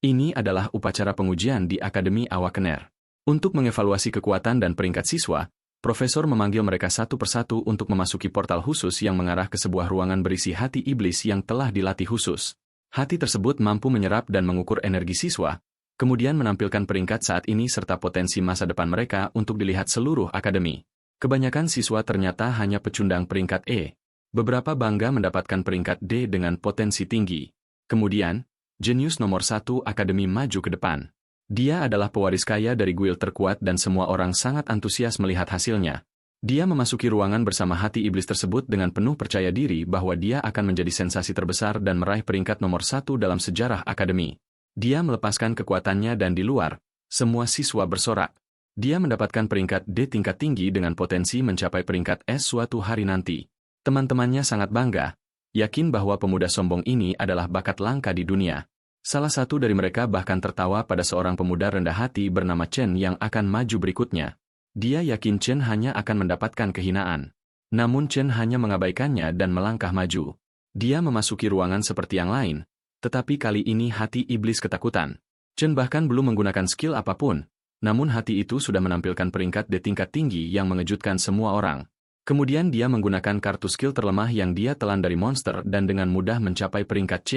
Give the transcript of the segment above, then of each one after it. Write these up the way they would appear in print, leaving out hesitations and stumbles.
Ini adalah upacara pengujian di Akademi Awakener. Untuk mengevaluasi kekuatan dan peringkat siswa, Profesor memanggil mereka satu persatu untuk memasuki portal khusus yang mengarah ke sebuah ruangan berisi hati iblis yang telah dilatih khusus. Hati tersebut mampu menyerap dan mengukur energi siswa, kemudian menampilkan peringkat saat ini serta potensi masa depan mereka untuk dilihat seluruh akademi. Kebanyakan siswa ternyata hanya pecundang peringkat E. Beberapa bangga mendapatkan peringkat D dengan potensi tinggi. Kemudian, jenius nomor 1 akademi maju ke depan. Dia adalah pewaris kaya dari guild terkuat dan semua orang sangat antusias melihat hasilnya. Dia memasuki ruangan bersama hati iblis tersebut dengan penuh percaya diri bahwa dia akan menjadi sensasi terbesar dan meraih peringkat nomor 1 dalam sejarah akademi. Dia melepaskan kekuatannya dan di luar, semua siswa bersorak. Dia mendapatkan peringkat D tingkat tinggi dengan potensi mencapai peringkat S suatu hari nanti. Teman-temannya sangat bangga, yakin bahwa pemuda sombong ini adalah bakat langka di dunia. Salah satu dari mereka bahkan tertawa pada seorang pemuda rendah hati bernama Chen yang akan maju berikutnya. Dia yakin Chen hanya akan mendapatkan kehinaan. Namun Chen hanya mengabaikannya dan melangkah maju. Dia memasuki ruangan seperti yang lain, tetapi kali ini hati iblis ketakutan. Chen bahkan belum menggunakan skill apapun, namun hati itu sudah menampilkan peringkat D tingkat tinggi yang mengejutkan semua orang. Kemudian dia menggunakan kartu skill terlemah yang dia telan dari monster dan dengan mudah mencapai peringkat C.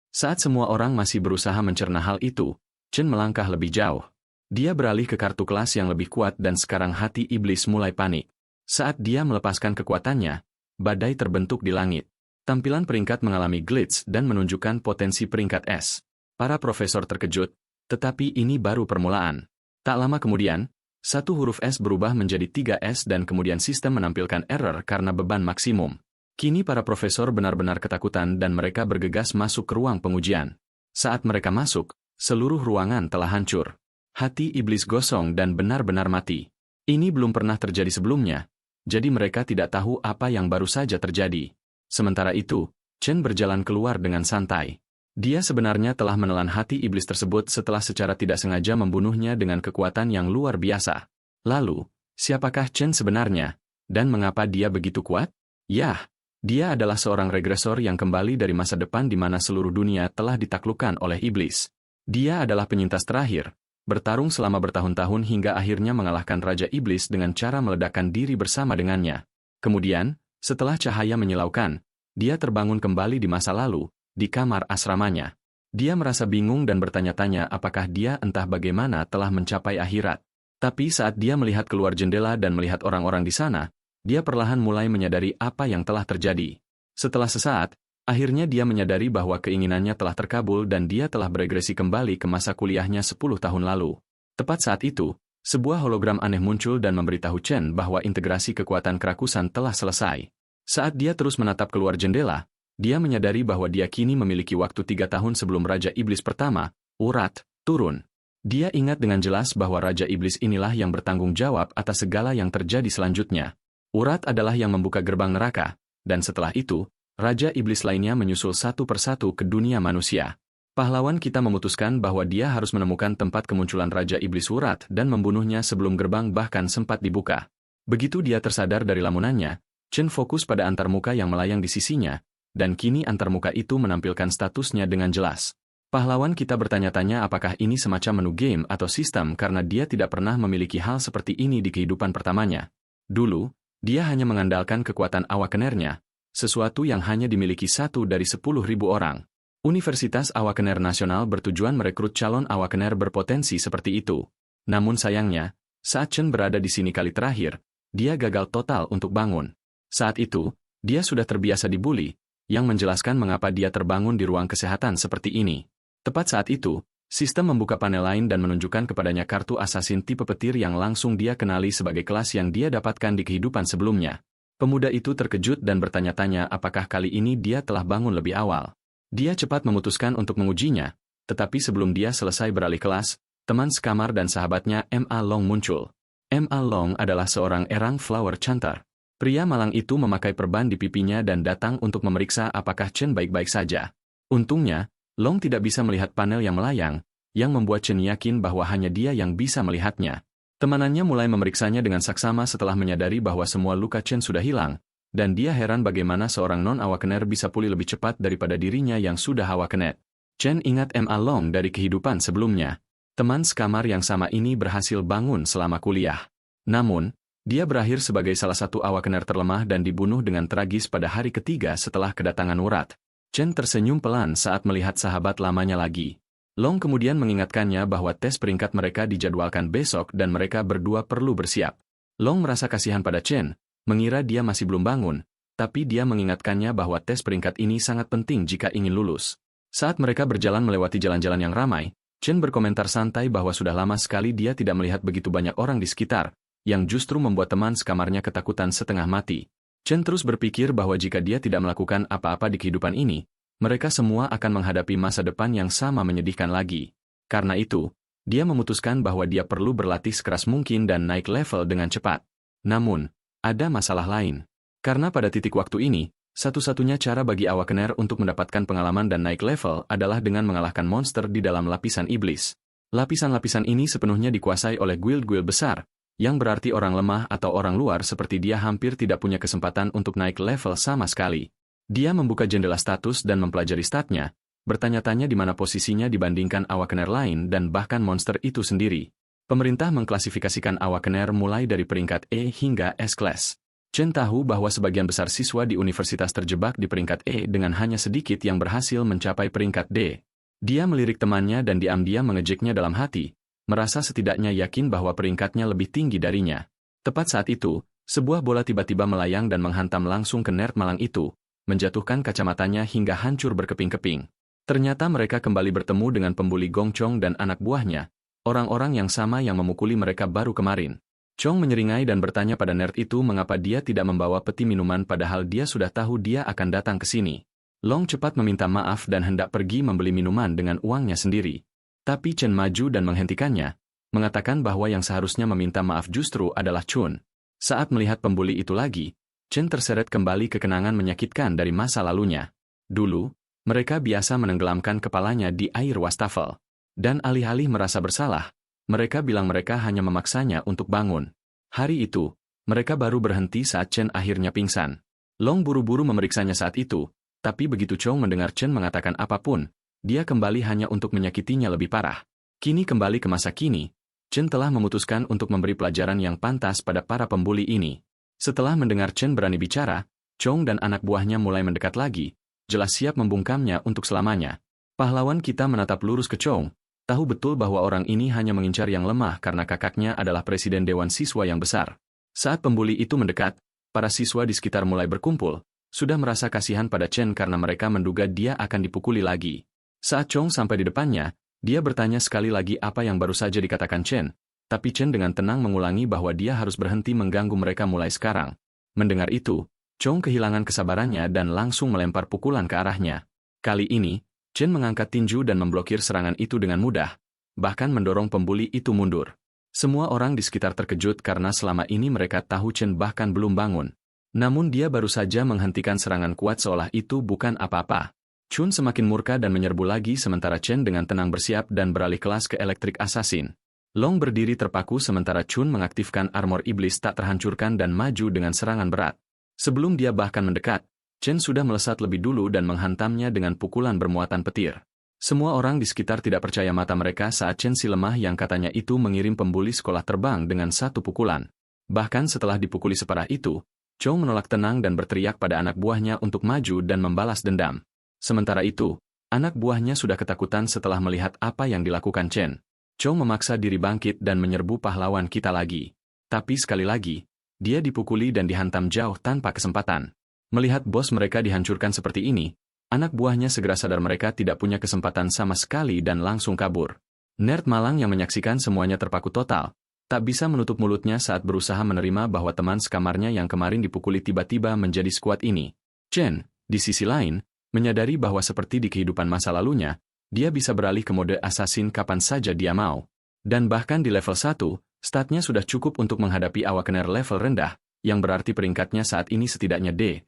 Saat semua orang masih berusaha mencerna hal itu, Chen melangkah lebih jauh. Dia beralih ke kartu kelas yang lebih kuat dan sekarang hati iblis mulai panik. Saat dia melepaskan kekuatannya, badai terbentuk di langit. Tampilan peringkat mengalami glitch dan menunjukkan potensi peringkat S. Para profesor terkejut, tetapi ini baru permulaan. Tak lama kemudian, satu huruf S berubah menjadi 3S dan kemudian sistem menampilkan error karena beban maksimum. Kini para profesor benar-benar ketakutan dan mereka bergegas masuk ke ruang pengujian. Saat mereka masuk, seluruh ruangan telah hancur. Hati iblis gosong dan benar-benar mati. Ini belum pernah terjadi sebelumnya, jadi mereka tidak tahu apa yang baru saja terjadi. Sementara itu, Chen berjalan keluar dengan santai. Dia sebenarnya telah menelan hati iblis tersebut setelah secara tidak sengaja membunuhnya dengan kekuatan yang luar biasa. Lalu, siapakah Chen sebenarnya? Dan mengapa dia begitu kuat? Yah, dia adalah seorang regresor yang kembali dari masa depan di mana seluruh dunia telah ditaklukkan oleh iblis. Dia adalah penyintas terakhir, bertarung selama bertahun-tahun hingga akhirnya mengalahkan Raja Iblis dengan cara meledakkan diri bersama dengannya. Kemudian, setelah cahaya menyilaukan, dia terbangun kembali di masa lalu, di kamar asramanya. Dia merasa bingung dan bertanya-tanya apakah dia entah bagaimana telah mencapai akhirat. Tapi saat dia melihat keluar jendela dan melihat orang-orang di sana, dia perlahan mulai menyadari apa yang telah terjadi. Setelah sesaat, akhirnya dia menyadari bahwa keinginannya telah terkabul dan dia telah beregresi kembali ke masa kuliahnya 10 tahun lalu. Tepat saat itu, sebuah hologram aneh muncul dan memberitahu Chen bahwa integrasi kekuatan kerakusan telah selesai. Saat dia terus menatap keluar jendela, dia menyadari bahwa dia kini memiliki waktu 3 tahun sebelum Raja Iblis pertama, Urat, turun. Dia ingat dengan jelas bahwa Raja Iblis inilah yang bertanggung jawab atas segala yang terjadi selanjutnya. Urat adalah yang membuka gerbang neraka, dan setelah itu, Raja Iblis lainnya menyusul satu persatu ke dunia manusia. Pahlawan kita memutuskan bahwa dia harus menemukan tempat kemunculan Raja Iblis Urat dan membunuhnya sebelum gerbang bahkan sempat dibuka. Begitu dia tersadar dari lamunannya, Chen fokus pada antarmuka yang melayang di sisinya, dan kini antarmuka itu menampilkan statusnya dengan jelas. Pahlawan kita bertanya-tanya apakah ini semacam menu game atau sistem karena dia tidak pernah memiliki hal seperti ini di kehidupan pertamanya. Dulu, dia hanya mengandalkan kekuatan awakenernya, sesuatu yang hanya dimiliki 1 dari 10.000 orang. Universitas Awakener Nasional bertujuan merekrut calon awakener berpotensi seperti itu. Namun sayangnya, saat Chen berada di sini kali terakhir, dia gagal total untuk bangun. Saat itu, dia sudah terbiasa dibully, yang menjelaskan mengapa dia terbangun di ruang kesehatan seperti ini. Tepat saat itu, sistem membuka panel lain dan menunjukkan kepadanya kartu asasin tipe petir yang langsung dia kenali sebagai kelas yang dia dapatkan di kehidupan sebelumnya. Pemuda itu terkejut dan bertanya-tanya apakah kali ini dia telah bangun lebih awal. Dia cepat memutuskan untuk mengujinya, tetapi sebelum dia selesai beralih kelas, teman sekamar dan sahabatnya M.A. Long muncul. M.A. Long adalah seorang erang flower chanter. Pria malang itu memakai perban di pipinya dan datang untuk memeriksa apakah Chen baik-baik saja. Untungnya, Long tidak bisa melihat panel yang melayang, yang membuat Chen yakin bahwa hanya dia yang bisa melihatnya. Temanannya mulai memeriksanya dengan saksama setelah menyadari bahwa semua luka Chen sudah hilang, dan dia heran bagaimana seorang non-awakener bisa pulih lebih cepat daripada dirinya yang sudah awakener. Chen ingat Ma Long dari kehidupan sebelumnya. Teman sekamar yang sama ini berhasil bangun selama kuliah. Namun, dia berakhir sebagai salah satu awakener terlemah dan dibunuh dengan tragis pada hari ketiga setelah kedatangan Wurat. Chen tersenyum pelan saat melihat sahabat lamanya lagi. Long kemudian mengingatkannya bahwa tes peringkat mereka dijadwalkan besok dan mereka berdua perlu bersiap. Long merasa kasihan pada Chen, mengira dia masih belum bangun, tapi dia mengingatkannya bahwa tes peringkat ini sangat penting jika ingin lulus. Saat mereka berjalan melewati jalan-jalan yang ramai, Chen berkomentar santai bahwa sudah lama sekali dia tidak melihat begitu banyak orang di sekitar, yang justru membuat teman sekamarnya ketakutan setengah mati. Chen terus berpikir bahwa jika dia tidak melakukan apa-apa di kehidupan ini, mereka semua akan menghadapi masa depan yang sama menyedihkan lagi. Karena itu, dia memutuskan bahwa dia perlu berlatih sekeras mungkin dan naik level dengan cepat. Namun, ada masalah lain. Karena pada titik waktu ini, satu-satunya cara bagi awakener untuk mendapatkan pengalaman dan naik level adalah dengan mengalahkan monster di dalam lapisan iblis. Lapisan-lapisan ini sepenuhnya dikuasai oleh guild-guild besar, yang berarti orang lemah atau orang luar seperti dia hampir tidak punya kesempatan untuk naik level sama sekali. Dia membuka jendela status dan mempelajari statnya, bertanya-tanya di mana posisinya dibandingkan awakener lain dan bahkan monster itu sendiri. Pemerintah mengklasifikasikan awakener mulai dari peringkat E hingga S-Class. Chen tahu bahwa sebagian besar siswa di universitas terjebak di peringkat E dengan hanya sedikit yang berhasil mencapai peringkat D. Dia melirik temannya dan diam-diam mengejeknya dalam hati, merasa setidaknya yakin bahwa peringkatnya lebih tinggi darinya. Tepat saat itu, sebuah bola tiba-tiba melayang dan menghantam langsung ke nerd malang itu, menjatuhkan kacamatanya hingga hancur berkeping-keping. Ternyata mereka kembali bertemu dengan pembuli Gong Chong dan anak buahnya, orang-orang yang sama yang memukuli mereka baru kemarin. Chong menyeringai dan bertanya pada nerd itu mengapa dia tidak membawa peti minuman padahal dia sudah tahu dia akan datang ke sini. Long cepat meminta maaf dan hendak pergi membeli minuman dengan uangnya sendiri. Tapi Chen maju dan menghentikannya, mengatakan bahwa yang seharusnya meminta maaf justru adalah Chun. Saat melihat pembuli itu lagi, Chen terseret kembali ke kenangan menyakitkan dari masa lalunya. Dulu, mereka biasa menenggelamkan kepalanya di air wastafel. Dan alih-alih merasa bersalah, mereka bilang mereka hanya memaksanya untuk bangun. Hari itu, mereka baru berhenti saat Chen akhirnya pingsan. Long buru-buru memeriksanya saat itu, tapi begitu Chong mendengar Chen mengatakan apapun, dia kembali hanya untuk menyakitinya lebih parah. Kini kembali ke masa kini, Chen telah memutuskan untuk memberi pelajaran yang pantas pada para pembuli ini. Setelah mendengar Chen berani bicara, Chong dan anak buahnya mulai mendekat lagi, jelas siap membungkamnya untuk selamanya. Pahlawan kita menatap lurus ke Chong, tahu betul bahwa orang ini hanya mengincar yang lemah karena kakaknya adalah presiden dewan siswa yang besar. Saat pembuli itu mendekat, para siswa di sekitar mulai berkumpul, sudah merasa kasihan pada Chen karena mereka menduga dia akan dipukuli lagi. Saat Chong sampai di depannya, dia bertanya sekali lagi apa yang baru saja dikatakan Chen, tapi Chen dengan tenang mengulangi bahwa dia harus berhenti mengganggu mereka mulai sekarang. Mendengar itu, Chong kehilangan kesabarannya dan langsung melempar pukulan ke arahnya. Kali ini, Chen mengangkat tinju dan memblokir serangan itu dengan mudah, bahkan mendorong pembuli itu mundur. Semua orang di sekitar terkejut karena selama ini mereka tahu Chen bahkan belum bangun. Namun dia baru saja menghentikan serangan kuat seolah itu bukan apa-apa. Chun semakin murka dan menyerbu lagi sementara Chen dengan tenang bersiap dan beralih kelas ke elektrik assassin. Long berdiri terpaku sementara Chun mengaktifkan armor iblis tak terhancurkan dan maju dengan serangan berat. Sebelum dia bahkan mendekat, Chen sudah melesat lebih dulu dan menghantamnya dengan pukulan bermuatan petir. Semua orang di sekitar tidak percaya mata mereka saat Chen si lemah yang katanya itu mengirim pembuli sekolah terbang dengan satu pukulan. Bahkan setelah dipukuli separah itu, Chong menolak tenang dan berteriak pada anak buahnya untuk maju dan membalas dendam. Sementara itu, anak buahnya sudah ketakutan setelah melihat apa yang dilakukan Chen. Chong memaksa diri bangkit dan menyerbu pahlawan kita lagi. Tapi sekali lagi, dia dipukuli dan dihantam jauh tanpa kesempatan. Melihat bos mereka dihancurkan seperti ini, anak buahnya segera sadar mereka tidak punya kesempatan sama sekali dan langsung kabur. Nerd malang yang menyaksikan semuanya terpaku total, tak bisa menutup mulutnya saat berusaha menerima bahwa teman sekamarnya yang kemarin dipukuli tiba-tiba menjadi skuad ini. Chen, di sisi lain, menyadari bahwa seperti di kehidupan masa lalunya, dia bisa beralih ke mode assassin kapan saja dia mau. Dan bahkan di level 1, statnya sudah cukup untuk menghadapi awakener level rendah, yang berarti peringkatnya saat ini setidaknya D.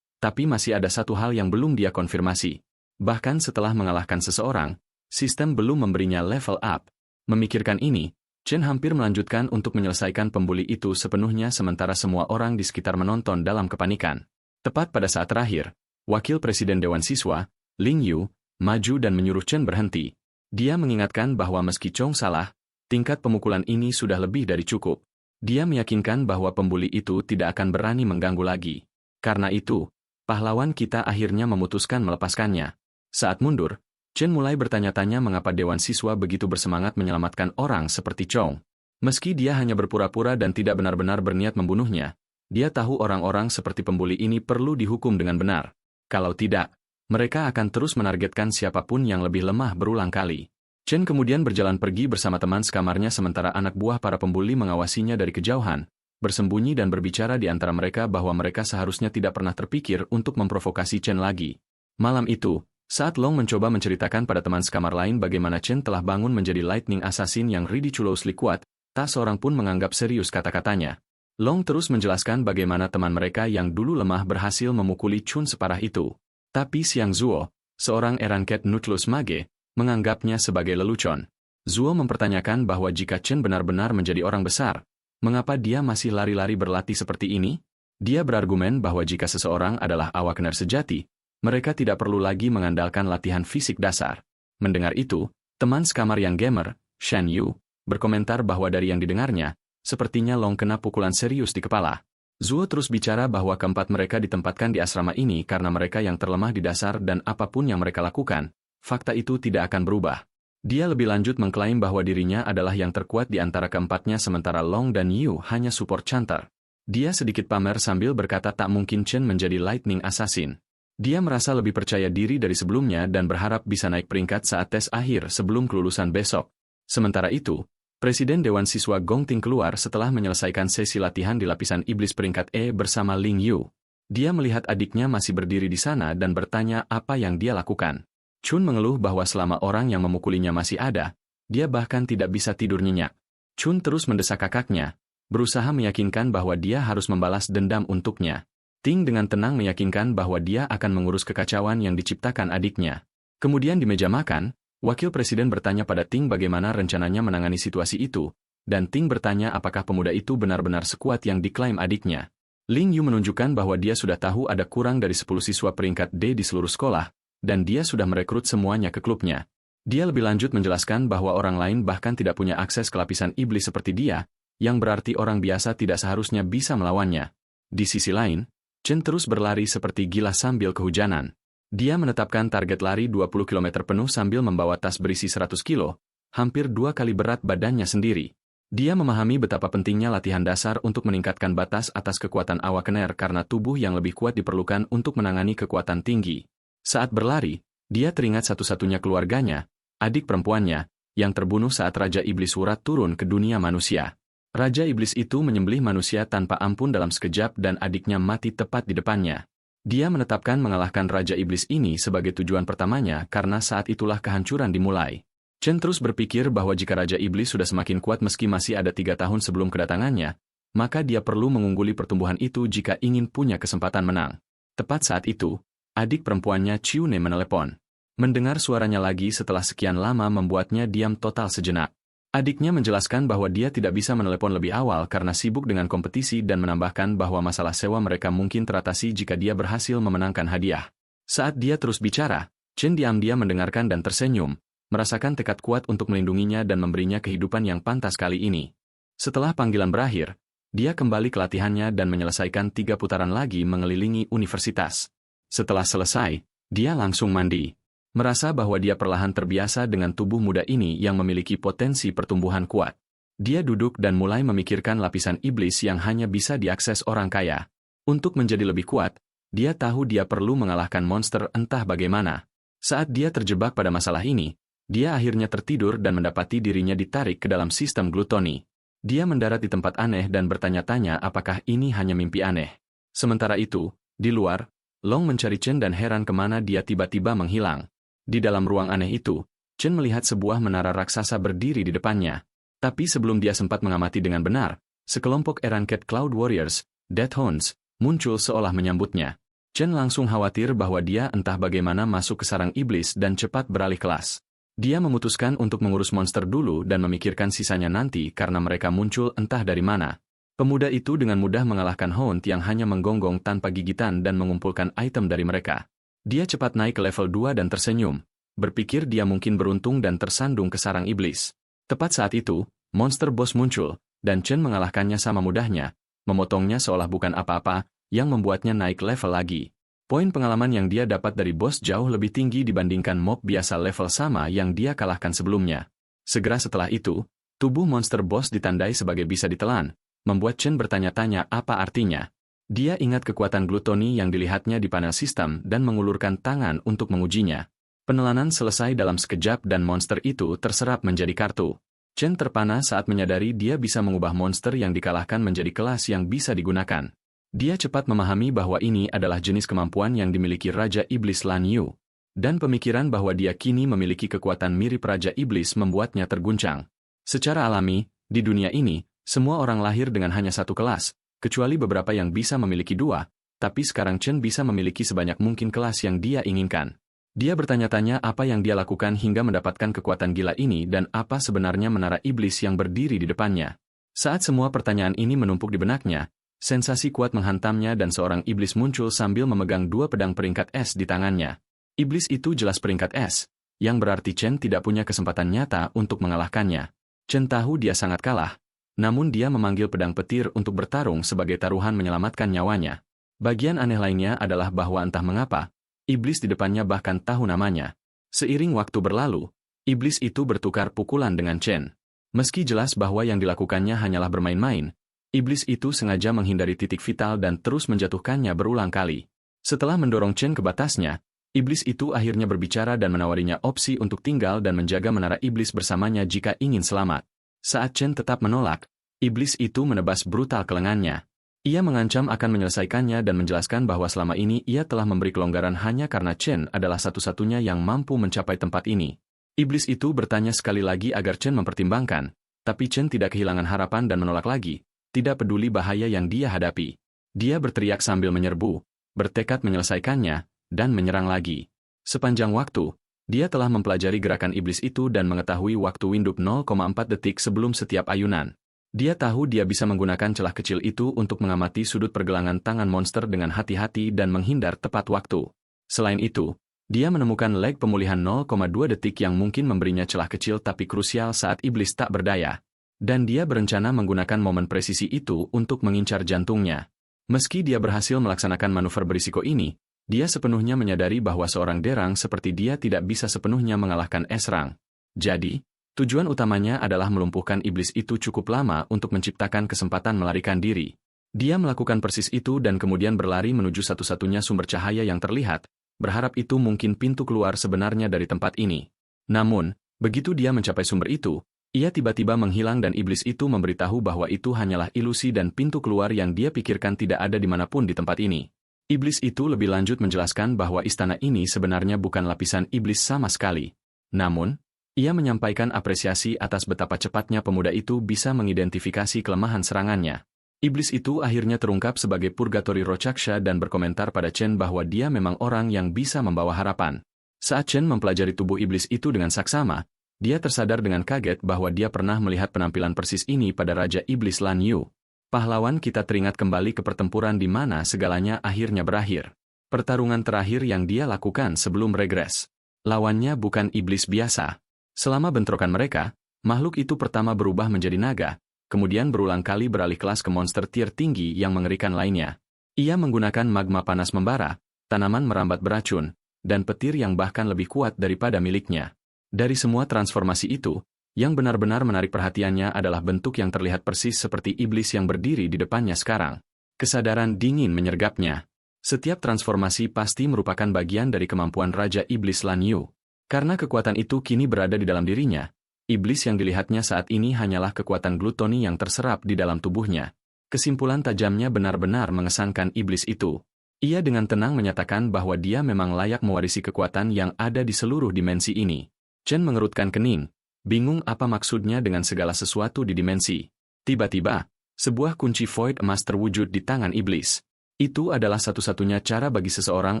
Tapi masih ada satu hal yang belum dia konfirmasi. Bahkan setelah mengalahkan seseorang, sistem belum memberinya level up. Memikirkan ini, Chen hampir melanjutkan untuk menyelesaikan pembuli itu sepenuhnya sementara semua orang di sekitar menonton dalam kepanikan. Tepat pada saat terakhir, Wakil Presiden Dewan Siswa, Ling Yu, maju dan menyuruh Chen berhenti. Dia mengingatkan bahwa meski Chong salah, tingkat pemukulan ini sudah lebih dari cukup. Dia meyakinkan bahwa pembuli itu tidak akan berani mengganggu lagi. Karena itu, pahlawan kita akhirnya memutuskan melepaskannya. Saat mundur, Chen mulai bertanya-tanya mengapa Dewan Siswa begitu bersemangat menyelamatkan orang seperti Chong. Meski dia hanya berpura-pura dan tidak benar-benar berniat membunuhnya, dia tahu orang-orang seperti pembuli ini perlu dihukum dengan benar. Kalau tidak, mereka akan terus menargetkan siapapun yang lebih lemah berulang kali. Chen kemudian berjalan pergi bersama teman sekamarnya sementara anak buah para pembuli mengawasinya dari kejauhan, bersembunyi dan berbicara di antara mereka bahwa mereka seharusnya tidak pernah terpikir untuk memprovokasi Chen lagi. Malam itu, saat Long mencoba menceritakan pada teman sekamar lain bagaimana Chen telah bangun menjadi Lightning Assassin yang ridiculously kuat, tak seorang pun menganggap serius kata-katanya. Long terus menjelaskan bagaimana teman mereka yang dulu lemah berhasil memukuli Chun separah itu. Tapi Xiang Zuo, seorang erangket Nutlus Mage, menganggapnya sebagai lelucon. Zuo mempertanyakan bahwa jika Chen benar-benar menjadi orang besar, mengapa dia masih lari-lari berlatih seperti ini? Dia berargumen bahwa jika seseorang adalah awakener sejati, mereka tidak perlu lagi mengandalkan latihan fisik dasar. Mendengar itu, teman sekamar yang gamer, Shan Yu, berkomentar bahwa dari yang didengarnya, sepertinya Long kena pukulan serius di kepala. Zuo terus bicara bahwa keempat mereka ditempatkan di asrama ini karena mereka yang terlemah di dasar dan apapun yang mereka lakukan, fakta itu tidak akan berubah. Dia lebih lanjut mengklaim bahwa dirinya adalah yang terkuat di antara keempatnya sementara Long dan Yu hanya support chanter. Dia sedikit pamer sambil berkata tak mungkin Chen menjadi Lightning Assassin. Dia merasa lebih percaya diri dari sebelumnya dan berharap bisa naik peringkat saat tes akhir sebelum kelulusan besok. Sementara itu, Presiden Dewan Siswa Gong Ting keluar setelah menyelesaikan sesi latihan di lapisan iblis peringkat E bersama Ling Yu. Dia melihat adiknya masih berdiri di sana dan bertanya apa yang dia lakukan. Chun mengeluh bahwa selama orang yang memukulinya masih ada, dia bahkan tidak bisa tidur nyenyak. Chun terus mendesak kakaknya, berusaha meyakinkan bahwa dia harus membalas dendam untuknya. Ting dengan tenang meyakinkan bahwa dia akan mengurus kekacauan yang diciptakan adiknya. Kemudian di meja makan, Wakil Presiden bertanya pada Ting bagaimana rencananya menangani situasi itu, dan Ting bertanya apakah pemuda itu benar-benar sekuat yang diklaim adiknya. Ling Yu menunjukkan bahwa dia sudah tahu ada kurang dari 10 siswa peringkat D di seluruh sekolah, dan dia sudah merekrut semuanya ke klubnya. Dia lebih lanjut menjelaskan bahwa orang lain bahkan tidak punya akses ke lapisan iblis seperti dia, yang berarti orang biasa tidak seharusnya bisa melawannya. Di sisi lain, Chen terus berlari seperti gila sambil kehujanan. Dia menetapkan target lari 20 km penuh sambil membawa tas berisi 100 kilo, hampir 2 kali berat badannya sendiri. Dia memahami betapa pentingnya latihan dasar untuk meningkatkan batas atas kekuatan awakener karena tubuh yang lebih kuat diperlukan untuk menangani kekuatan tinggi. Saat berlari, dia teringat satu-satunya keluarganya, adik perempuannya, yang terbunuh saat Raja Iblis Wurat turun ke dunia manusia. Raja Iblis itu menyembelih manusia tanpa ampun dalam sekejap dan adiknya mati tepat di depannya. Dia menetapkan mengalahkan Raja Iblis ini sebagai tujuan pertamanya karena saat itulah kehancuran dimulai. Chen terus berpikir bahwa jika Raja Iblis sudah semakin kuat meski masih ada 3 tahun sebelum kedatangannya, maka dia perlu mengungguli pertumbuhan itu jika ingin punya kesempatan menang. Tepat saat itu, adik perempuannya Chiu Ne menelepon. Mendengar suaranya lagi setelah sekian lama membuatnya diam total sejenak. Adiknya menjelaskan bahwa dia tidak bisa menelepon lebih awal karena sibuk dengan kompetisi dan menambahkan bahwa masalah sewa mereka mungkin teratasi jika dia berhasil memenangkan hadiah. Saat dia terus bicara, Chen diam-diam mendengarkan dan tersenyum, merasakan tekad kuat untuk melindunginya dan memberinya kehidupan yang pantas kali ini. Setelah panggilan berakhir, dia kembali ke latihannya dan menyelesaikan 3 putaran lagi mengelilingi universitas. Setelah selesai, dia langsung mandi. Merasa bahwa dia perlahan terbiasa dengan tubuh muda ini yang memiliki potensi pertumbuhan kuat. Dia duduk dan mulai memikirkan lapisan iblis yang hanya bisa diakses orang kaya. Untuk menjadi lebih kuat, dia tahu dia perlu mengalahkan monster entah bagaimana. Saat dia terjebak pada masalah ini, dia akhirnya tertidur dan mendapati dirinya ditarik ke dalam sistem glutoni. Dia mendarat di tempat aneh dan bertanya-tanya apakah ini hanya mimpi aneh. Sementara itu, di luar, Long mencari Chen dan heran kemana dia tiba-tiba menghilang. Di dalam ruang aneh itu, Chen melihat sebuah menara raksasa berdiri di depannya. Tapi sebelum dia sempat mengamati dengan benar, sekelompok erangket Cloud Warriors, Death Hounds, muncul seolah menyambutnya. Chen langsung khawatir bahwa dia entah bagaimana masuk ke sarang iblis dan cepat beralih kelas. Dia memutuskan untuk mengurus monster dulu dan memikirkan sisanya nanti karena mereka muncul entah dari mana. Pemuda itu dengan mudah mengalahkan Hound yang hanya menggonggong tanpa gigitan dan mengumpulkan item dari mereka. Dia cepat naik ke level 2 dan tersenyum. Berpikir dia mungkin beruntung dan tersandung ke sarang iblis. Tepat saat itu, monster boss muncul, dan Chen mengalahkannya sama mudahnya, memotongnya seolah bukan apa-apa, yang membuatnya naik level lagi. Poin pengalaman yang dia dapat dari bos jauh lebih tinggi dibandingkan mob biasa level sama yang dia kalahkan sebelumnya. Segera setelah itu, tubuh monster boss ditandai sebagai bisa ditelan, membuat Chen bertanya-tanya apa artinya. Dia ingat kekuatan glutoni yang dilihatnya di panel sistem dan mengulurkan tangan untuk mengujinya. Penelanan selesai dalam sekejap dan monster itu terserap menjadi kartu. Chen terpana saat menyadari dia bisa mengubah monster yang dikalahkan menjadi kelas yang bisa digunakan. Dia cepat memahami bahwa ini adalah jenis kemampuan yang dimiliki Raja Iblis Lan Yu. Dan pemikiran bahwa dia kini memiliki kekuatan mirip Raja Iblis membuatnya terguncang. Secara alami, di dunia ini, semua orang lahir dengan hanya satu kelas, kecuali beberapa yang bisa memiliki dua, tapi sekarang Chen bisa memiliki sebanyak mungkin kelas yang dia inginkan. Dia bertanya-tanya apa yang dia lakukan hingga mendapatkan kekuatan gila ini dan apa sebenarnya menara iblis yang berdiri di depannya. Saat semua pertanyaan ini menumpuk di benaknya, sensasi kuat menghantamnya dan seorang iblis muncul sambil memegang dua pedang peringkat es di tangannya. Iblis itu jelas peringkat es, yang berarti Chen tidak punya kesempatan nyata untuk mengalahkannya. Chen tahu dia sangat kalah, namun dia memanggil pedang petir untuk bertarung sebagai taruhan menyelamatkan nyawanya. Bagian aneh lainnya adalah bahwa entah mengapa, iblis di depannya bahkan tahu namanya. Seiring waktu berlalu, iblis itu bertukar pukulan dengan Chen. Meski jelas bahwa yang dilakukannya hanyalah bermain-main, iblis itu sengaja menghindari titik vital dan terus menjatuhkannya berulang kali. Setelah mendorong Chen ke batasnya, iblis itu akhirnya berbicara dan menawarinya opsi untuk tinggal dan menjaga menara iblis bersamanya jika ingin selamat. Saat Chen tetap menolak, iblis itu menebas brutal ke lengannya. Ia mengancam akan menyelesaikannya dan menjelaskan bahwa selama ini ia telah memberi kelonggaran hanya karena Chen adalah satu-satunya yang mampu mencapai tempat ini. Iblis itu bertanya sekali lagi agar Chen mempertimbangkan, tapi Chen tidak kehilangan harapan dan menolak lagi, tidak peduli bahaya yang dia hadapi. Dia berteriak sambil menyerbu, bertekad menyelesaikannya, dan menyerang lagi. Sepanjang waktu, dia telah mempelajari gerakan iblis itu dan mengetahui waktu windup 0,4 detik sebelum setiap ayunan. Dia tahu dia bisa menggunakan celah kecil itu untuk mengamati sudut pergelangan tangan monster dengan hati-hati dan menghindar tepat waktu. Selain itu, dia menemukan lag pemulihan 0,2 detik yang mungkin memberinya celah kecil tapi krusial saat iblis tak berdaya. Dan dia berencana menggunakan momen presisi itu untuk mengincar jantungnya. Meski dia berhasil melaksanakan manuver berisiko ini, dia sepenuhnya menyadari bahwa seorang derang seperti dia tidak bisa sepenuhnya mengalahkan Esrang. Jadi, tujuan utamanya adalah melumpuhkan iblis itu cukup lama untuk menciptakan kesempatan melarikan diri. Dia melakukan persis itu dan kemudian berlari menuju satu-satunya sumber cahaya yang terlihat, berharap itu mungkin pintu keluar sebenarnya dari tempat ini. Namun, begitu dia mencapai sumber itu, ia tiba-tiba menghilang dan iblis itu memberitahu bahwa itu hanyalah ilusi dan pintu keluar yang dia pikirkan tidak ada dimanapun di tempat ini. Iblis itu lebih lanjut menjelaskan bahwa istana ini sebenarnya bukan lapisan iblis sama sekali. Namun, ia menyampaikan apresiasi atas betapa cepatnya pemuda itu bisa mengidentifikasi kelemahan serangannya. Iblis itu akhirnya terungkap sebagai Purgatory Rochaksha dan berkomentar pada Chen bahwa dia memang orang yang bisa membawa harapan. Saat Chen mempelajari tubuh iblis itu dengan saksama, dia tersadar dengan kaget bahwa dia pernah melihat penampilan persis ini pada Raja Iblis Lan Yu. Pahlawan kita teringat kembali ke pertempuran di mana segalanya akhirnya berakhir. Pertarungan terakhir yang dia lakukan sebelum regres. Lawannya bukan iblis biasa. Selama bentrokan mereka, makhluk itu pertama berubah menjadi naga, kemudian berulang kali beralih kelas ke monster tier tinggi yang mengerikan lainnya. Ia menggunakan magma panas membara, tanaman merambat beracun, dan petir yang bahkan lebih kuat daripada miliknya. Dari semua transformasi itu, yang benar-benar menarik perhatiannya adalah bentuk yang terlihat persis seperti iblis yang berdiri di depannya sekarang. Kesadaran dingin menyergapnya. Setiap transformasi pasti merupakan bagian dari kemampuan Raja Iblis Lan Yu. Karena kekuatan itu kini berada di dalam dirinya, iblis yang dilihatnya saat ini hanyalah kekuatan glutoni yang terserap di dalam tubuhnya. Kesimpulan tajamnya benar-benar mengesankan iblis itu. Ia dengan tenang menyatakan bahwa dia memang layak mewarisi kekuatan yang ada di seluruh dimensi ini. Chen mengerutkan kening. Bingung apa maksudnya dengan segala sesuatu di dimensi. Tiba-tiba, sebuah kunci void emas terwujud di tangan iblis. Itu adalah satu-satunya cara bagi seseorang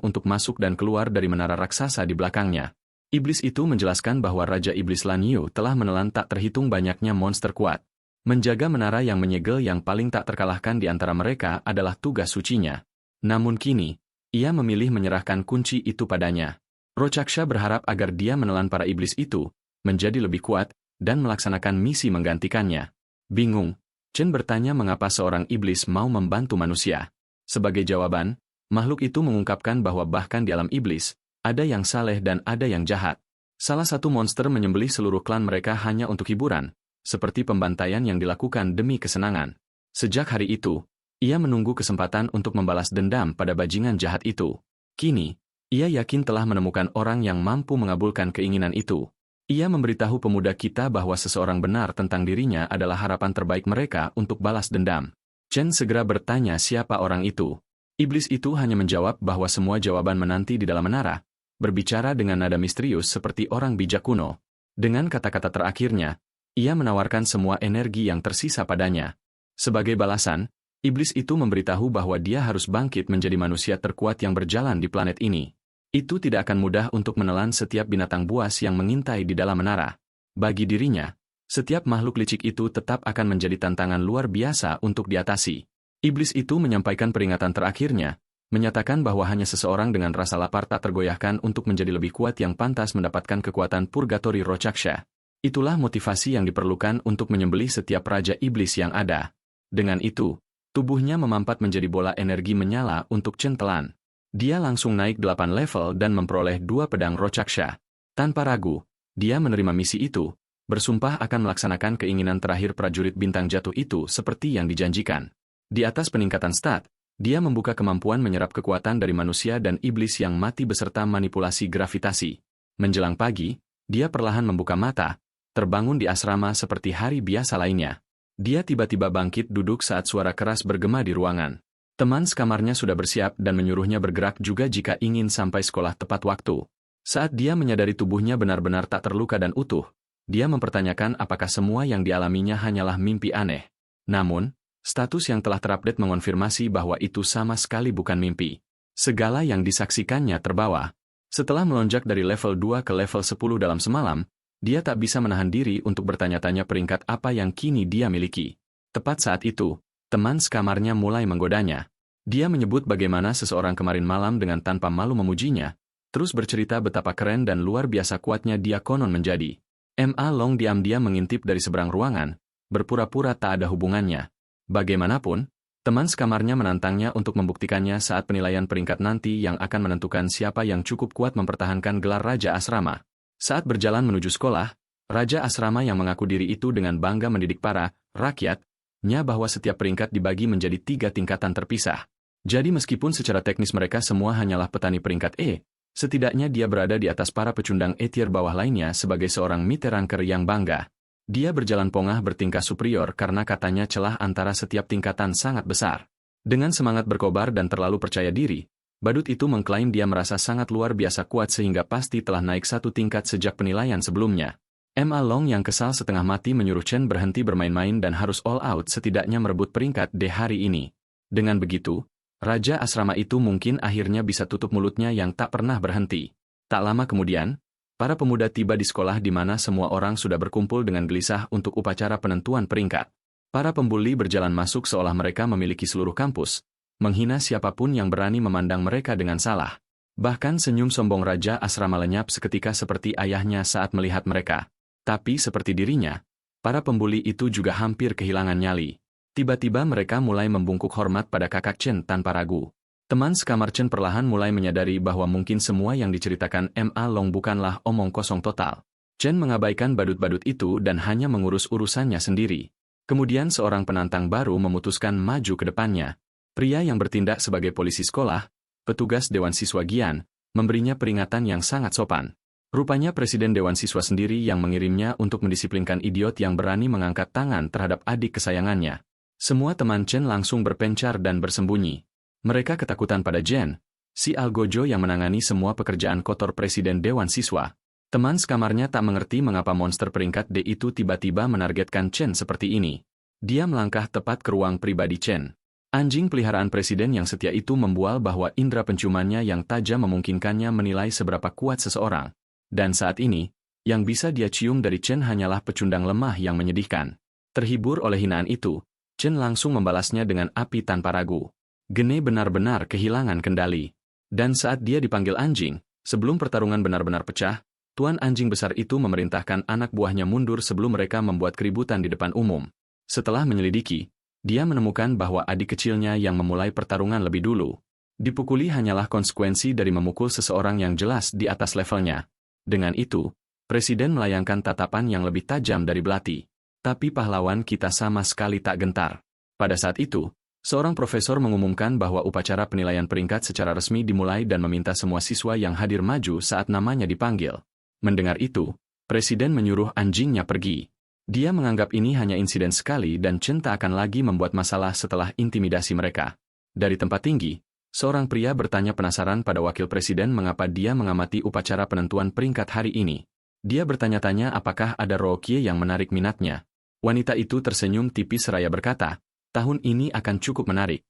untuk masuk dan keluar dari menara raksasa di belakangnya. Iblis itu menjelaskan bahwa Raja Iblis Lan Yu telah menelan tak terhitung banyaknya monster kuat. Menjaga menara yang menyegel yang paling tak terkalahkan di antara mereka adalah tugas sucinya. Namun kini, ia memilih menyerahkan kunci itu padanya. Rochaksha berharap agar dia menelan para iblis itu, menjadi lebih kuat, dan melaksanakan misi menggantikannya. Bingung, Chen bertanya mengapa seorang iblis mau membantu manusia. Sebagai jawaban, makhluk itu mengungkapkan bahwa bahkan di alam iblis, ada yang saleh dan ada yang jahat. Salah satu monster menyembelih seluruh klan mereka hanya untuk hiburan, seperti pembantaian yang dilakukan demi kesenangan. Sejak hari itu, ia menunggu kesempatan untuk membalas dendam pada bajingan jahat itu. Kini, ia yakin telah menemukan orang yang mampu mengabulkan keinginan itu. Ia memberitahu pemuda kita bahwa seseorang benar tentang dirinya adalah harapan terbaik mereka untuk balas dendam. Chen segera bertanya siapa orang itu. Iblis itu hanya menjawab bahwa semua jawaban menanti di dalam menara, berbicara dengan nada misterius seperti orang bijak kuno. Dengan kata-kata terakhirnya, ia menawarkan semua energi yang tersisa padanya. Sebagai balasan, iblis itu memberitahu bahwa dia harus bangkit menjadi manusia terkuat yang berjalan di planet ini. Itu tidak akan mudah untuk menelan setiap binatang buas yang mengintai di dalam menara. Bagi dirinya, setiap makhluk licik itu tetap akan menjadi tantangan luar biasa untuk diatasi. Iblis itu menyampaikan peringatan terakhirnya, menyatakan bahwa hanya seseorang dengan rasa lapar tak tergoyahkan untuk menjadi lebih kuat yang pantas mendapatkan kekuatan Purgatori Rochaksha. Itulah motivasi yang diperlukan untuk menyembelih setiap raja iblis yang ada. Dengan itu, tubuhnya memampat menjadi bola energi menyala untuk Chen telan. Dia langsung naik 8 level dan memperoleh 2 pedang Rochaksha. Tanpa ragu, dia menerima misi itu, bersumpah akan melaksanakan keinginan terakhir prajurit bintang jatuh itu seperti yang dijanjikan. Di atas peningkatan stat, dia membuka kemampuan menyerap kekuatan dari manusia dan iblis yang mati beserta manipulasi gravitasi. Menjelang pagi, dia perlahan membuka mata, terbangun di asrama seperti hari biasa lainnya. Dia tiba-tiba bangkit duduk saat suara keras bergema di ruangan. Teman sekamarnya sudah bersiap dan menyuruhnya bergerak juga jika ingin sampai sekolah tepat waktu. Saat dia menyadari tubuhnya benar-benar tak terluka dan utuh, dia mempertanyakan apakah semua yang dialaminya hanyalah mimpi aneh. Namun, status yang telah terupdate mengonfirmasi bahwa itu sama sekali bukan mimpi. Segala yang disaksikannya terbawa. Setelah melonjak dari level 2 ke level 10 dalam semalam, dia tak bisa menahan diri untuk bertanya-tanya peringkat apa yang kini dia miliki. Tepat saat itu, teman sekamarnya mulai menggodanya. Dia menyebut bagaimana seseorang kemarin malam dengan tanpa malu memujinya, terus bercerita betapa keren dan luar biasa kuatnya dia konon menjadi. Ma Long diam-diam mengintip dari seberang ruangan, berpura-pura tak ada hubungannya. Bagaimanapun, teman sekamarnya menantangnya untuk membuktikannya saat penilaian peringkat nanti yang akan menentukan siapa yang cukup kuat mempertahankan gelar Raja Asrama. Saat berjalan menuju sekolah, Raja Asrama yang mengaku diri itu dengan bangga mendidik para rakyatnya bahwa setiap peringkat dibagi menjadi 3 tingkatan terpisah. Jadi meskipun secara teknis mereka semua hanyalah petani peringkat E, setidaknya dia berada di atas para pecundang E tier bawah lainnya sebagai seorang miteranker yang bangga. Dia berjalan pongah bertingkah superior karena katanya celah antara setiap tingkatan sangat besar. Dengan semangat berkobar dan terlalu percaya diri, badut itu mengklaim dia merasa sangat luar biasa kuat sehingga pasti telah naik 1 tingkat sejak penilaian sebelumnya. Ma Long yang kesal setengah mati menyuruh Chen berhenti bermain-main dan harus all out setidaknya merebut peringkat D hari ini. Dengan begitu, Raja Asrama itu mungkin akhirnya bisa tutup mulutnya yang tak pernah berhenti. Tak lama kemudian, para pemuda tiba di sekolah di mana semua orang sudah berkumpul dengan gelisah untuk upacara penentuan peringkat. Para pembuli berjalan masuk seolah mereka memiliki seluruh kampus, menghina siapapun yang berani memandang mereka dengan salah. Bahkan senyum sombong Raja Asrama lenyap seketika seperti ayahnya saat melihat mereka. Tapi seperti dirinya, para pembuli itu juga hampir kehilangan nyali. Tiba-tiba mereka mulai membungkuk hormat pada kakak Chen tanpa ragu. Teman sekamar Chen perlahan mulai menyadari bahwa mungkin semua yang diceritakan Ma Long bukanlah omong kosong total. Chen mengabaikan badut-badut itu dan hanya mengurus urusannya sendiri. Kemudian seorang penantang baru memutuskan maju ke depannya. Pria yang bertindak sebagai polisi sekolah, petugas Dewan Siswa Gian, memberinya peringatan yang sangat sopan. Rupanya Presiden Dewan Siswa sendiri yang mengirimnya untuk mendisiplinkan idiot yang berani mengangkat tangan terhadap adik kesayangannya. Semua teman Chen langsung berpencar dan bersembunyi. Mereka ketakutan pada Jen, si Algojo yang menangani semua pekerjaan kotor Presiden Dewan Siswa. Teman sekamarnya tak mengerti mengapa monster peringkat D itu tiba-tiba menargetkan Chen seperti ini. Dia melangkah tepat ke ruang pribadi Chen. Anjing peliharaan presiden yang setia itu membual bahwa indera penciumannya yang tajam memungkinkannya menilai seberapa kuat seseorang. Dan saat ini, yang bisa dia cium dari Chen hanyalah pecundang lemah yang menyedihkan. Terhibur oleh hinaan itu, Chen langsung membalasnya dengan api tanpa ragu. Gene benar-benar kehilangan kendali. Dan saat dia dipanggil anjing, Sebelum pertarungan benar-benar pecah, Tuan Anjing Besar itu memerintahkan anak buahnya mundur sebelum mereka membuat keributan di depan umum. Setelah menyelidiki, dia menemukan bahwa adik kecilnya yang memulai pertarungan lebih dulu. Dipukuli hanyalah konsekuensi dari memukul seseorang yang jelas di atas levelnya. Dengan itu, Presiden melayangkan tatapan yang lebih tajam dari belati. Tapi pahlawan kita sama sekali tak gentar. Pada saat itu, seorang profesor mengumumkan bahwa upacara penilaian peringkat secara resmi dimulai dan meminta semua siswa yang hadir maju saat namanya dipanggil. Mendengar itu, Presiden menyuruh anjingnya pergi. Dia menganggap ini hanya insiden sekali dan Chen tak akan lagi membuat masalah setelah intimidasi mereka. Dari tempat tinggi, seorang pria bertanya penasaran pada wakil presiden mengapa dia mengamati upacara penentuan peringkat hari ini. Dia bertanya-tanya apakah ada Rokie yang menarik minatnya. Wanita itu tersenyum tipis seraya berkata, tahun ini akan cukup menarik.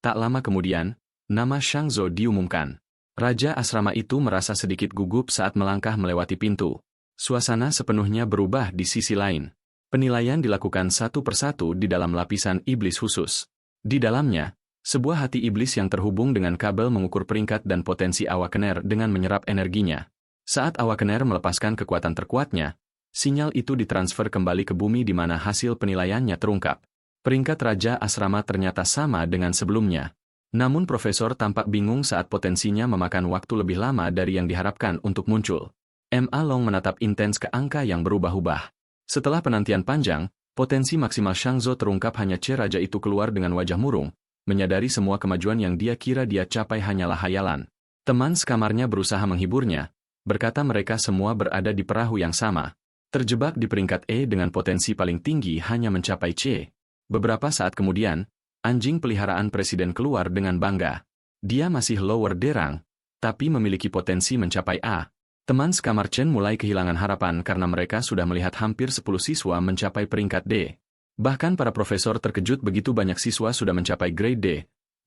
Tak lama kemudian, nama Shang Zhou diumumkan. Raja asrama itu merasa sedikit gugup saat melangkah melewati pintu. Suasana sepenuhnya berubah di sisi lain. Penilaian dilakukan satu persatu di dalam lapisan iblis khusus. Di dalamnya, sebuah hati iblis yang terhubung dengan kabel mengukur peringkat dan potensi Awakener dengan menyerap energinya. Saat Awakener melepaskan kekuatan terkuatnya, sinyal itu ditransfer kembali ke bumi di mana hasil penilaiannya terungkap. Peringkat Raja Asrama ternyata sama dengan sebelumnya. Namun Profesor tampak bingung saat potensinya memakan waktu lebih lama dari yang diharapkan untuk muncul. Ma Long menatap intens ke angka yang berubah-ubah. Setelah penantian panjang, potensi maksimal Shang Zhou terungkap hanya Raja itu keluar dengan wajah murung, menyadari semua kemajuan yang dia kira dia capai hanyalah hayalan. Teman sekamarnya berusaha menghiburnya, berkata mereka semua berada di perahu yang sama. Terjebak di peringkat E dengan potensi paling tinggi hanya mencapai C. Beberapa saat kemudian, anjing peliharaan presiden keluar dengan bangga. Dia masih lower D rang, tapi memiliki potensi mencapai A. Teman sekamar Chen mulai kehilangan harapan karena mereka sudah melihat hampir 10 siswa mencapai peringkat D. Bahkan para profesor terkejut begitu banyak siswa sudah mencapai grade D.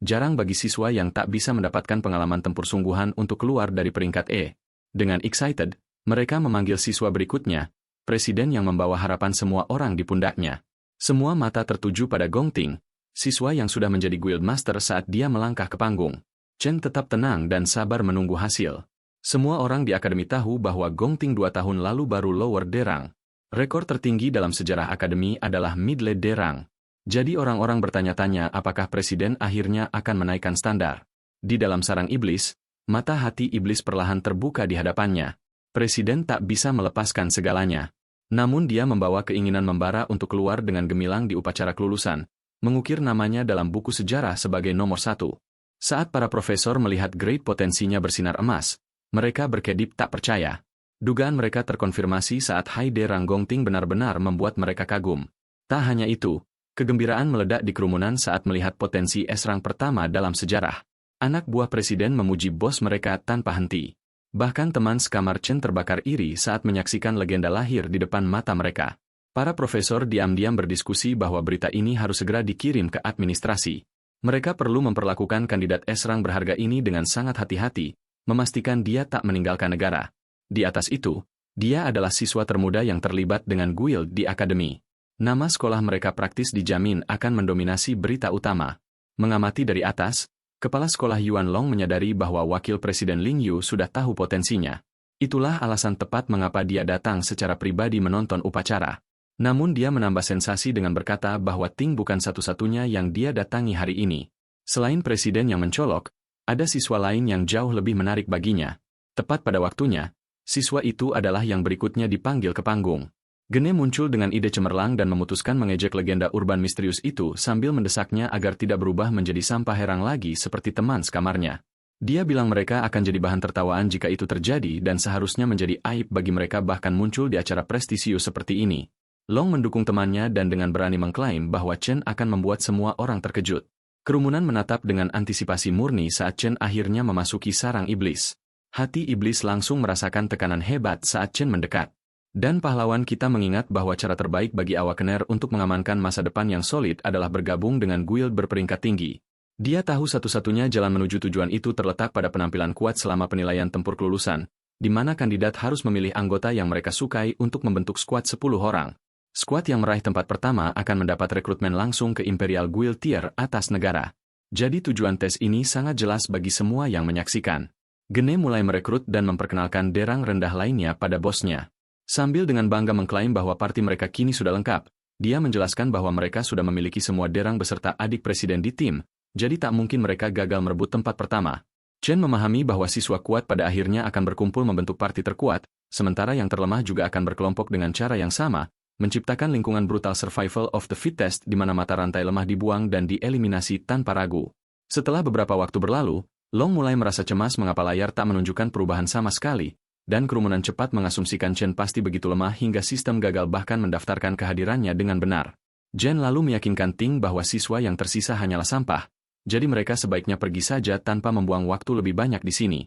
Jarang bagi siswa yang tak bisa mendapatkan pengalaman tempur sungguhan untuk keluar dari peringkat E. Dengan excited, mereka memanggil siswa berikutnya, presiden yang membawa harapan semua orang di pundaknya. Semua mata tertuju pada Gong Ting, siswa yang sudah menjadi guild master saat dia melangkah ke panggung. Chen tetap tenang dan sabar menunggu hasil. Semua orang di akademi tahu bahwa Gong Ting 2 tahun lalu baru lower D rang. Rekor tertinggi dalam sejarah akademi adalah middle D rang. Jadi orang-orang bertanya-tanya apakah presiden akhirnya akan menaikkan standar. Di dalam sarang iblis, mata hati iblis perlahan terbuka di hadapannya. Presiden tak bisa melepaskan segalanya. Namun dia membawa keinginan membara untuk keluar dengan gemilang di upacara kelulusan, mengukir namanya dalam buku sejarah sebagai nomor 1. Saat para profesor melihat grade potensinya bersinar emas, mereka berkedip tak percaya. Dugaan mereka terkonfirmasi saat Hai De Rang Gong Ting benar-benar membuat mereka kagum. Tak hanya itu, kegembiraan meledak di kerumunan saat melihat potensi S-Rang pertama dalam sejarah. Anak buah presiden memuji bos mereka tanpa henti. Bahkan teman sekamar Chen terbakar iri saat menyaksikan legenda lahir di depan mata mereka. Para profesor diam-diam berdiskusi bahwa berita ini harus segera dikirim ke administrasi. Mereka perlu memperlakukan kandidat S-Rang berharga ini dengan sangat hati-hati, memastikan dia tak meninggalkan negara. Di atas itu, dia adalah siswa termuda yang terlibat dengan guild di akademi. Nama sekolah mereka praktis dijamin akan mendominasi berita utama. Mengamati dari atas, Kepala Sekolah Yuan Long menyadari bahwa Wakil Presiden Ling Yu sudah tahu potensinya. Itulah alasan tepat mengapa dia datang secara pribadi menonton upacara. Namun dia menambah sensasi dengan berkata bahwa Ting bukan satu-satunya yang dia datangi hari ini. Selain presiden yang mencolok, ada siswa lain yang jauh lebih menarik baginya. Tepat pada waktunya, siswa itu adalah yang berikutnya dipanggil ke panggung. Gene muncul dengan ide cemerlang dan memutuskan mengejek legenda urban misterius itu sambil mendesaknya agar tidak berubah menjadi sampah herang lagi seperti teman sekamarnya. Dia bilang mereka akan jadi bahan tertawaan jika itu terjadi dan seharusnya menjadi aib bagi mereka bahkan muncul di acara prestisius seperti ini. Long mendukung temannya dan dengan berani mengklaim bahwa Chen akan membuat semua orang terkejut. Kerumunan menatap dengan antisipasi murni saat Chen akhirnya memasuki sarang iblis. Hati iblis langsung merasakan tekanan hebat saat Chen mendekat. Dan pahlawan kita mengingat bahwa cara terbaik bagi Awakener untuk mengamankan masa depan yang solid adalah bergabung dengan guild berperingkat tinggi. Dia tahu satu-satunya jalan menuju tujuan itu terletak pada penampilan kuat selama penilaian tempur kelulusan, di mana kandidat harus memilih anggota yang mereka sukai untuk membentuk skuad 10 orang. Skuad yang meraih tempat pertama akan mendapat rekrutmen langsung ke Imperial Guild tier atas negara. Jadi tujuan tes ini sangat jelas bagi semua yang menyaksikan. Gene mulai merekrut dan memperkenalkan derang rendah lainnya pada bosnya. Sambil dengan bangga mengklaim bahwa parti mereka kini sudah lengkap, dia menjelaskan bahwa mereka sudah memiliki semua derang beserta adik presiden di tim, jadi tak mungkin mereka gagal merebut tempat pertama. Chen memahami bahwa siswa kuat pada akhirnya akan berkumpul membentuk parti terkuat, sementara yang terlemah juga akan berkelompok dengan cara yang sama, menciptakan lingkungan brutal survival of the fittest di mana mata rantai lemah dibuang dan dieliminasi tanpa ragu. Setelah beberapa waktu berlalu, Long mulai merasa cemas mengapa layar tak menunjukkan perubahan sama sekali, dan kerumunan cepat mengasumsikan Chen pasti begitu lemah hingga sistem gagal bahkan mendaftarkan kehadirannya dengan benar. Jen lalu meyakinkan Ting bahwa siswa yang tersisa hanyalah sampah, jadi mereka sebaiknya pergi saja tanpa membuang waktu lebih banyak di sini.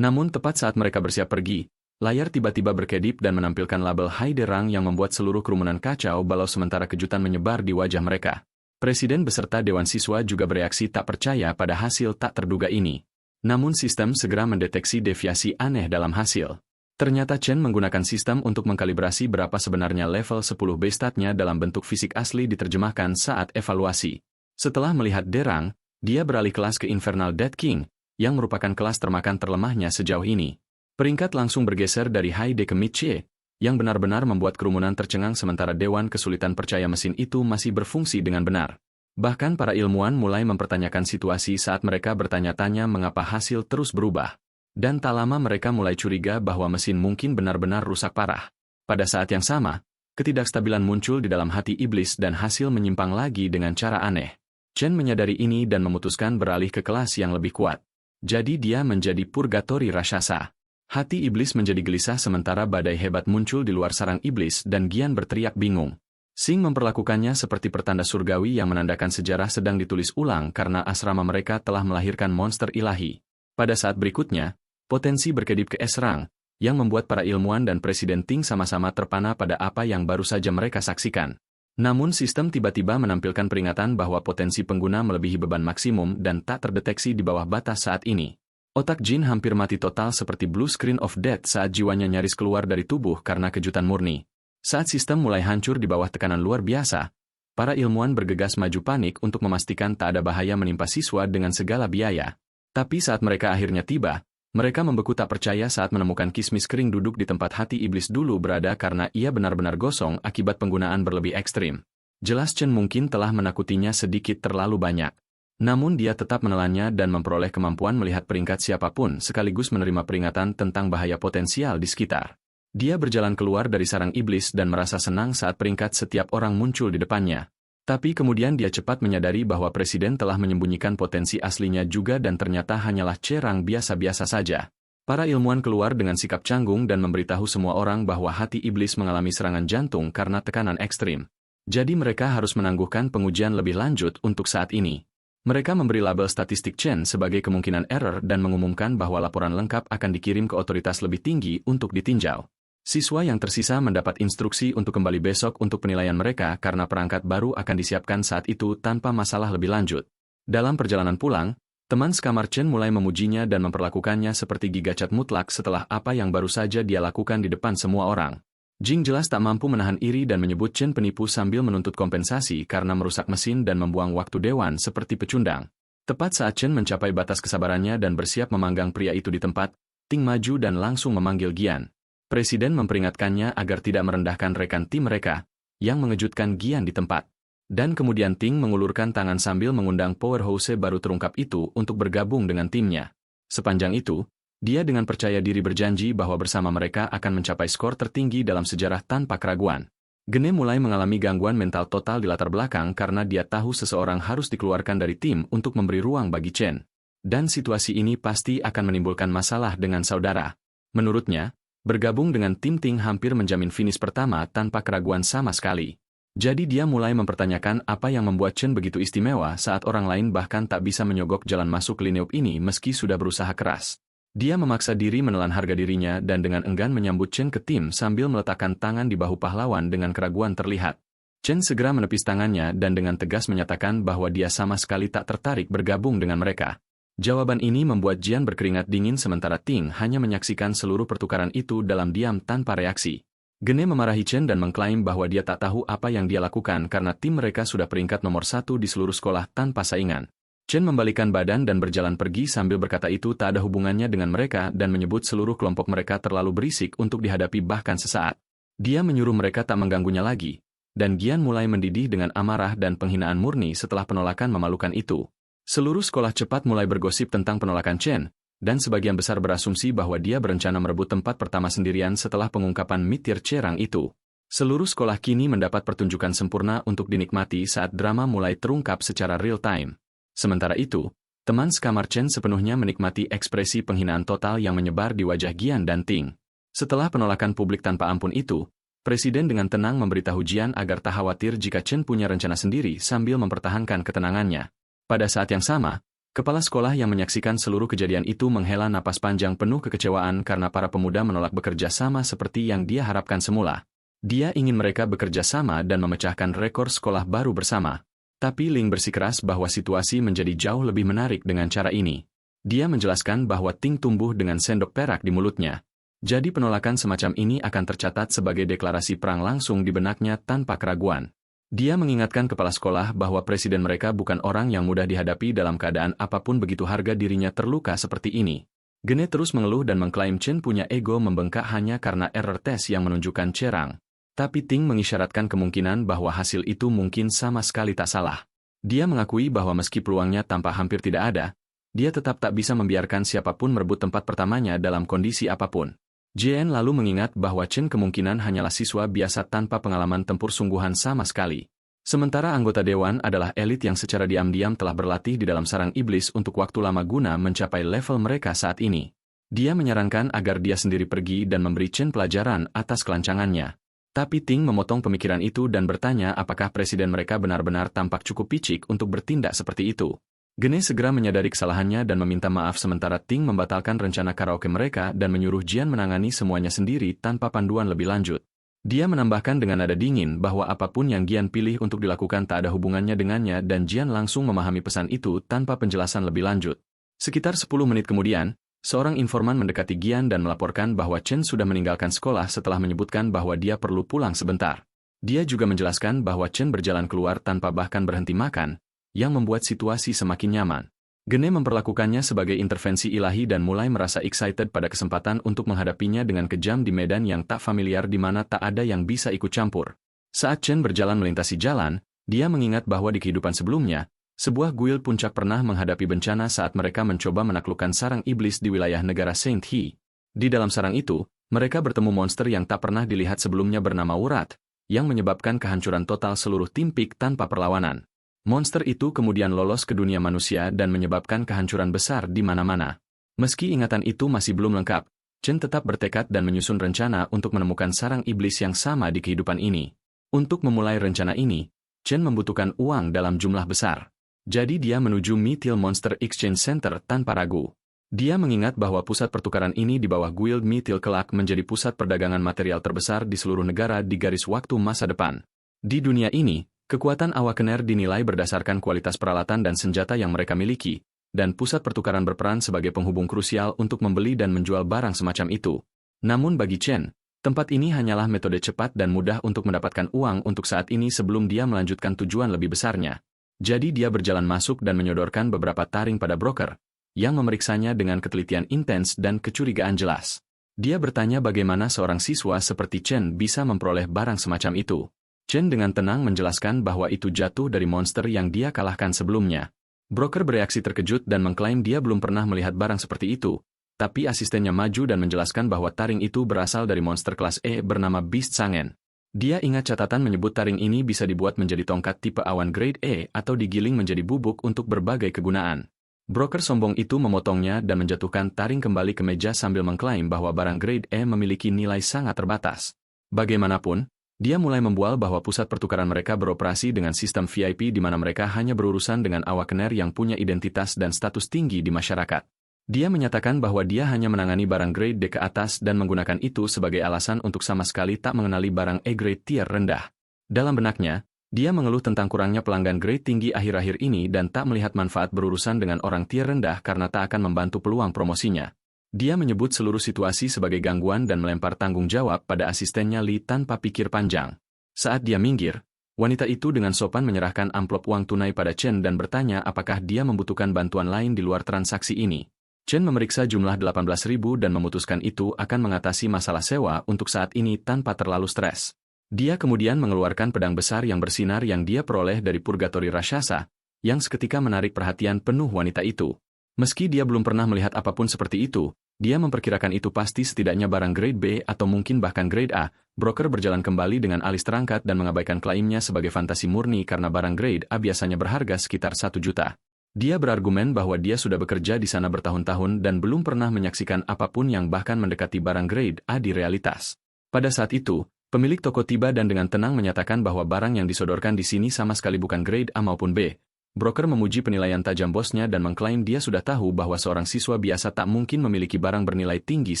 Namun tepat saat mereka bersiap pergi, layar tiba-tiba berkedip dan menampilkan label Hai Derang yang membuat seluruh kerumunan kacau balau sementara kejutan menyebar di wajah mereka. Presiden beserta Dewan Siswa juga bereaksi tak percaya pada hasil tak terduga ini. Namun sistem segera mendeteksi deviasi aneh dalam hasil. Ternyata Chen menggunakan sistem untuk mengkalibrasi berapa sebenarnya level 10 B-statnya dalam bentuk fisik asli diterjemahkan saat evaluasi. Setelah melihat Derang, dia beralih kelas ke Infernal Dead King, yang merupakan kelas termakan terlemahnya sejauh ini. Peringkat langsung bergeser dari Hai De ke Mid-Che, yang benar-benar membuat kerumunan tercengang sementara Dewan Kesulitan percaya mesin itu masih berfungsi dengan benar. Bahkan para ilmuwan mulai mempertanyakan situasi saat mereka bertanya-tanya mengapa hasil terus berubah. Dan tak lama mereka mulai curiga bahwa mesin mungkin benar-benar rusak parah. Pada saat yang sama, ketidakstabilan muncul di dalam hati iblis dan hasil menyimpang lagi dengan cara aneh. Chen menyadari ini dan memutuskan beralih ke kelas yang lebih kuat. Jadi dia menjadi purgatori raksasa. Hati iblis menjadi gelisah sementara badai hebat muncul di luar sarang iblis dan Gian berteriak bingung. Sing memperlakukannya seperti pertanda surgawi yang menandakan sejarah sedang ditulis ulang karena asrama mereka telah melahirkan monster ilahi. Pada saat berikutnya, potensi berkedip ke S-Rang, yang membuat para ilmuwan dan Presiden Ting sama-sama terpana pada apa yang baru saja mereka saksikan. Namun sistem tiba-tiba menampilkan peringatan bahwa potensi pengguna melebihi beban maksimum dan tak terdeteksi di bawah batas saat ini. Otak Jin hampir mati total seperti blue screen of death saat jiwanya nyaris keluar dari tubuh karena kejutan murni. Saat sistem mulai hancur di bawah tekanan luar biasa, para ilmuwan bergegas maju panik untuk memastikan tak ada bahaya menimpa siswa dengan segala biaya. Tapi saat mereka akhirnya tiba, mereka membeku tak percaya saat menemukan kismis kering duduk di tempat hati iblis dulu berada karena ia benar-benar gosong akibat penggunaan berlebih ekstrim. Jelas Chen mungkin telah menakutinya sedikit terlalu banyak. Namun dia tetap menelannya dan memperoleh kemampuan melihat peringkat siapapun sekaligus menerima peringatan tentang bahaya potensial di sekitar. Dia berjalan keluar dari sarang iblis dan merasa senang saat peringkat setiap orang muncul di depannya. Tapi kemudian dia cepat menyadari bahwa presiden telah menyembunyikan potensi aslinya juga dan ternyata hanyalah cerang biasa-biasa saja. Para ilmuwan keluar dengan sikap canggung dan memberitahu semua orang bahwa hati iblis mengalami serangan jantung karena tekanan ekstrim. Jadi mereka harus menangguhkan pengujian lebih lanjut untuk saat ini. Mereka memberi label statistik Chen sebagai kemungkinan error dan mengumumkan bahwa laporan lengkap akan dikirim ke otoritas lebih tinggi untuk ditinjau. Siswa yang tersisa mendapat instruksi untuk kembali besok untuk penilaian mereka karena perangkat baru akan disiapkan saat itu tanpa masalah lebih lanjut. Dalam perjalanan pulang, teman sekamar Chen mulai memujinya dan memperlakukannya seperti gigacat mutlak setelah apa yang baru saja dia lakukan di depan semua orang. Jing jelas tak mampu menahan iri dan menyebut Chen penipu sambil menuntut kompensasi karena merusak mesin dan membuang waktu dewan seperti pecundang. Tepat saat Chen mencapai batas kesabarannya dan bersiap memanggang pria itu di tempat, Ting maju dan langsung memanggil Gian. Presiden memperingatkannya agar tidak merendahkan rekan tim mereka, yang mengejutkan Gian di tempat. Dan kemudian Ting mengulurkan tangan sambil mengundang powerhouse baru terungkap itu untuk bergabung dengan timnya. Sepanjang itu, dia dengan percaya diri berjanji bahwa bersama mereka akan mencapai skor tertinggi dalam sejarah tanpa keraguan. Gene mulai mengalami gangguan mental total di latar belakang karena dia tahu seseorang harus dikeluarkan dari tim untuk memberi ruang bagi Chen. Dan situasi ini pasti akan menimbulkan masalah dengan saudara. Menurutnya, bergabung dengan tim Ting hampir menjamin finish pertama tanpa keraguan sama sekali. Jadi dia mulai mempertanyakan apa yang membuat Chen begitu istimewa saat orang lain bahkan tak bisa menyogok jalan masuk lineup ini meski sudah berusaha keras. Dia memaksa diri menelan harga dirinya dan dengan enggan menyambut Chen ke tim sambil meletakkan tangan di bahu pahlawan dengan keraguan terlihat. Chen segera menepis tangannya dan dengan tegas menyatakan bahwa dia sama sekali tak tertarik bergabung dengan mereka. Jawaban ini membuat Jian berkeringat dingin sementara Ting hanya menyaksikan seluruh pertukaran itu dalam diam tanpa reaksi. Gene memarahi Chen dan mengklaim bahwa dia tak tahu apa yang dia lakukan karena tim mereka sudah peringkat nomor 1 di seluruh sekolah tanpa saingan. Chen membalikan badan dan berjalan pergi sambil berkata itu tak ada hubungannya dengan mereka dan menyebut seluruh kelompok mereka terlalu berisik untuk dihadapi bahkan sesaat. Dia menyuruh mereka tak mengganggunya lagi, dan Gian mulai mendidih dengan amarah dan penghinaan murni setelah penolakan memalukan itu. Seluruh sekolah cepat mulai bergosip tentang penolakan Chen, dan sebagian besar berasumsi bahwa dia berencana merebut tempat pertama sendirian setelah pengungkapan mitir Cerang itu. Seluruh sekolah kini mendapat pertunjukan sempurna untuk dinikmati saat drama mulai terungkap secara real-time. Sementara itu, teman sekamar Chen sepenuhnya menikmati ekspresi penghinaan total yang menyebar di wajah Gian dan Ting. Setelah penolakan publik tanpa ampun itu, Presiden dengan tenang memberitahu Gian agar tak khawatir jika Chen punya rencana sendiri sambil mempertahankan ketenangannya. Pada saat yang sama, kepala sekolah yang menyaksikan seluruh kejadian itu menghela napas panjang penuh kekecewaan karena para pemuda menolak bekerja sama seperti yang dia harapkan semula. Dia ingin mereka bekerja sama dan memecahkan rekor sekolah baru bersama. Tapi Ling bersikeras bahwa situasi menjadi jauh lebih menarik dengan cara ini. Dia menjelaskan bahwa Ting tumbuh dengan sendok perak di mulutnya. Jadi penolakan semacam ini akan tercatat sebagai deklarasi perang langsung di benaknya tanpa keraguan. Dia mengingatkan kepala sekolah bahwa presiden mereka bukan orang yang mudah dihadapi dalam keadaan apapun begitu harga dirinya terluka seperti ini. Gene terus mengeluh dan mengklaim Chen punya ego membengkak hanya karena error tes yang menunjukkan Cerang. Tapi Ting mengisyaratkan kemungkinan bahwa hasil itu mungkin sama sekali tak salah. Dia mengakui bahwa meski peluangnya tampak hampir tidak ada, dia tetap tak bisa membiarkan siapapun merebut tempat pertamanya dalam kondisi apapun. JN lalu mengingat bahwa Chen kemungkinan hanyalah siswa biasa tanpa pengalaman tempur sungguhan sama sekali. Sementara anggota dewan adalah elit yang secara diam-diam telah berlatih di dalam sarang iblis untuk waktu lama guna mencapai level mereka saat ini. Dia menyarankan agar dia sendiri pergi dan memberi Chen pelajaran atas kelancangannya. Tapi Ting memotong pemikiran itu dan bertanya apakah presiden mereka benar-benar tampak cukup picik untuk bertindak seperti itu. Gene segera menyadari kesalahannya dan meminta maaf sementara Ting membatalkan rencana karaoke mereka dan menyuruh Jian menangani semuanya sendiri tanpa panduan lebih lanjut. Dia menambahkan dengan nada dingin bahwa apapun yang Gian pilih untuk dilakukan tak ada hubungannya dengannya dan Jian langsung memahami pesan itu tanpa penjelasan lebih lanjut. Sekitar 10 menit kemudian, seorang informan mendekati Gian dan melaporkan bahwa Chen sudah meninggalkan sekolah setelah menyebutkan bahwa dia perlu pulang sebentar. Dia juga menjelaskan bahwa Chen berjalan keluar tanpa bahkan berhenti makan, yang membuat situasi semakin nyaman. Gene memperlakukannya sebagai intervensi ilahi dan mulai merasa excited pada kesempatan untuk menghadapinya dengan kejam di medan yang tak familiar di mana tak ada yang bisa ikut campur. Saat Chen berjalan melintasi jalan, dia mengingat bahwa di kehidupan sebelumnya, sebuah guild puncak pernah menghadapi bencana saat mereka mencoba menaklukkan sarang iblis di wilayah negara Saint He. Di dalam sarang itu, mereka bertemu monster yang tak pernah dilihat sebelumnya bernama Wurat, yang menyebabkan kehancuran total seluruh tim Pik tanpa perlawanan. Monster itu kemudian lolos ke dunia manusia dan menyebabkan kehancuran besar di mana-mana. Meski ingatan itu masih belum lengkap, Chen tetap bertekad dan menyusun rencana untuk menemukan sarang iblis yang sama di kehidupan ini. Untuk memulai rencana ini, Chen membutuhkan uang dalam jumlah besar. Jadi dia menuju Mythil Monster Exchange Center tanpa ragu. Dia mengingat bahwa pusat pertukaran ini di bawah Guild Mythil kelak menjadi pusat perdagangan material terbesar di seluruh negara di garis waktu masa depan. Di dunia ini, kekuatan Awakener dinilai berdasarkan kualitas peralatan dan senjata yang mereka miliki, dan pusat pertukaran berperan sebagai penghubung krusial untuk membeli dan menjual barang semacam itu. Namun bagi Chen, tempat ini hanyalah metode cepat dan mudah untuk mendapatkan uang untuk saat ini sebelum dia melanjutkan tujuan lebih besarnya. Jadi dia berjalan masuk dan menyodorkan beberapa taring pada broker, yang memeriksanya dengan ketelitian intens dan kecurigaan jelas. Dia bertanya bagaimana seorang siswa seperti Chen bisa memperoleh barang semacam itu. Chen dengan tenang menjelaskan bahwa itu jatuh dari monster yang dia kalahkan sebelumnya. Broker bereaksi terkejut dan mengklaim dia belum pernah melihat barang seperti itu, tapi asistennya maju dan menjelaskan bahwa taring itu berasal dari monster kelas E bernama Beast Sangen. Dia ingat catatan menyebut taring ini bisa dibuat menjadi tongkat tipe awan grade E atau digiling menjadi bubuk untuk berbagai kegunaan. Broker sombong itu memotongnya dan menjatuhkan taring kembali ke meja sambil mengklaim bahwa barang grade E memiliki nilai sangat terbatas. Bagaimanapun, dia mulai membual bahwa pusat pertukaran mereka beroperasi dengan sistem VIP di mana mereka hanya berurusan dengan Awakener yang punya identitas dan status tinggi di masyarakat. Dia menyatakan bahwa dia hanya menangani barang grade D ke atas dan menggunakan itu sebagai alasan untuk sama sekali tak mengenali barang E-grade tier rendah. Dalam benaknya, dia mengeluh tentang kurangnya pelanggan grade tinggi akhir-akhir ini dan tak melihat manfaat berurusan dengan orang tier rendah karena tak akan membantu peluang promosinya. Dia menyebut seluruh situasi sebagai gangguan dan melempar tanggung jawab pada asistennya Li tanpa pikir panjang. Saat dia minggir, Wanita itu dengan sopan menyerahkan amplop uang tunai pada Chen dan bertanya apakah dia membutuhkan bantuan lain di luar transaksi ini. Chen memeriksa jumlah 18.000 dan memutuskan itu akan mengatasi masalah sewa untuk saat ini tanpa terlalu stres. Dia kemudian mengeluarkan pedang besar yang bersinar yang dia peroleh dari purgatori raksasa, yang seketika menarik perhatian penuh wanita itu. Meski dia belum pernah melihat apapun seperti itu, dia memperkirakan itu pasti setidaknya barang grade B atau mungkin bahkan grade A. Broker berjalan kembali dengan alis terangkat dan mengabaikan klaimnya sebagai fantasi murni karena barang grade A biasanya berharga sekitar 1 juta. Dia berargumen bahwa dia sudah bekerja di sana bertahun-tahun dan belum pernah menyaksikan apapun yang bahkan mendekati barang grade A di realitas. Pada saat itu, pemilik toko tiba dan dengan tenang menyatakan bahwa barang yang disodorkan di sini sama sekali bukan grade A maupun B. Broker memuji penilaian tajam bosnya dan mengklaim dia sudah tahu bahwa seorang siswa biasa tak mungkin memiliki barang bernilai tinggi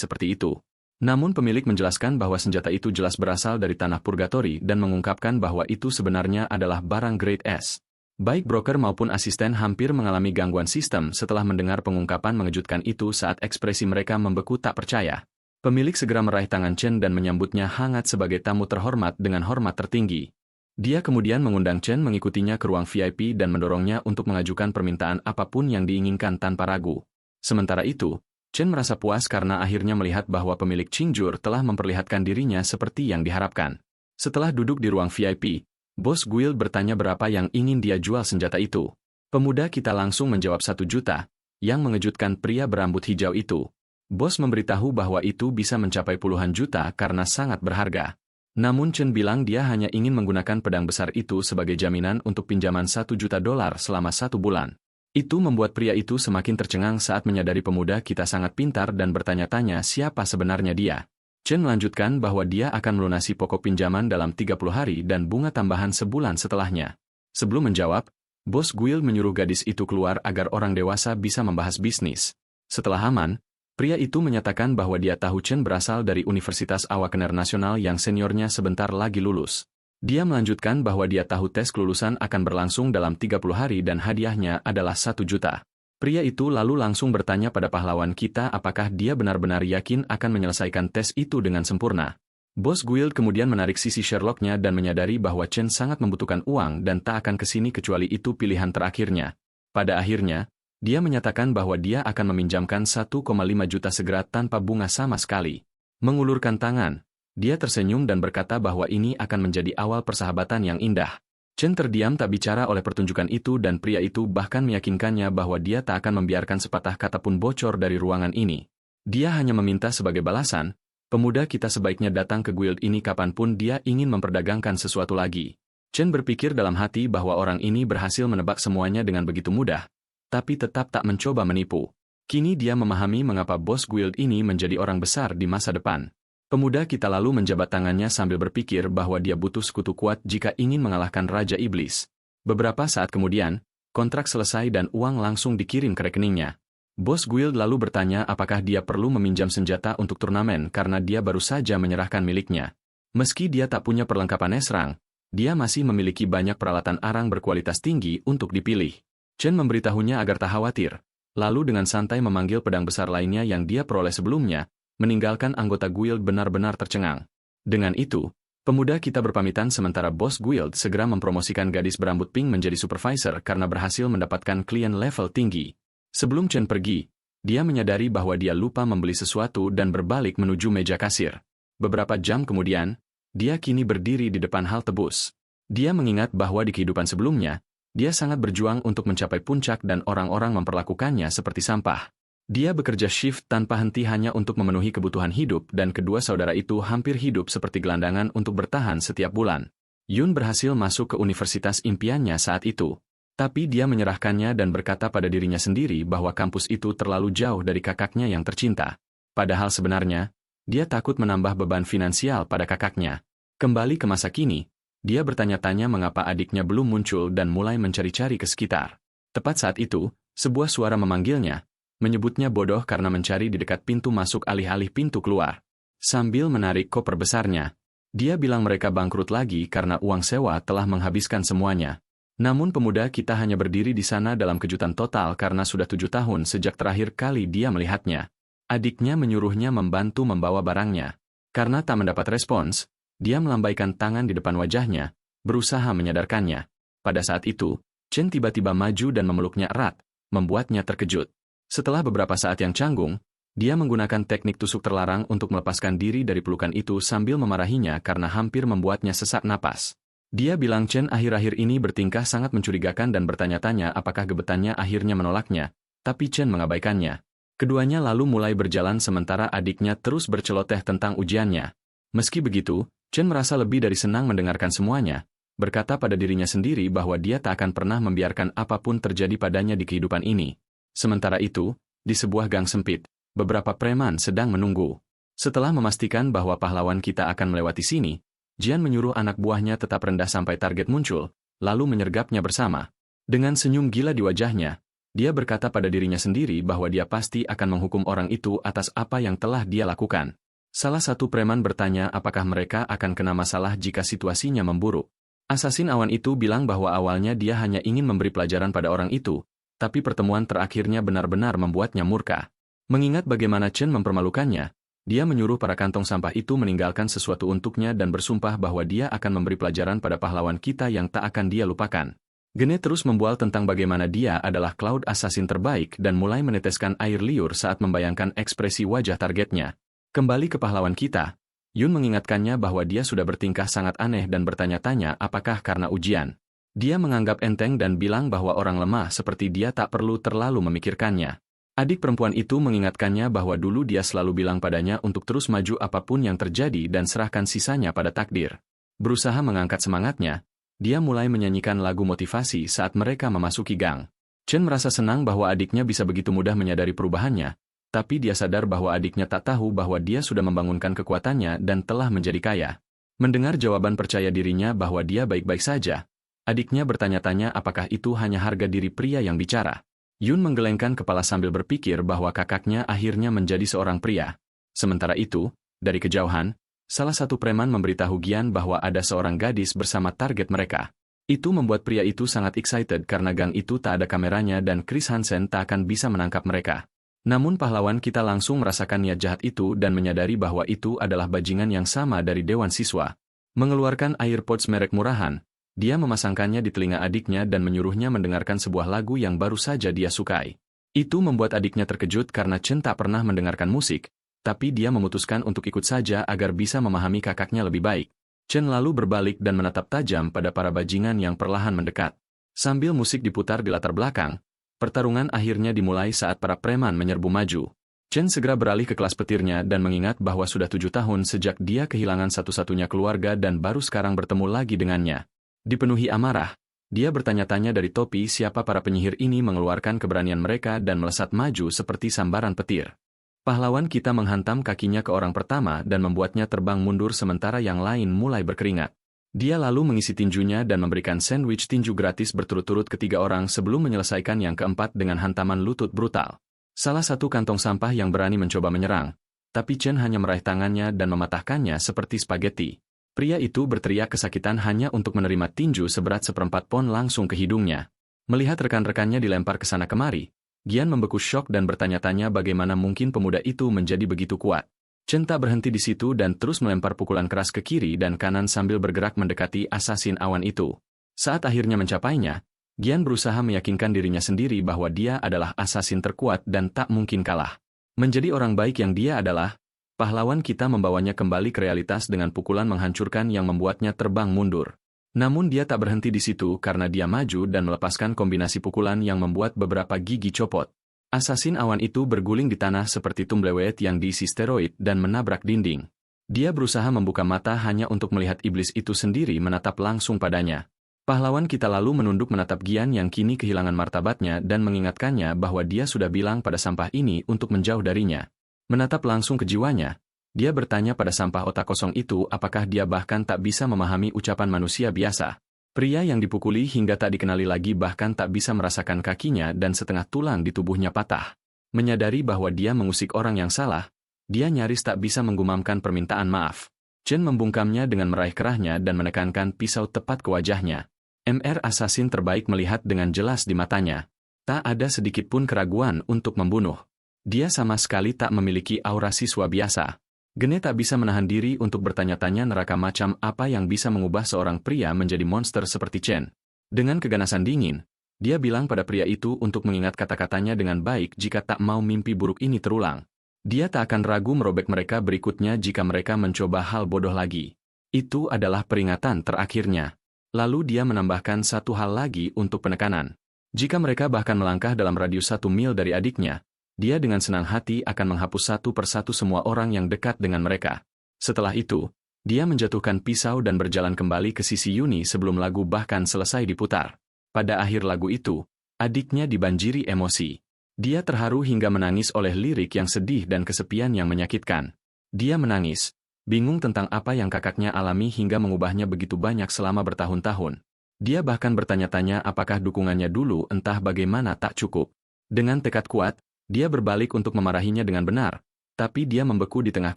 seperti itu. Namun pemilik menjelaskan bahwa senjata itu jelas berasal dari tanah purgatori dan mengungkapkan bahwa itu sebenarnya adalah barang grade S. Baik broker maupun asisten hampir mengalami gangguan sistem setelah mendengar pengungkapan mengejutkan itu saat ekspresi mereka membeku tak percaya. Pemilik segera meraih tangan Chen dan menyambutnya hangat sebagai tamu terhormat dengan hormat tertinggi. Dia kemudian mengundang Chen mengikutinya ke ruang VIP dan mendorongnya untuk mengajukan permintaan apapun yang diinginkan tanpa ragu. Sementara itu, Chen merasa puas karena akhirnya melihat bahwa pemilik Qingjur telah memperlihatkan dirinya seperti yang diharapkan. Setelah duduk di ruang VIP, bos guild bertanya berapa yang ingin dia jual senjata itu. Pemuda kita langsung menjawab 1 juta, yang mengejutkan pria berambut hijau itu. Bos memberitahu bahwa itu bisa mencapai puluhan juta karena sangat berharga. Namun Chen bilang dia hanya ingin menggunakan pedang besar itu sebagai jaminan untuk pinjaman 1 juta dolar selama 1 bulan. Itu membuat pria itu semakin tercengang saat menyadari pemuda kita sangat pintar dan bertanya-tanya siapa sebenarnya dia. Chen melanjutkan bahwa dia akan melunasi pokok pinjaman dalam 30 hari dan bunga tambahan sebulan setelahnya. Sebelum menjawab, bos guild menyuruh gadis itu keluar agar orang dewasa bisa membahas bisnis. Setelah aman, pria itu menyatakan bahwa dia tahu Chen berasal dari Universitas Awakener Nasional yang seniornya sebentar lagi lulus. Dia melanjutkan bahwa dia tahu tes kelulusan akan berlangsung dalam 30 hari dan hadiahnya adalah 1 juta. Pria itu lalu langsung bertanya pada pahlawan kita apakah dia benar-benar yakin akan menyelesaikan tes itu dengan sempurna. Bos guild kemudian menarik sisi Sherlocknya dan menyadari bahwa Chen sangat membutuhkan uang dan tak akan kesini kecuali itu pilihan terakhirnya. Pada akhirnya, dia menyatakan bahwa dia akan meminjamkan 1,5 juta segera tanpa bunga sama sekali. Mengulurkan tangan, dia tersenyum dan berkata bahwa ini akan menjadi awal persahabatan yang indah. Chen terdiam tak bicara oleh pertunjukan itu dan pria itu bahkan meyakinkannya bahwa dia tak akan membiarkan sepatah kata pun bocor dari ruangan ini. Dia hanya meminta sebagai balasan, pemuda kita sebaiknya datang ke guild ini kapanpun dia ingin memperdagangkan sesuatu lagi. Chen berpikir dalam hati bahwa orang ini berhasil menebak semuanya dengan begitu mudah, tapi tetap tak mencoba menipu. Kini dia memahami mengapa bos guild ini menjadi orang besar di masa depan. Pemuda kita lalu menjabat tangannya sambil berpikir bahwa dia butuh sekutu kuat jika ingin mengalahkan Raja Iblis. Beberapa saat kemudian, kontrak selesai dan uang langsung dikirim ke rekeningnya. Bos guild lalu bertanya apakah dia perlu meminjam senjata untuk turnamen karena dia baru saja menyerahkan miliknya. Meski dia tak punya perlengkapan serang, dia masih memiliki banyak peralatan arang berkualitas tinggi untuk dipilih. Chen memberitahunya agar tak khawatir, lalu dengan santai memanggil pedang besar lainnya yang dia peroleh sebelumnya, meninggalkan anggota guild benar-benar tercengang. Dengan itu, pemuda kita berpamitan sementara bos guild segera mempromosikan gadis berambut pink menjadi supervisor karena berhasil mendapatkan klien level tinggi. Sebelum Chen pergi, dia menyadari bahwa dia lupa membeli sesuatu dan berbalik menuju meja kasir. Beberapa jam kemudian, dia kini berdiri di depan halte bus. Dia mengingat bahwa di kehidupan sebelumnya, dia sangat berjuang untuk mencapai puncak dan orang-orang memperlakukannya seperti sampah. Dia bekerja shift tanpa henti hanya untuk memenuhi kebutuhan hidup dan kedua saudara itu hampir hidup seperti gelandangan untuk bertahan setiap bulan. Yun berhasil masuk ke universitas impiannya saat itu. Tapi dia menyerahkannya dan berkata pada dirinya sendiri bahwa kampus itu terlalu jauh dari kakaknya yang tercinta. Padahal sebenarnya, dia takut menambah beban finansial pada kakaknya. Kembali ke masa kini, dia bertanya-tanya mengapa adiknya belum muncul dan mulai mencari-cari ke sekitar. Tepat saat itu, sebuah suara memanggilnya, menyebutnya bodoh karena mencari di dekat pintu masuk alih-alih pintu keluar. Sambil menarik koper besarnya, dia bilang mereka bangkrut lagi karena uang sewa telah menghabiskan semuanya. Namun pemuda kita hanya berdiri di sana dalam kejutan total karena sudah 7 tahun sejak terakhir kali dia melihatnya. Adiknya menyuruhnya membantu membawa barangnya. Karena tak mendapat respons, dia melambaikan tangan di depan wajahnya, berusaha menyadarkannya. Pada saat itu, Chen tiba-tiba maju dan memeluknya erat, membuatnya terkejut. Setelah beberapa saat yang canggung, dia menggunakan teknik tusuk terlarang untuk melepaskan diri dari pelukan itu sambil memarahinya karena hampir membuatnya sesak napas. Dia bilang Chen akhir-akhir ini bertingkah sangat mencurigakan dan bertanya-tanya apakah gebetannya akhirnya menolaknya, tapi Chen mengabaikannya. Keduanya lalu mulai berjalan sementara adiknya terus berceloteh tentang ujiannya. Meski begitu, Chen merasa lebih dari senang mendengarkan semuanya, berkata pada dirinya sendiri bahwa dia tak akan pernah membiarkan apapun terjadi padanya di kehidupan ini. Sementara itu, di sebuah gang sempit, beberapa preman sedang menunggu. Setelah memastikan bahwa pahlawan kita akan melewati sini, Jian menyuruh anak buahnya tetap rendah sampai target muncul, lalu menyergapnya bersama. Dengan senyum gila di wajahnya, dia berkata pada dirinya sendiri bahwa dia pasti akan menghukum orang itu atas apa yang telah dia lakukan. Salah satu preman bertanya apakah mereka akan kena masalah jika situasinya memburuk. Asasin awan itu bilang bahwa awalnya dia hanya ingin memberi pelajaran pada orang itu, tapi pertemuan terakhirnya benar-benar membuatnya murka. Mengingat bagaimana Chen mempermalukannya, dia menyuruh para kantong sampah itu meninggalkan sesuatu untuknya dan bersumpah bahwa dia akan memberi pelajaran pada pahlawan kita yang tak akan dia lupakan. Gene terus membual tentang bagaimana dia adalah Cloud Assassin terbaik dan mulai meneteskan air liur saat membayangkan ekspresi wajah targetnya. Kembali ke pahlawan kita, Yun mengingatkannya bahwa dia sudah bertingkah sangat aneh dan bertanya-tanya apakah karena ujian. Dia menganggap enteng dan bilang bahwa orang lemah seperti dia tak perlu terlalu memikirkannya. Adik perempuan itu mengingatkannya bahwa dulu dia selalu bilang padanya untuk terus maju apapun yang terjadi dan serahkan sisanya pada takdir. Berusaha mengangkat semangatnya, dia mulai menyanyikan lagu motivasi saat mereka memasuki gang. Chen merasa senang bahwa adiknya bisa begitu mudah menyadari perubahannya, tapi dia sadar bahwa adiknya tak tahu bahwa dia sudah membangunkan kekuatannya dan telah menjadi kaya. Mendengar jawaban percaya dirinya bahwa dia baik-baik saja, adiknya bertanya-tanya apakah itu hanya harga diri pria yang bicara. Yun menggelengkan kepala sambil berpikir bahwa kakaknya akhirnya menjadi seorang pria. Sementara itu, dari kejauhan, salah satu preman memberitahu Gian bahwa ada seorang gadis bersama target mereka. Itu membuat pria itu sangat excited karena gang itu tak ada kameranya dan Chris Hansen tak akan bisa menangkap mereka. Namun pahlawan kita langsung merasakan niat jahat itu dan menyadari bahwa itu adalah bajingan yang sama dari Dewan Siswa. Mengeluarkan AirPods merek murahan, dia memasangkannya di telinga adiknya dan menyuruhnya mendengarkan sebuah lagu yang baru saja dia sukai. Itu membuat adiknya terkejut karena Chen tak pernah mendengarkan musik, tapi dia memutuskan untuk ikut saja agar bisa memahami kakaknya lebih baik. Chen lalu berbalik dan menatap tajam pada para bajingan yang perlahan mendekat. Sambil musik diputar di latar belakang, pertarungan akhirnya dimulai saat para preman menyerbu maju. Chen segera beralih ke kelas petirnya dan mengingat bahwa sudah 7 tahun sejak dia kehilangan satu-satunya keluarga dan baru sekarang bertemu lagi dengannya. Dipenuhi amarah, dia bertanya-tanya dari topi siapa para penyihir ini mengeluarkan keberanian mereka dan melesat maju seperti sambaran petir. Pahlawan kita menghantam kakinya ke orang pertama dan membuatnya terbang mundur sementara yang lain mulai berkeringat. Dia lalu mengisi tinjunya dan memberikan sandwich tinju gratis berturut-turut ke 3 orang sebelum menyelesaikan yang keempat dengan hantaman lutut brutal. Salah satu kantong sampah yang berani mencoba menyerang, tapi Chen hanya meraih tangannya dan mematahkannya seperti spaghetti. Pria itu berteriak kesakitan hanya untuk menerima tinju seberat 1/4 pon langsung ke hidungnya. Melihat rekan-rekannya dilempar ke sana kemari, Gian membeku syok dan bertanya-tanya bagaimana mungkin pemuda itu menjadi begitu kuat. Chen tak berhenti di situ dan terus melempar pukulan keras ke kiri dan kanan sambil bergerak mendekati asasin awan itu. Saat akhirnya mencapainya, Gian berusaha meyakinkan dirinya sendiri bahwa dia adalah asasin terkuat dan tak mungkin kalah. Menjadi orang baik yang dia adalah, pahlawan kita membawanya kembali ke realitas dengan pukulan menghancurkan yang membuatnya terbang mundur. Namun dia tak berhenti di situ karena dia maju dan melepaskan kombinasi pukulan yang membuat beberapa gigi copot. Asasin awan itu berguling di tanah seperti tumbleweed yang diisi steroid dan menabrak dinding. Dia berusaha membuka mata hanya untuk melihat iblis itu sendiri menatap langsung padanya. Pahlawan kita lalu menunduk menatap Gian yang kini kehilangan martabatnya dan mengingatkannya bahwa dia sudah bilang pada sampah ini untuk menjauh darinya. Menatap langsung ke jiwanya, dia bertanya pada sampah otak kosong itu apakah dia bahkan tak bisa memahami ucapan manusia biasa. Pria yang dipukuli hingga tak dikenali lagi bahkan tak bisa merasakan kakinya dan setengah tulang di tubuhnya patah. Menyadari bahwa dia mengusik orang yang salah, dia nyaris tak bisa menggumamkan permintaan maaf. Chen membungkamnya dengan meraih kerahnya dan menekankan pisau tepat ke wajahnya. MR Assassin terbaik melihat dengan jelas di matanya. Tak ada sedikit pun keraguan untuk membunuh. Dia sama sekali tak memiliki aura siswa biasa. Gene tak bisa menahan diri untuk bertanya-tanya neraka macam apa yang bisa mengubah seorang pria menjadi monster seperti Chen. Dengan keganasan dingin, dia bilang pada pria itu untuk mengingat kata-katanya dengan baik jika tak mau mimpi buruk ini terulang. Dia tak akan ragu merobek mereka berikutnya jika mereka mencoba hal bodoh lagi. Itu adalah peringatan terakhirnya. Lalu dia menambahkan satu hal lagi untuk penekanan. Jika mereka bahkan melangkah dalam radius 1 mil dari adiknya, dia dengan senang hati akan menghapus satu persatu semua orang yang dekat dengan mereka. Setelah itu, dia menjatuhkan pisau dan berjalan kembali ke sisi Yuni sebelum lagu bahkan selesai diputar. Pada akhir lagu itu, adiknya dibanjiri emosi. Dia terharu hingga menangis oleh lirik yang sedih dan kesepian yang menyakitkan. Dia menangis, bingung tentang apa yang kakaknya alami hingga mengubahnya begitu banyak selama bertahun-tahun. Dia bahkan bertanya-tanya apakah dukungannya dulu entah bagaimana tak cukup. Dengan tekad kuat, dia berbalik untuk memarahinya dengan benar, tapi dia membeku di tengah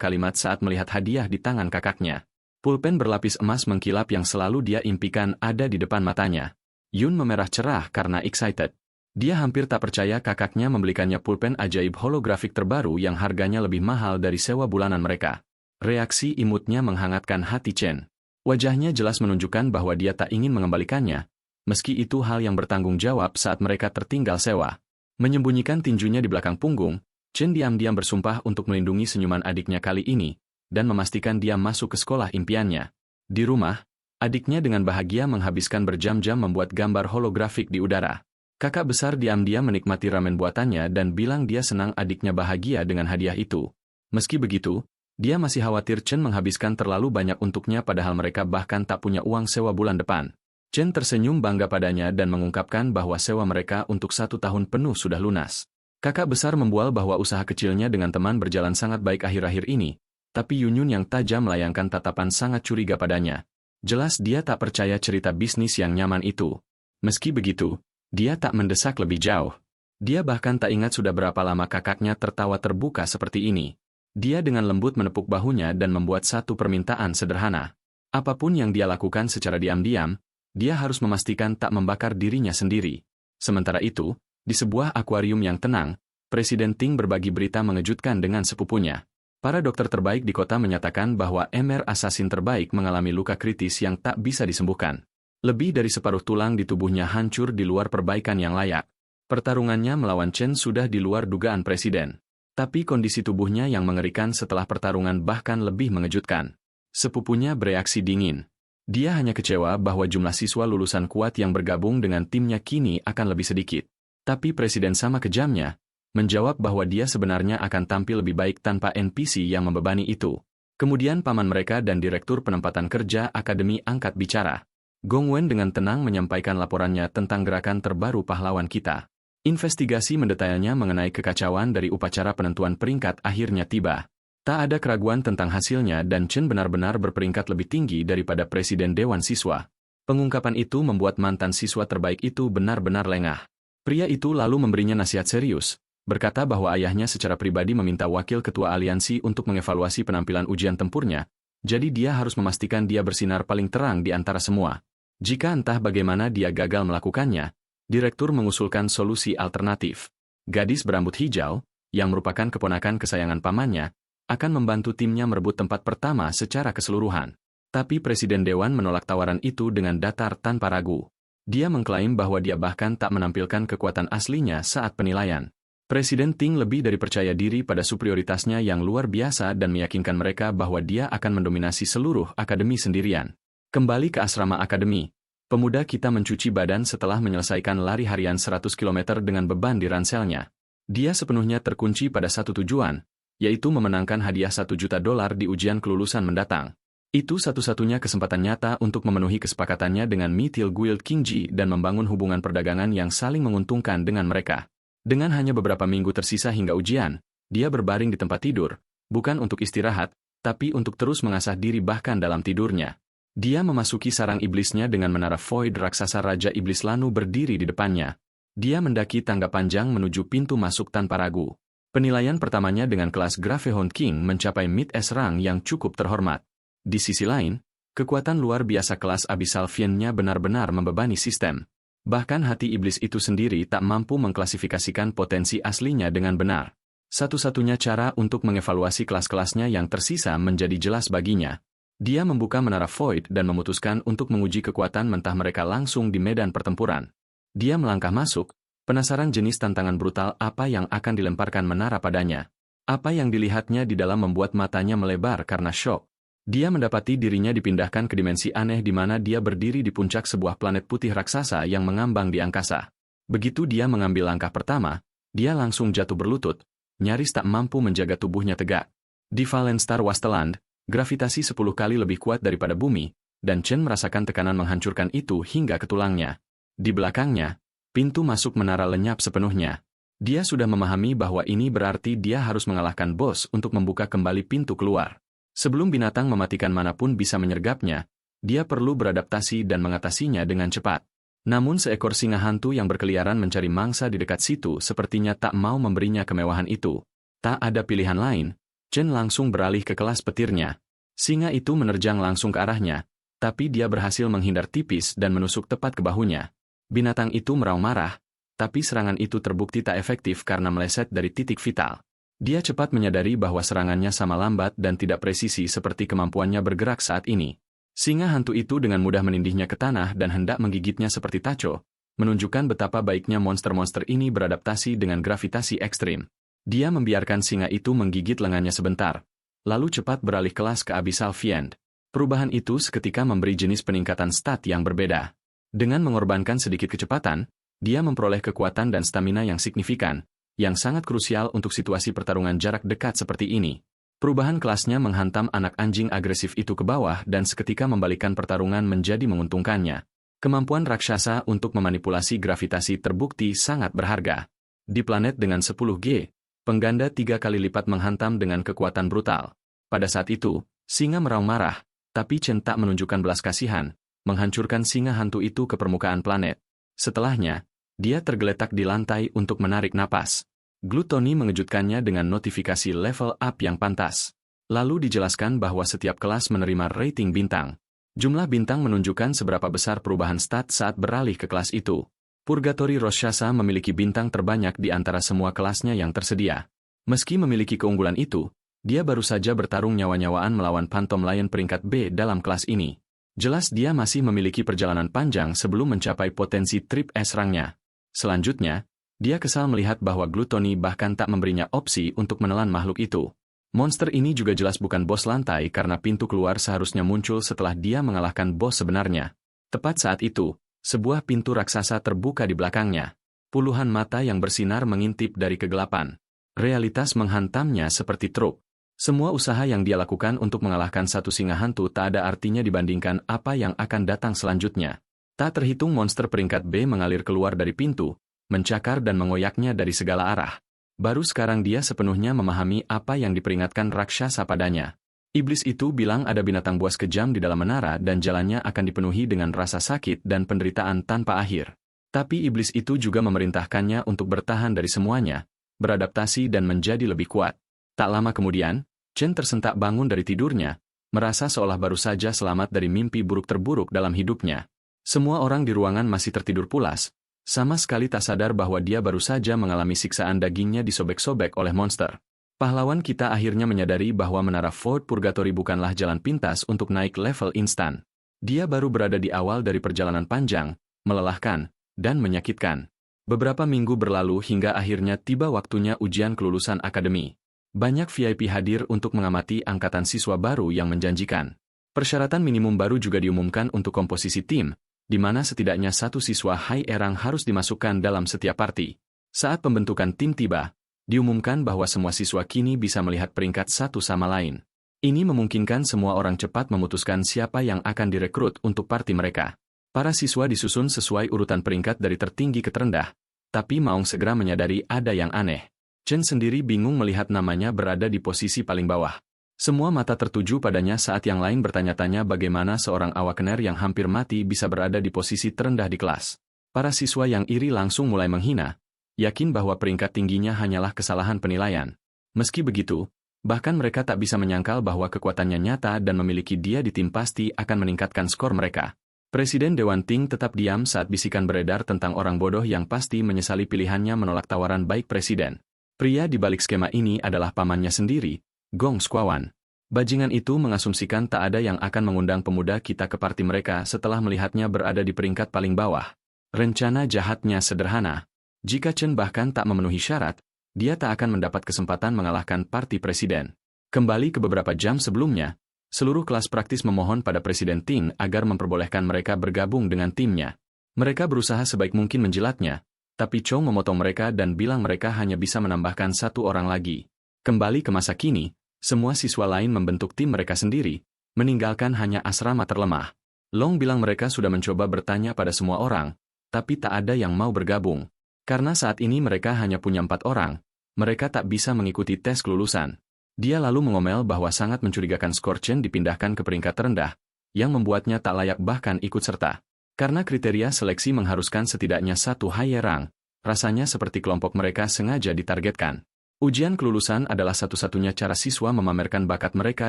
kalimat saat melihat hadiah di tangan kakaknya. Pulpen berlapis emas mengkilap yang selalu dia impikan ada di depan matanya. Yun memerah cerah karena excited. Dia hampir tak percaya kakaknya membelikannya pulpen ajaib holografik terbaru yang harganya lebih mahal dari sewa bulanan mereka. Reaksi imutnya menghangatkan hati Chen. Wajahnya jelas menunjukkan bahwa dia tak ingin mengembalikannya, meski itu hal yang bertanggung jawab saat mereka tertinggal sewa. Menyembunyikan tinjunya di belakang punggung, Chen diam-diam bersumpah untuk melindungi senyuman adiknya kali ini, dan memastikan dia masuk ke sekolah impiannya. Di rumah, adiknya dengan bahagia menghabiskan berjam-jam membuat gambar holografik di udara. Kakak besar diam-diam menikmati ramen buatannya dan bilang dia senang adiknya bahagia dengan hadiah itu. Meski begitu, dia masih khawatir Chen menghabiskan terlalu banyak untuknya padahal mereka bahkan tak punya uang sewa bulan depan. Chen tersenyum bangga padanya dan mengungkapkan bahwa sewa mereka untuk 1 tahun penuh sudah lunas. Kakak besar membual bahwa usaha kecilnya dengan teman berjalan sangat baik akhir-akhir ini, tapi Yunyun yang tajam melayangkan tatapan sangat curiga padanya. Jelas dia tak percaya cerita bisnis yang nyaman itu. Meski begitu, dia tak mendesak lebih jauh. Dia bahkan tak ingat sudah berapa lama kakaknya tertawa terbuka seperti ini. Dia dengan lembut menepuk bahunya dan membuat satu permintaan sederhana. Apapun yang dia lakukan secara diam-diam, dia harus memastikan tak membakar dirinya sendiri. Sementara itu, di sebuah akuarium yang tenang, Presiden Ting berbagi berita mengejutkan dengan sepupunya. Para dokter terbaik di kota menyatakan bahwa Emer Assassin terbaik mengalami luka kritis yang tak bisa disembuhkan. Lebih dari separuh tulang di tubuhnya hancur di luar perbaikan yang layak. Pertarungannya melawan Chen sudah di luar dugaan Presiden. Tapi kondisi tubuhnya yang mengerikan setelah pertarungan bahkan lebih mengejutkan. Sepupunya bereaksi dingin. Dia hanya kecewa bahwa jumlah siswa lulusan kuat yang bergabung dengan timnya kini akan lebih sedikit. Tapi Presiden sama kejamnya, menjawab bahwa dia sebenarnya akan tampil lebih baik tanpa NPC yang membebani itu. Kemudian paman mereka dan Direktur Penempatan Kerja Akademi angkat bicara. Gong Wen dengan tenang menyampaikan laporannya tentang gerakan terbaru pahlawan kita. Investigasi mendetailnya mengenai kekacauan dari upacara penentuan peringkat akhirnya tiba. Tak ada keraguan tentang hasilnya dan Chen benar-benar berperingkat lebih tinggi daripada Presiden Dewan Siswa. Pengungkapan itu membuat mantan siswa terbaik itu benar-benar lengah. Pria itu lalu memberinya nasihat serius, berkata bahwa ayahnya secara pribadi meminta wakil ketua aliansi untuk mengevaluasi penampilan ujian tempurnya, jadi dia harus memastikan dia bersinar paling terang di antara semua. Jika entah bagaimana dia gagal melakukannya, direktur mengusulkan solusi alternatif. Gadis berambut hijau, yang merupakan keponakan kesayangan pamannya, akan membantu timnya merebut tempat pertama secara keseluruhan. Tapi Presiden Dewan menolak tawaran itu dengan datar tanpa ragu. Dia mengklaim bahwa dia bahkan tak menampilkan kekuatan aslinya saat penilaian. Presiden Ting lebih dari percaya diri pada superioritasnya yang luar biasa dan meyakinkan mereka bahwa dia akan mendominasi seluruh akademi sendirian. Kembali ke asrama akademi, pemuda kita mencuci badan setelah menyelesaikan lari harian 100 km dengan beban di ranselnya. Dia sepenuhnya terkunci pada satu tujuan, yaitu memenangkan hadiah $1 juta di ujian kelulusan mendatang. Itu satu-satunya kesempatan nyata untuk memenuhi kesepakatannya dengan Mithil Guild King Ji dan membangun hubungan perdagangan yang saling menguntungkan dengan mereka. Dengan hanya beberapa minggu tersisa hingga ujian, dia berbaring di tempat tidur, bukan untuk istirahat, tapi untuk terus mengasah diri bahkan dalam tidurnya. Dia memasuki sarang iblisnya dengan menara Void raksasa Raja Iblis Lanu berdiri di depannya. Dia mendaki tangga panjang menuju pintu masuk tanpa ragu. Penilaian pertamanya dengan kelas Gravehond King mencapai Mid-S rank yang cukup terhormat. Di sisi lain, kekuatan luar biasa kelas Abyssal Fiend-nya benar-benar membebani sistem. Bahkan hati iblis itu sendiri tak mampu mengklasifikasikan potensi aslinya dengan benar. Satu-satunya cara untuk mengevaluasi kelas-kelasnya yang tersisa menjadi jelas baginya. Dia membuka menara Void dan memutuskan untuk menguji kekuatan mentah mereka langsung di medan pertempuran. Dia melangkah masuk, penasaran jenis tantangan brutal apa yang akan dilemparkan menara padanya. Apa yang dilihatnya di dalam membuat matanya melebar karena syok. Dia mendapati dirinya dipindahkan ke dimensi aneh di mana dia berdiri di puncak sebuah planet putih raksasa yang mengambang di angkasa. Begitu dia mengambil langkah pertama, dia langsung jatuh berlutut, nyaris tak mampu menjaga tubuhnya tegak. Di Valenstar Wasteland, gravitasi 10 kali lebih kuat daripada bumi, dan Chen merasakan tekanan menghancurkan itu hingga ke tulangnya. Di belakangnya, pintu masuk menara lenyap sepenuhnya. Dia sudah memahami bahwa ini berarti dia harus mengalahkan bos untuk membuka kembali pintu keluar. Sebelum binatang mematikan manapun bisa menyergapnya, dia perlu beradaptasi dan mengatasinya dengan cepat. Namun seekor singa hantu yang berkeliaran mencari mangsa di dekat situ sepertinya tak mau memberinya kemewahan itu. Tak ada pilihan lain, Chen langsung beralih ke kelas petirnya. Singa itu menerjang langsung ke arahnya, tapi dia berhasil menghindar tipis dan menusuk tepat ke bahunya. Binatang itu meraung marah, tapi serangan itu terbukti tak efektif karena meleset dari titik vital. Dia cepat menyadari bahwa serangannya sama lambat dan tidak presisi seperti kemampuannya bergerak saat ini. Singa hantu itu dengan mudah menindihnya ke tanah dan hendak menggigitnya seperti taco, menunjukkan betapa baiknya monster-monster ini beradaptasi dengan gravitasi ekstrim. Dia membiarkan singa itu menggigit lengannya sebentar, lalu cepat beralih kelas ke Abyssal Fiend. Perubahan itu seketika memberi jenis peningkatan stat yang berbeda. Dengan mengorbankan sedikit kecepatan, dia memperoleh kekuatan dan stamina yang signifikan, yang sangat krusial untuk situasi pertarungan jarak dekat seperti ini. Perubahan kelasnya menghantam anak anjing agresif itu ke bawah dan seketika membalikkan pertarungan menjadi menguntungkannya. Kemampuan raksasa untuk memanipulasi gravitasi terbukti sangat berharga. Di planet dengan 10G, pengganda 3 kali lipat menghantam dengan kekuatan brutal. Pada saat itu, singa meraung marah, tapi Chen tak menunjukkan belas kasihan, menghancurkan singa hantu itu ke permukaan planet. Setelahnya, dia tergeletak di lantai untuk menarik napas. Gluttony mengejutkannya dengan notifikasi level up yang pantas. Lalu dijelaskan bahwa setiap kelas menerima rating bintang. Jumlah bintang menunjukkan seberapa besar perubahan stat saat beralih ke kelas itu. Purgatory Roshasa memiliki bintang terbanyak di antara semua kelasnya yang tersedia. Meski memiliki keunggulan itu, dia baru saja bertarung nyawa-nyawaan melawan Phantom Lion peringkat B dalam kelas ini. Jelas dia masih memiliki perjalanan panjang sebelum mencapai potensi trip S rangnya. Selanjutnya, dia kesal melihat bahwa Gluttony bahkan tak memberinya opsi untuk menelan makhluk itu. Monster ini juga jelas bukan bos lantai karena pintu keluar seharusnya muncul setelah dia mengalahkan bos sebenarnya. Tepat saat itu, sebuah pintu raksasa terbuka di belakangnya. Puluhan mata yang bersinar mengintip dari kegelapan. Realitas menghantamnya seperti truk. Semua usaha yang dia lakukan untuk mengalahkan satu singa hantu tak ada artinya dibandingkan apa yang akan datang selanjutnya. Tak terhitung monster peringkat B mengalir keluar dari pintu, mencakar dan mengoyaknya dari segala arah. Baru sekarang dia sepenuhnya memahami apa yang diperingatkan raksasa padanya. Iblis itu bilang ada binatang buas kejam di dalam menara dan jalannya akan dipenuhi dengan rasa sakit dan penderitaan tanpa akhir. Tapi iblis itu juga memerintahkannya untuk bertahan dari semuanya, beradaptasi dan menjadi lebih kuat. Tak lama kemudian, Chen tersentak bangun dari tidurnya, merasa seolah baru saja selamat dari mimpi buruk terburuk dalam hidupnya. Semua orang di ruangan masih tertidur pulas, sama sekali tak sadar bahwa dia baru saja mengalami siksaan dagingnya disobek-sobek oleh monster. Pahlawan kita akhirnya menyadari bahwa menara Void Purgatory bukanlah jalan pintas untuk naik level instan. Dia baru berada di awal dari perjalanan panjang, melelahkan, dan menyakitkan. Beberapa minggu berlalu hingga akhirnya tiba waktunya ujian kelulusan akademi. Banyak VIP hadir untuk mengamati angkatan siswa baru yang menjanjikan. Persyaratan minimum baru juga diumumkan untuk komposisi tim, di mana setidaknya satu siswa high erang harus dimasukkan dalam setiap party. Saat pembentukan tim tiba, diumumkan bahwa semua siswa kini bisa melihat peringkat satu sama lain. Ini memungkinkan semua orang cepat memutuskan siapa yang akan direkrut untuk party mereka. Para siswa disusun sesuai urutan peringkat dari tertinggi ke terendah, tapi Maung segera menyadari ada yang aneh. Chen sendiri bingung melihat namanya berada di posisi paling bawah. Semua mata tertuju padanya saat yang lain bertanya-tanya bagaimana seorang awakener yang hampir mati bisa berada di posisi terendah di kelas. Para siswa yang iri langsung mulai menghina, yakin bahwa peringkat tingginya hanyalah kesalahan penilaian. Meski begitu, bahkan mereka tak bisa menyangkal bahwa kekuatannya nyata dan memiliki dia di tim pasti akan meningkatkan skor mereka. Presiden Dewan Ting tetap diam saat bisikan beredar tentang orang bodoh yang pasti menyesali pilihannya menolak tawaran baik presiden. Pria di balik skema ini adalah pamannya sendiri, Gong Squawan. Bajingan itu mengasumsikan tak ada yang akan mengundang pemuda kita ke parti mereka setelah melihatnya berada di peringkat paling bawah. Rencana jahatnya sederhana. Jika Chen bahkan tak memenuhi syarat, dia tak akan mendapat kesempatan mengalahkan parti presiden. Kembali ke beberapa jam sebelumnya, seluruh kelas praktis memohon pada Presiden Ting agar memperbolehkan mereka bergabung dengan timnya. Mereka berusaha sebaik mungkin menjilatnya, tapi Chong memotong mereka dan bilang mereka hanya bisa menambahkan satu orang lagi. Kembali ke masa kini, semua siswa lain membentuk tim mereka sendiri, meninggalkan hanya asrama terlemah. Long bilang mereka sudah mencoba bertanya pada semua orang, tapi tak ada yang mau bergabung. Karena saat ini mereka hanya punya 4 orang, mereka tak bisa mengikuti tes kelulusan. Dia lalu mengomel bahwa sangat mencurigakan skor Chen dipindahkan ke peringkat terendah, yang membuatnya tak layak bahkan ikut serta. Karena kriteria seleksi mengharuskan setidaknya 1 higher rank, rasanya seperti kelompok mereka sengaja ditargetkan. Ujian kelulusan adalah satu-satunya cara siswa memamerkan bakat mereka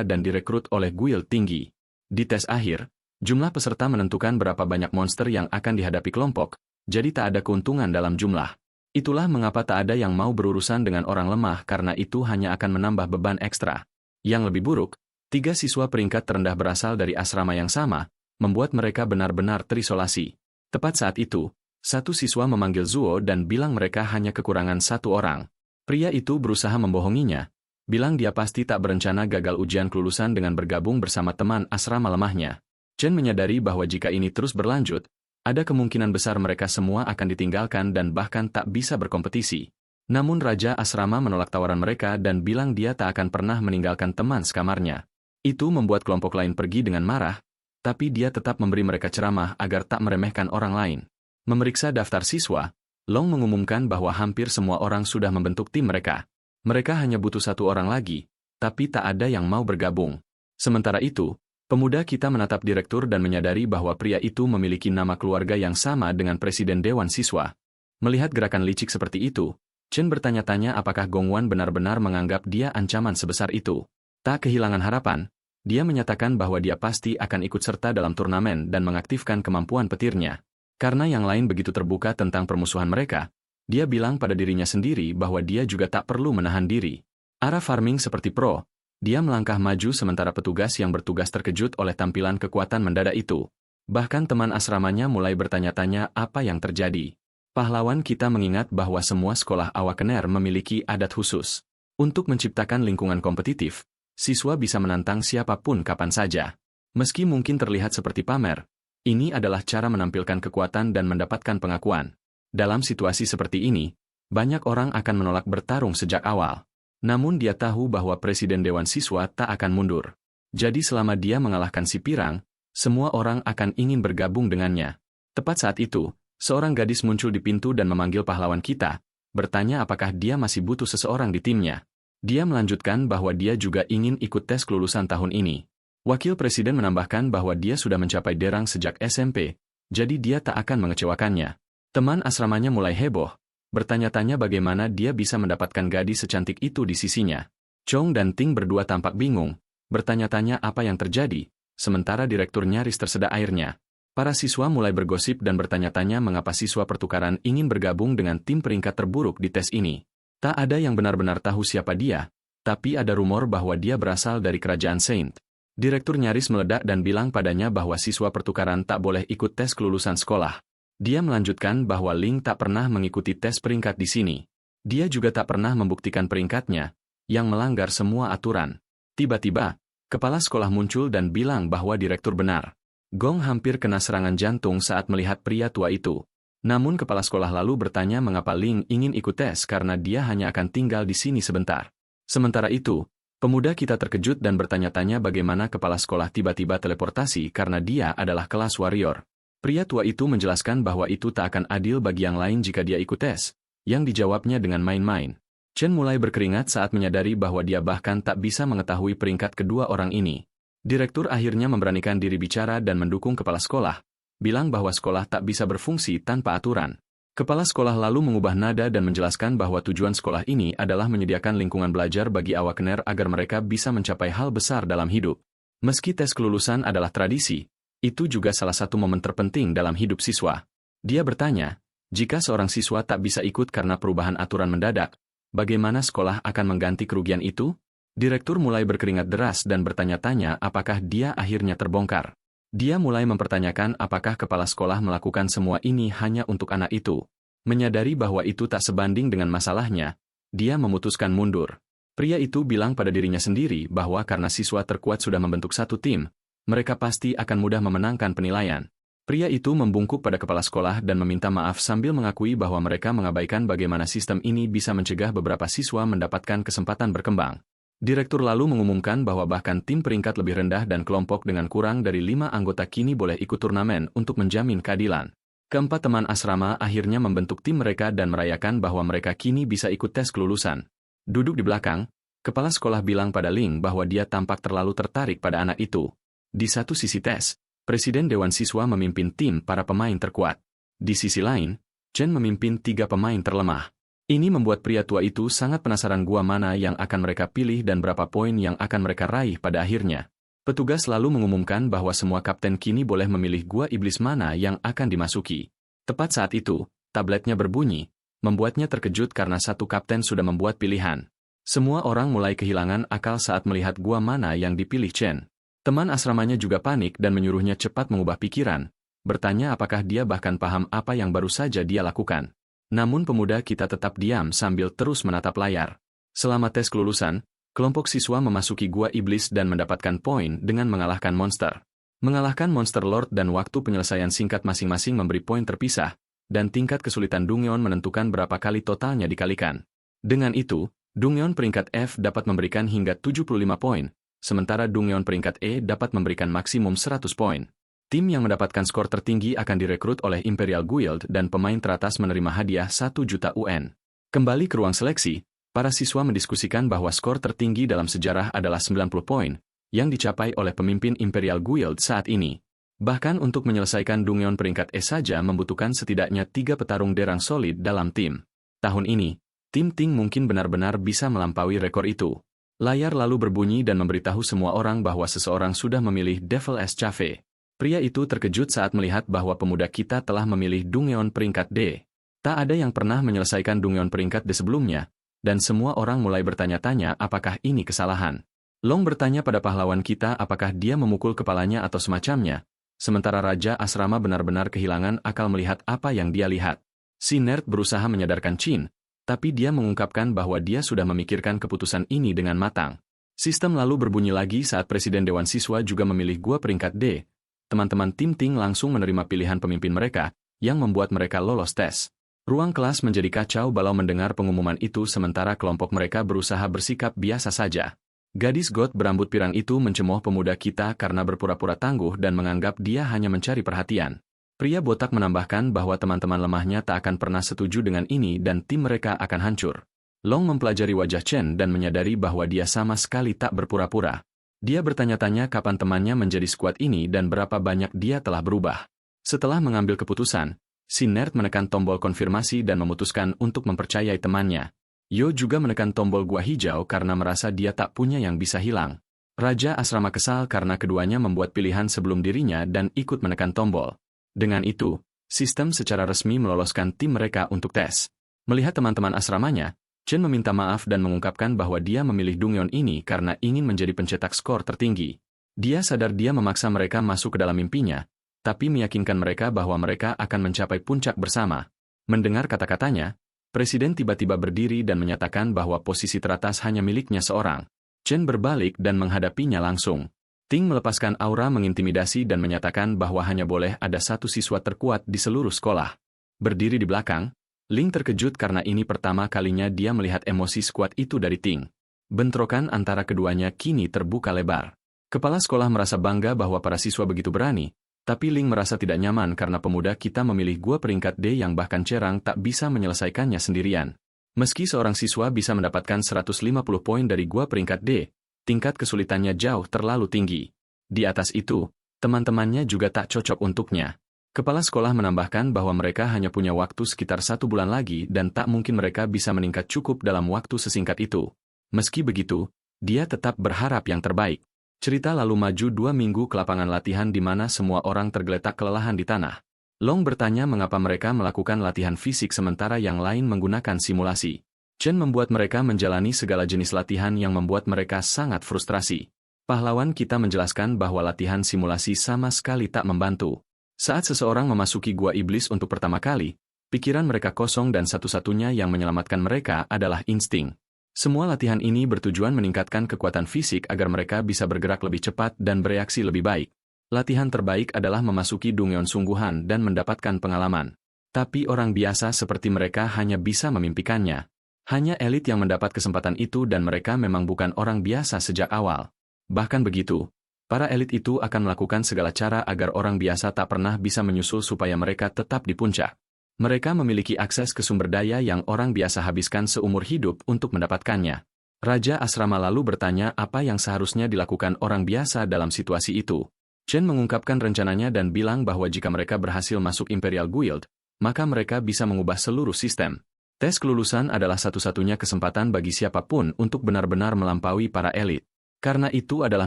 dan direkrut oleh guild tinggi. Di tes akhir, jumlah peserta menentukan berapa banyak monster yang akan dihadapi kelompok, jadi tak ada keuntungan dalam jumlah. Itulah mengapa tak ada yang mau berurusan dengan orang lemah karena itu hanya akan menambah beban ekstra. Yang lebih buruk, 3 siswa peringkat terendah berasal dari asrama yang sama, membuat mereka benar-benar terisolasi. Tepat saat itu, satu siswa memanggil Zuo dan bilang mereka hanya kekurangan 1 orang. Pria itu berusaha membohonginya, bilang dia pasti tak berencana gagal ujian kelulusan dengan bergabung bersama teman asrama lemahnya. Chen menyadari bahwa jika ini terus berlanjut, ada kemungkinan besar mereka semua akan ditinggalkan dan bahkan tak bisa berkompetisi. Namun Raja Asrama menolak tawaran mereka dan bilang dia tak akan pernah meninggalkan teman sekamarnya. Itu membuat kelompok lain pergi dengan marah, tapi dia tetap memberi mereka ceramah agar tak meremehkan orang lain. Memeriksa daftar siswa, Long mengumumkan bahwa hampir semua orang sudah membentuk tim mereka. Mereka hanya butuh 1 orang lagi, tapi tak ada yang mau bergabung. Sementara itu, pemuda kita menatap direktur dan menyadari bahwa pria itu memiliki nama keluarga yang sama dengan Presiden Dewan Siswa. Melihat gerakan licik seperti itu, Chen bertanya-tanya apakah Gongwan benar-benar menganggap dia ancaman sebesar itu. Tak kehilangan harapan, dia menyatakan bahwa dia pasti akan ikut serta dalam turnamen dan mengaktifkan kemampuan petirnya. Karena yang lain begitu terbuka tentang permusuhan mereka, dia bilang pada dirinya sendiri bahwa dia juga tak perlu menahan diri. Arah farming seperti pro, dia melangkah maju sementara petugas yang bertugas terkejut oleh tampilan kekuatan mendadak itu. Bahkan teman asramanya mulai bertanya-tanya apa yang terjadi. Pahlawan kita mengingat bahwa semua sekolah Awakener memiliki adat khusus. Untuk menciptakan lingkungan kompetitif, siswa bisa menantang siapapun kapan saja. Meski mungkin terlihat seperti pamer, ini adalah cara menampilkan kekuatan dan mendapatkan pengakuan. Dalam situasi seperti ini, banyak orang akan menolak bertarung sejak awal. Namun dia tahu bahwa Presiden Dewan Siswa tak akan mundur. Jadi selama dia mengalahkan si Pirang, semua orang akan ingin bergabung dengannya. Tepat saat itu, seorang gadis muncul di pintu dan memanggil pahlawan kita, bertanya apakah dia masih butuh seseorang di timnya. Dia melanjutkan bahwa dia juga ingin ikut tes kelulusan tahun ini. Wakil Presiden menambahkan bahwa dia sudah mencapai derang sejak SMP, jadi dia tak akan mengecewakannya. Teman asramanya mulai heboh, bertanya-tanya bagaimana dia bisa mendapatkan gadis secantik itu di sisinya. Chong dan Ting berdua tampak bingung, bertanya-tanya apa yang terjadi, sementara direktur nyaris tersedak airnya. Para siswa mulai bergosip dan bertanya-tanya mengapa siswa pertukaran ingin bergabung dengan tim peringkat terburuk di tes ini. Tak ada yang benar-benar tahu siapa dia, tapi ada rumor bahwa dia berasal dari kerajaan Saint. Direktur nyaris meledak dan bilang padanya bahwa siswa pertukaran tak boleh ikut tes kelulusan sekolah. Dia melanjutkan bahwa Ling tak pernah mengikuti tes peringkat di sini. Dia juga tak pernah membuktikan peringkatnya, yang melanggar semua aturan. Tiba-tiba, kepala sekolah muncul dan bilang bahwa direktur benar. Gong hampir kena serangan jantung saat melihat pria tua itu. Namun kepala sekolah lalu bertanya mengapa Ling ingin ikut tes karena dia hanya akan tinggal di sini sebentar. Sementara itu, pemuda kita terkejut dan bertanya-tanya bagaimana kepala sekolah tiba-tiba teleportasi karena dia adalah kelas warrior. Pria tua itu menjelaskan bahwa itu tak akan adil bagi yang lain jika dia ikut tes, yang dijawabnya dengan main-main. Chen mulai berkeringat saat menyadari bahwa dia bahkan tak bisa mengetahui peringkat kedua orang ini. Direktur akhirnya memberanikan diri bicara dan mendukung kepala sekolah, bilang bahwa sekolah tak bisa berfungsi tanpa aturan. Kepala sekolah lalu mengubah nada dan menjelaskan bahwa tujuan sekolah ini adalah menyediakan lingkungan belajar bagi Awakener agar mereka bisa mencapai hal besar dalam hidup. Meski tes kelulusan adalah tradisi, itu juga salah satu momen terpenting dalam hidup siswa. Dia bertanya, jika seorang siswa tak bisa ikut karena perubahan aturan mendadak, bagaimana sekolah akan mengganti kerugian itu? Direktur mulai berkeringat deras dan bertanya-tanya apakah dia akhirnya terbongkar. Dia mulai mempertanyakan apakah kepala sekolah melakukan semua ini hanya untuk anak itu. Menyadari bahwa itu tak sebanding dengan masalahnya, dia memutuskan mundur. Pria itu bilang pada dirinya sendiri bahwa karena siswa terkuat sudah membentuk satu tim, mereka pasti akan mudah memenangkan penilaian. Pria itu membungkuk pada kepala sekolah dan meminta maaf sambil mengakui bahwa mereka mengabaikan bagaimana sistem ini bisa mencegah beberapa siswa mendapatkan kesempatan berkembang. Direktur lalu mengumumkan bahwa bahkan tim peringkat lebih rendah dan kelompok dengan kurang dari 5 anggota kini boleh ikut turnamen untuk menjamin keadilan. Keempat teman asrama akhirnya membentuk tim mereka dan merayakan bahwa mereka kini bisa ikut tes kelulusan. Duduk di belakang, kepala sekolah bilang pada Ling bahwa dia tampak terlalu tertarik pada anak itu. Di satu sisi tes, Presiden Dewan Siswa memimpin tim para pemain terkuat. Di sisi lain, Chen memimpin 3 pemain terlemah. Ini membuat pria tua itu sangat penasaran gua mana yang akan mereka pilih dan berapa poin yang akan mereka raih pada akhirnya. Petugas lalu mengumumkan bahwa semua kapten kini boleh memilih gua iblis mana yang akan dimasuki. Tepat saat itu, tabletnya berbunyi, membuatnya terkejut karena satu kapten sudah membuat pilihan. Semua orang mulai kehilangan akal saat melihat gua mana yang dipilih Chen. Teman asramanya juga panik dan menyuruhnya cepat mengubah pikiran, bertanya apakah dia bahkan paham apa yang baru saja dia lakukan. Namun pemuda kita tetap diam sambil terus menatap layar. Selama tes kelulusan, kelompok siswa memasuki gua iblis dan mendapatkan poin dengan mengalahkan monster. Mengalahkan monster lord dan waktu penyelesaian singkat masing-masing memberi poin terpisah, dan tingkat kesulitan Dungyeon menentukan berapa kali totalnya dikalikan. Dengan itu, Dungyeon peringkat F dapat memberikan hingga 75 poin, sementara Dungyeon peringkat E dapat memberikan maksimum 100 poin. Tim yang mendapatkan skor tertinggi akan direkrut oleh Imperial Guild dan pemain teratas menerima hadiah 1 juta UN. Kembali ke ruang seleksi, para siswa mendiskusikan bahwa skor tertinggi dalam sejarah adalah 90 poin, yang dicapai oleh pemimpin Imperial Guild saat ini. Bahkan untuk menyelesaikan Dungyeon peringkat E saja membutuhkan setidaknya 3 petarung derang solid dalam tim. Tahun ini, tim Ting mungkin benar-benar bisa melampaui rekor itu. Layar lalu berbunyi dan memberitahu semua orang bahwa seseorang sudah memilih Devil S. Cafe. Pria itu terkejut saat melihat bahwa pemuda kita telah memilih Dungyeon peringkat D. Tak ada yang pernah menyelesaikan Dungyeon peringkat D sebelumnya, dan semua orang mulai bertanya-tanya apakah ini kesalahan. Long bertanya pada pahlawan kita apakah dia memukul kepalanya atau semacamnya, sementara Raja Asrama benar-benar kehilangan akal melihat apa yang dia lihat. Si nerd berusaha menyadarkan Chin, tapi dia mengungkapkan bahwa dia sudah memikirkan keputusan ini dengan matang. Sistem lalu berbunyi lagi saat Presiden Dewan Siswa juga memilih gua peringkat D. Teman-teman tim Ting langsung menerima pilihan pemimpin mereka, yang membuat mereka lolos tes. Ruang kelas menjadi kacau balau mendengar pengumuman itu sementara kelompok mereka berusaha bersikap biasa saja. Gadis got berambut pirang itu mencemooh pemuda kita karena berpura-pura tangguh dan menganggap dia hanya mencari perhatian. Pria botak menambahkan bahwa teman-teman lemahnya tak akan pernah setuju dengan ini dan tim mereka akan hancur. Long mempelajari wajah Chen dan menyadari bahwa dia sama sekali tak berpura-pura. Dia bertanya-tanya kapan temannya menjadi skuad ini dan berapa banyak dia telah berubah. Setelah mengambil keputusan, si nerd menekan tombol konfirmasi dan memutuskan untuk mempercayai temannya. Yo juga menekan tombol gua hijau karena merasa dia tak punya yang bisa hilang. Raja Asrama kesal karena keduanya membuat pilihan sebelum dirinya dan ikut menekan tombol. Dengan itu, sistem secara resmi meloloskan tim mereka untuk tes. Melihat teman-teman asramanya, Chen meminta maaf dan mengungkapkan bahwa dia memilih Dungyeon ini karena ingin menjadi pencetak skor tertinggi. Dia sadar dia memaksa mereka masuk ke dalam mimpinya, tapi meyakinkan mereka bahwa mereka akan mencapai puncak bersama. Mendengar kata-katanya, Presiden tiba-tiba berdiri dan menyatakan bahwa posisi teratas hanya miliknya seorang. Chen berbalik dan menghadapinya langsung. Ting melepaskan aura mengintimidasi dan menyatakan bahwa hanya boleh ada satu siswa terkuat di seluruh sekolah. Berdiri di belakang, Ling terkejut karena ini pertama kalinya dia melihat emosi skuad itu dari Ting. Bentrokan antara keduanya kini terbuka lebar. Kepala sekolah merasa bangga bahwa para siswa begitu berani, tapi Ling merasa tidak nyaman karena pemuda kita memilih gua peringkat D yang bahkan Cerang tak bisa menyelesaikannya sendirian. Meski seorang siswa bisa mendapatkan 150 poin dari gua peringkat D, tingkat kesulitannya jauh terlalu tinggi. Di atas itu, teman-temannya juga tak cocok untuknya. Kepala sekolah menambahkan bahwa mereka hanya punya waktu sekitar 1 bulan lagi dan tak mungkin mereka bisa meningkat cukup dalam waktu sesingkat itu. Meski begitu, dia tetap berharap yang terbaik. Cerita lalu maju 2 minggu ke lapangan latihan di mana semua orang tergeletak kelelahan di tanah. Long bertanya mengapa mereka melakukan latihan fisik sementara yang lain menggunakan simulasi. Chen membuat mereka menjalani segala jenis latihan yang membuat mereka sangat frustrasi. Pahlawan kita menjelaskan bahwa latihan simulasi sama sekali tak membantu. Saat seseorang memasuki gua iblis untuk pertama kali, pikiran mereka kosong dan satu-satunya yang menyelamatkan mereka adalah insting. Semua latihan ini bertujuan meningkatkan kekuatan fisik agar mereka bisa bergerak lebih cepat dan bereaksi lebih baik. Latihan terbaik adalah memasuki dungeon sungguhan dan mendapatkan pengalaman. Tapi orang biasa seperti mereka hanya bisa memimpikannya. Hanya elit yang mendapat kesempatan itu dan mereka memang bukan orang biasa sejak awal. Bahkan begitu, para elit itu akan melakukan segala cara agar orang biasa tak pernah bisa menyusul supaya mereka tetap di puncak. Mereka memiliki akses ke sumber daya yang orang biasa habiskan seumur hidup untuk mendapatkannya. Raja Asrama lalu bertanya apa yang seharusnya dilakukan orang biasa dalam situasi itu. Chen mengungkapkan rencananya dan bilang bahwa jika mereka berhasil masuk Imperial Guild, maka mereka bisa mengubah seluruh sistem. Tes kelulusan adalah satu-satunya kesempatan bagi siapapun untuk benar-benar melampaui para elit. Karena itu adalah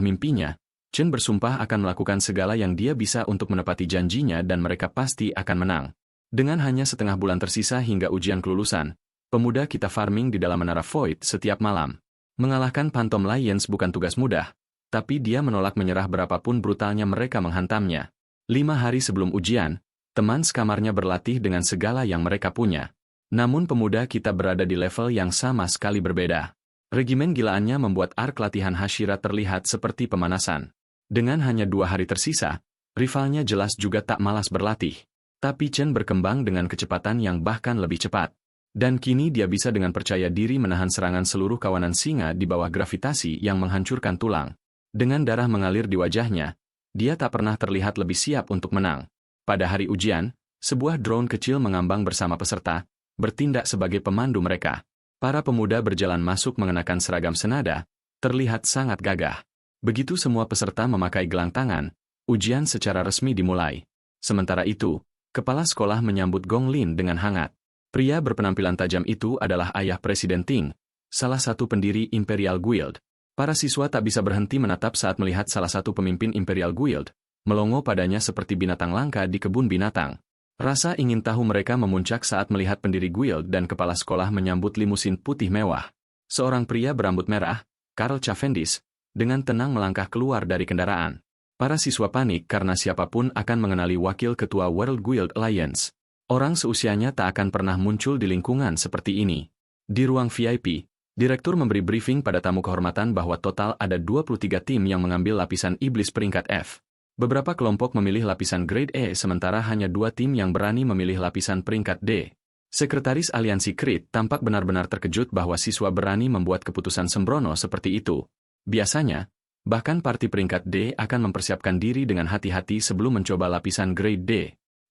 mimpinya, Chen bersumpah akan melakukan segala yang dia bisa untuk menepati janjinya dan mereka pasti akan menang. Dengan hanya setengah bulan tersisa hingga ujian kelulusan, pemuda kita farming di dalam Menara Void setiap malam. Mengalahkan Phantom Lions bukan tugas mudah, tapi dia menolak menyerah berapapun brutalnya mereka menghantamnya. 5 hari sebelum ujian, teman sekamarnya berlatih dengan segala yang mereka punya. Namun pemuda kita berada di level yang sama sekali berbeda. Regimen gilaannya membuat ark latihan Hashira terlihat seperti pemanasan. Dengan hanya 2 hari tersisa, rivalnya jelas juga tak malas berlatih. Tapi Chen berkembang dengan kecepatan yang bahkan lebih cepat. Dan kini dia bisa dengan percaya diri menahan serangan seluruh kawanan singa di bawah gravitasi yang menghancurkan tulang. Dengan darah mengalir di wajahnya, dia tak pernah terlihat lebih siap untuk menang. Pada hari ujian, sebuah drone kecil mengambang bersama peserta, bertindak sebagai pemandu mereka. Para pemuda berjalan masuk mengenakan seragam senada, terlihat sangat gagah. Begitu semua peserta memakai gelang tangan, ujian secara resmi dimulai. Sementara itu, kepala sekolah menyambut Gong Lin dengan hangat. Pria berpenampilan tajam itu adalah ayah Presiden Ting, salah satu pendiri Imperial Guild. Para siswa tak bisa berhenti menatap saat melihat salah satu pemimpin Imperial Guild, melongo padanya seperti binatang langka di kebun binatang. Rasa ingin tahu mereka memuncak saat melihat pendiri guild dan kepala sekolah menyambut limusin putih mewah. Seorang pria berambut merah, Karl Cavendish, dengan tenang melangkah keluar dari kendaraan. Para siswa panik karena siapapun akan mengenali wakil ketua World Guild Alliance. Orang seusianya tak akan pernah muncul di lingkungan seperti ini. Di ruang VIP, direktur memberi briefing pada tamu kehormatan bahwa total ada 23 tim yang mengambil lapisan iblis peringkat F. Beberapa kelompok memilih lapisan grade E sementara hanya 2 tim yang berani memilih lapisan peringkat D. Sekretaris Aliansi Krit tampak benar-benar terkejut bahwa siswa berani membuat keputusan sembrono seperti itu. Biasanya, bahkan parti peringkat D akan mempersiapkan diri dengan hati-hati sebelum mencoba lapisan grade D.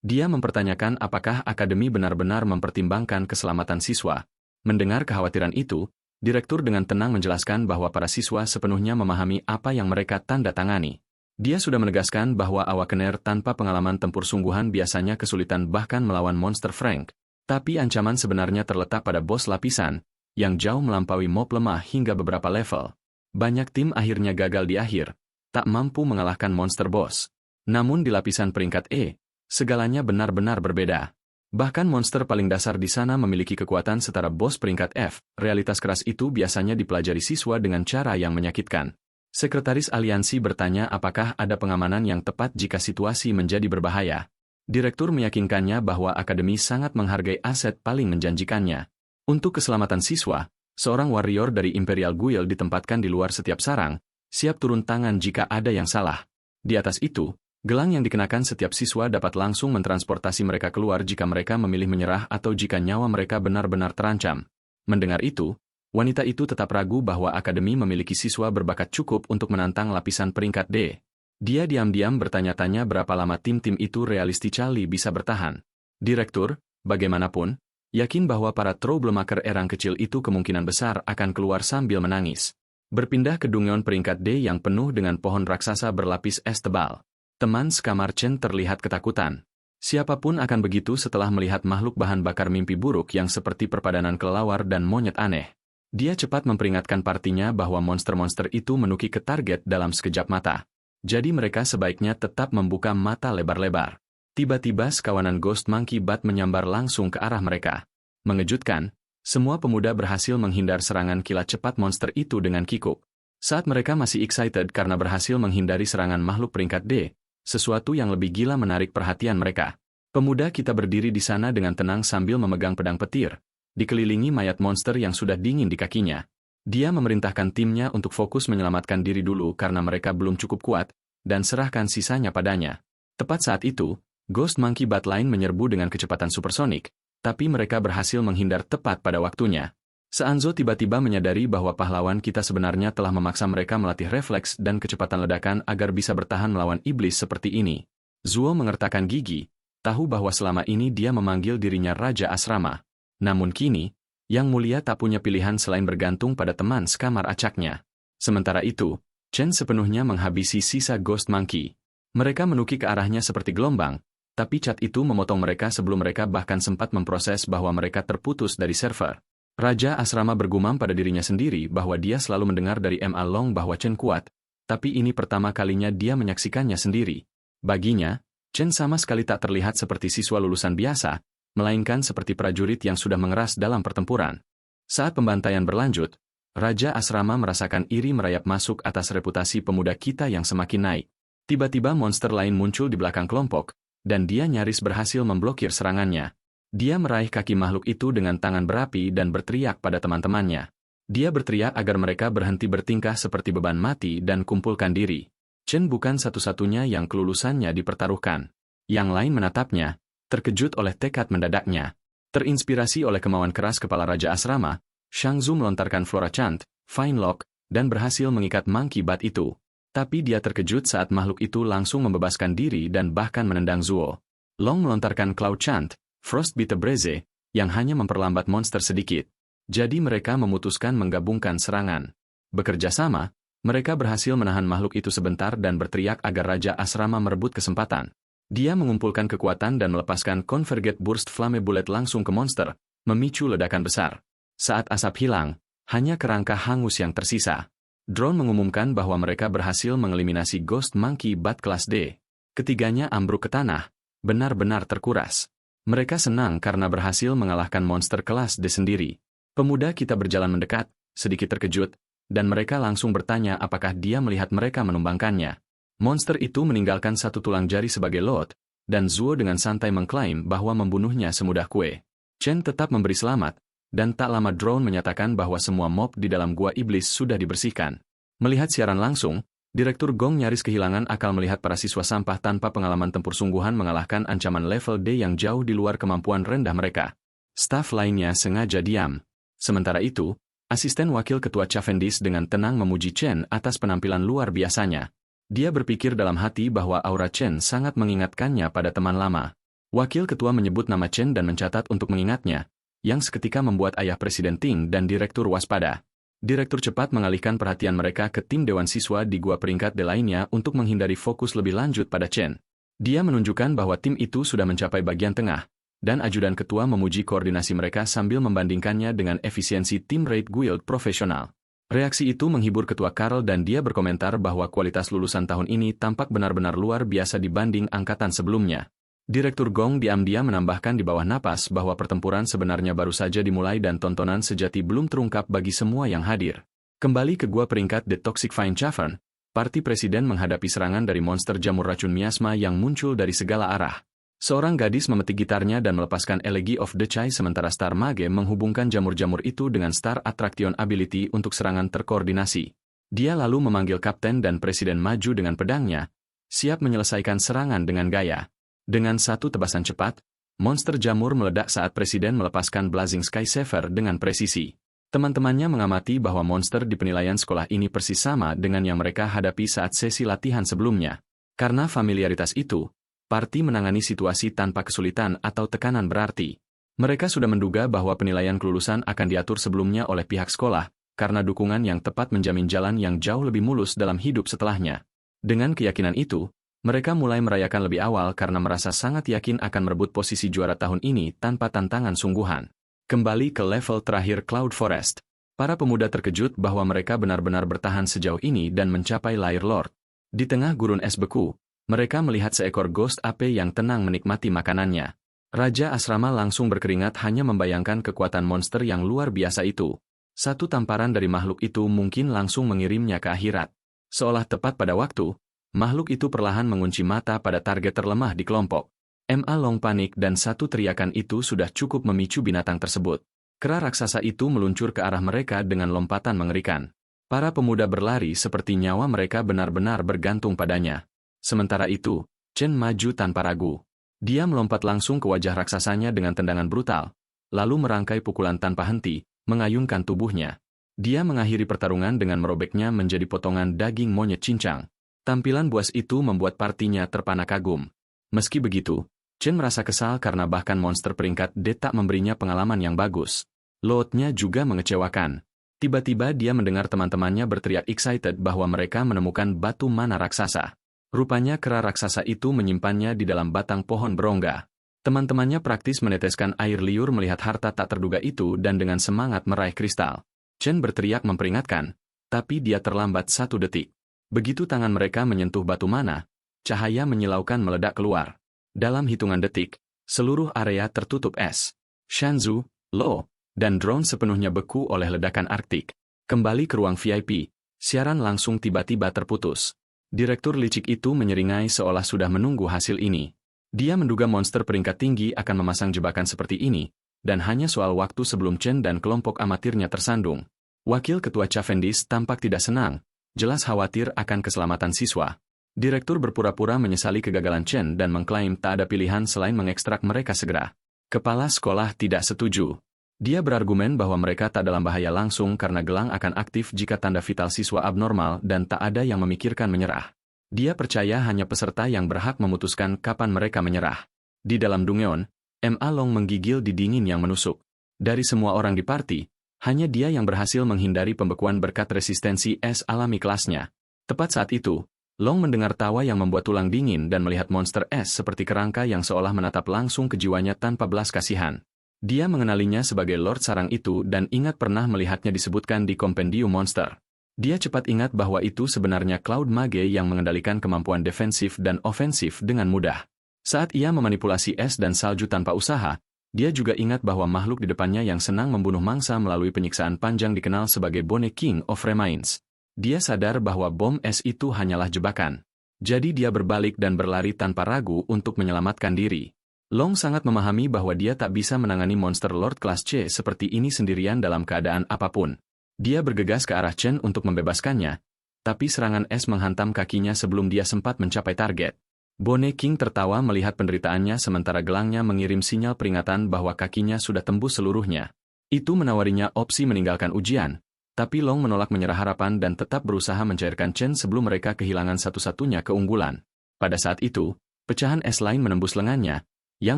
Dia mempertanyakan apakah akademi benar-benar mempertimbangkan keselamatan siswa. Mendengar kekhawatiran itu, direktur dengan tenang menjelaskan bahwa para siswa sepenuhnya memahami apa yang mereka tanda tangani. Dia sudah menegaskan bahwa Awakener tanpa pengalaman tempur sungguhan biasanya kesulitan bahkan melawan monster Frank. Tapi ancaman sebenarnya terletak pada bos lapisan, yang jauh melampaui mob lemah hingga beberapa level. Banyak tim akhirnya gagal di akhir, tak mampu mengalahkan monster boss. Namun di lapisan peringkat E, segalanya benar-benar berbeda. Bahkan monster paling dasar di sana memiliki kekuatan setara bos peringkat F. Realitas keras itu biasanya dipelajari siswa dengan cara yang menyakitkan. Sekretaris Aliansi bertanya apakah ada pengamanan yang tepat jika situasi menjadi berbahaya. Direktur meyakinkannya bahwa akademi sangat menghargai aset paling menjanjikannya. Untuk keselamatan siswa, seorang warrior dari Imperial Guild ditempatkan di luar setiap sarang, siap turun tangan jika ada yang salah. Di atas itu, gelang yang dikenakan setiap siswa dapat langsung mentransportasi mereka keluar jika mereka memilih menyerah atau jika nyawa mereka benar-benar terancam. Mendengar itu, wanita itu tetap ragu bahwa akademi memiliki siswa berbakat cukup untuk menantang lapisan peringkat D. Dia diam-diam bertanya-tanya berapa lama tim-tim itu realistically bisa bertahan. Direktur, bagaimanapun, yakin bahwa para troublemaker erang kecil itu kemungkinan besar akan keluar sambil menangis. Berpindah ke dungeon peringkat D yang penuh dengan pohon raksasa berlapis es tebal. Teman sekamar Chen terlihat ketakutan. Siapapun akan begitu setelah melihat makhluk bahan bakar mimpi buruk yang seperti perpadanan kelelawar dan monyet aneh. Dia cepat memperingatkan partinya bahwa monster-monster itu menuki ke target dalam sekejap mata. Jadi mereka sebaiknya tetap membuka mata lebar-lebar. Tiba-tiba sekawanan Ghost Monkey Bat menyambar langsung ke arah mereka. Mengejutkan, Semua pemuda berhasil menghindar serangan kilat cepat monster itu dengan kikuk. Saat mereka masih excited karena berhasil menghindari serangan makhluk peringkat D, sesuatu yang lebih gila menarik perhatian mereka. Pemuda kita berdiri di sana dengan tenang sambil memegang pedang petir, dikelilingi mayat monster yang sudah dingin di kakinya. Dia memerintahkan timnya untuk fokus menyelamatkan diri dulu karena mereka belum cukup kuat, dan serahkan sisanya padanya. Tepat saat itu, Ghost Monkey Batline menyerbu dengan kecepatan supersonik, tapi mereka berhasil menghindar tepat pada waktunya. Seanzo tiba-tiba menyadari bahwa pahlawan kita sebenarnya telah memaksa mereka melatih refleks dan kecepatan ledakan agar bisa bertahan melawan iblis seperti ini. Zuo mengertakkan gigi, tahu bahwa selama ini dia memanggil dirinya Raja Asrama. Namun kini, Yang Mulia tak punya pilihan selain bergantung pada teman sekamar acaknya. Sementara itu, Chen sepenuhnya menghabisi sisa Ghost Monkey. Mereka menuki ke arahnya seperti gelombang, tapi cat itu memotong mereka sebelum mereka bahkan sempat memproses bahwa mereka terputus dari server. Raja Asrama bergumam pada dirinya sendiri bahwa dia selalu mendengar dari Ma Long bahwa Chen kuat, tapi ini pertama kalinya dia menyaksikannya sendiri. Baginya, Chen sama sekali tak terlihat seperti siswa lulusan biasa, melainkan seperti prajurit yang sudah mengeras dalam pertempuran. Saat pembantaian berlanjut, Raja Asrama merasakan iri merayap masuk atas reputasi pemuda kita yang semakin naik. Tiba-tiba monster lain muncul di belakang kelompok, dan dia nyaris berhasil memblokir serangannya. Dia meraih kaki makhluk itu dengan tangan berapi dan berteriak pada teman-temannya. Dia berteriak agar mereka berhenti bertingkah seperti beban mati dan kumpulkan diri. Chen bukan satu-satunya yang kelulusannya dipertaruhkan. Yang lain menatapnya, terkejut oleh tekad mendadaknya. Terinspirasi oleh kemauan keras kepala Raja Asrama, Shang Zu melontarkan Flora Chant, Fine Lock, dan berhasil mengikat Monkey Bat itu. Tapi dia terkejut saat makhluk itu langsung membebaskan diri dan bahkan menendang Zuo. Long melontarkan Cloud Chant, Frostbite Braze, yang hanya memperlambat monster sedikit. Jadi mereka memutuskan menggabungkan serangan. Bekerja sama, mereka berhasil menahan makhluk itu sebentar dan berteriak agar Raja Asrama merebut kesempatan. Dia mengumpulkan kekuatan dan melepaskan Convergent Burst Flame Bullet langsung ke monster, memicu ledakan besar. Saat asap hilang, hanya kerangka hangus yang tersisa. Drone mengumumkan bahwa mereka berhasil mengeliminasi Ghost Monkey Bat kelas D. Ketiganya ambruk ke tanah, benar-benar terkuras. Mereka senang karena berhasil mengalahkan monster kelas D sendiri. Pemuda kita berjalan mendekat, sedikit terkejut, dan mereka langsung bertanya apakah dia melihat mereka menumbangkannya. Monster itu meninggalkan satu tulang jari sebagai lot, dan Zuo dengan santai mengklaim bahwa membunuhnya semudah kue. Chen tetap memberi selamat, dan tak lama drone menyatakan bahwa semua mob di dalam gua iblis sudah dibersihkan. Melihat siaran langsung, Direktur Gong nyaris kehilangan akal melihat para siswa sampah tanpa pengalaman tempur sungguhan mengalahkan ancaman level D yang jauh di luar kemampuan rendah mereka. Staf lainnya sengaja diam. Sementara itu, asisten wakil ketua Cavendish dengan tenang memuji Chen atas penampilan luar biasanya. Dia berpikir dalam hati bahwa aura Chen sangat mengingatkannya pada teman lama. Wakil ketua menyebut nama Chen dan mencatat untuk mengingatnya, yang seketika membuat ayah Presiden Ting dan direktur waspada. Direktur cepat mengalihkan perhatian mereka ke tim Dewan Siswa di gua peringkat D lainnya untuk menghindari fokus lebih lanjut pada Chen. Dia menunjukkan bahwa tim itu sudah mencapai bagian tengah, dan ajudan ketua memuji koordinasi mereka sambil membandingkannya dengan efisiensi tim Raid Guild profesional. Reaksi itu menghibur ketua Karl dan dia berkomentar bahwa kualitas lulusan tahun ini tampak benar-benar luar biasa dibanding angkatan sebelumnya. Direktur Gong diam-diam menambahkan di bawah napas bahwa pertempuran sebenarnya baru saja dimulai dan tontonan sejati belum terungkap bagi semua yang hadir. Kembali ke gua peringkat The Toxic Vine Cavern, parti presiden menghadapi serangan dari monster jamur racun miasma yang muncul dari segala arah. Seorang gadis memetik gitarnya dan melepaskan Elegy of the Chai sementara Star Mage menghubungkan jamur-jamur itu dengan Star Attraction Ability untuk serangan terkoordinasi. Dia lalu memanggil kapten dan presiden maju dengan pedangnya, siap menyelesaikan serangan dengan gaya. Dengan satu tebasan cepat, monster jamur meledak saat presiden melepaskan Blazing Sky Saver dengan presisi. Teman-temannya mengamati bahwa monster di penilaian sekolah ini persis sama dengan yang mereka hadapi saat sesi latihan sebelumnya. Karena familiaritas itu, parti menangani situasi tanpa kesulitan atau tekanan berarti. Mereka sudah menduga bahwa penilaian kelulusan akan diatur sebelumnya oleh pihak sekolah, karena dukungan yang tepat menjamin jalan yang jauh lebih mulus dalam hidup setelahnya. Dengan keyakinan itu, mereka mulai merayakan lebih awal karena merasa sangat yakin akan merebut posisi juara tahun ini tanpa tantangan sungguhan. Kembali ke level terakhir Cloud Forest. Para pemuda terkejut bahwa mereka benar-benar bertahan sejauh ini dan mencapai Lair Lord. Di tengah gurun es beku, mereka melihat seekor ghost ape yang tenang menikmati makanannya. Raja asrama langsung berkeringat hanya membayangkan kekuatan monster yang luar biasa itu. Satu tamparan dari makhluk itu mungkin langsung mengirimnya ke akhirat. Seolah tepat pada waktu, makhluk itu perlahan mengunci mata pada target terlemah di kelompok. Ma Long panik dan satu teriakan itu sudah cukup memicu binatang tersebut. Kera raksasa itu meluncur ke arah mereka dengan lompatan mengerikan. Para pemuda berlari seperti nyawa mereka benar-benar bergantung padanya. Sementara itu, Chen maju tanpa ragu. Dia melompat langsung ke wajah raksasanya dengan tendangan brutal, lalu merangkai pukulan tanpa henti, mengayunkan tubuhnya. Dia mengakhiri pertarungan dengan merobeknya menjadi potongan daging monyet cincang. Tampilan buas itu membuat partinya terpana kagum. Meski begitu, Chen merasa kesal karena bahkan monster peringkat D tak memberinya pengalaman yang bagus. Loadnya juga mengecewakan. Tiba-tiba dia mendengar teman-temannya berteriak excited bahwa mereka menemukan batu mana raksasa. Rupanya kera raksasa itu menyimpannya di dalam batang pohon berongga. Teman-temannya praktis meneteskan air liur melihat harta tak terduga itu dan dengan semangat meraih kristal. Chen berteriak memperingatkan, tapi dia terlambat 1 detik. Begitu tangan mereka menyentuh batu mana, cahaya menyilaukan meledak keluar. Dalam hitungan detik, seluruh area tertutup es. Shanzu, Lo, dan drone sepenuhnya beku oleh ledakan Arktik. Kembali ke ruang VIP, siaran langsung tiba-tiba terputus. Direktur licik itu menyeringai seolah sudah menunggu hasil ini. Dia menduga monster peringkat tinggi akan memasang jebakan seperti ini, dan hanya soal waktu sebelum Chen dan kelompok amatirnya tersandung. Wakil Ketua Cavendish tampak tidak senang, jelas khawatir akan keselamatan siswa. Direktur berpura-pura menyesali kegagalan Chen dan mengklaim tak ada pilihan selain mengekstrak mereka segera. Kepala sekolah tidak setuju. Dia berargumen bahwa mereka tak dalam bahaya langsung karena gelang akan aktif jika tanda vital siswa abnormal dan tak ada yang memikirkan menyerah. Dia percaya hanya peserta yang berhak memutuskan kapan mereka menyerah. Di dalam Dungyeon, Ma Long menggigil di dingin yang menusuk. Dari semua orang di party, hanya dia yang berhasil menghindari pembekuan berkat resistensi es alami kelasnya. Tepat saat itu, Long mendengar tawa yang membuat tulang dingin dan melihat monster es seperti kerangka yang seolah menatap langsung ke jiwanya tanpa belas kasihan. Dia mengenalinya sebagai Lord Sarang itu dan ingat pernah melihatnya disebutkan di Kompendium Monster. Dia cepat ingat bahwa itu sebenarnya Cloud Mage yang mengendalikan kemampuan defensif dan ofensif dengan mudah. Saat ia memanipulasi es dan salju tanpa usaha, dia juga ingat bahwa makhluk di depannya yang senang membunuh mangsa melalui penyiksaan panjang dikenal sebagai Bone King of Remains. Dia sadar bahwa bom es itu hanyalah jebakan. Jadi dia berbalik dan berlari tanpa ragu untuk menyelamatkan diri. Long sangat memahami bahwa dia tak bisa menangani monster Lord kelas C seperti ini sendirian dalam keadaan apapun. Dia bergegas ke arah Chen untuk membebaskannya, tapi serangan es menghantam kakinya sebelum dia sempat mencapai target. Bone King tertawa melihat penderitaannya sementara gelangnya mengirim sinyal peringatan bahwa kakinya sudah tembus seluruhnya. Itu menawarinya opsi meninggalkan ujian, tapi Long menolak menyerah harapan dan tetap berusaha mencairkan Chen sebelum mereka kehilangan satu-satunya keunggulan. Pada saat itu, pecahan es lain menembus lengannya, yang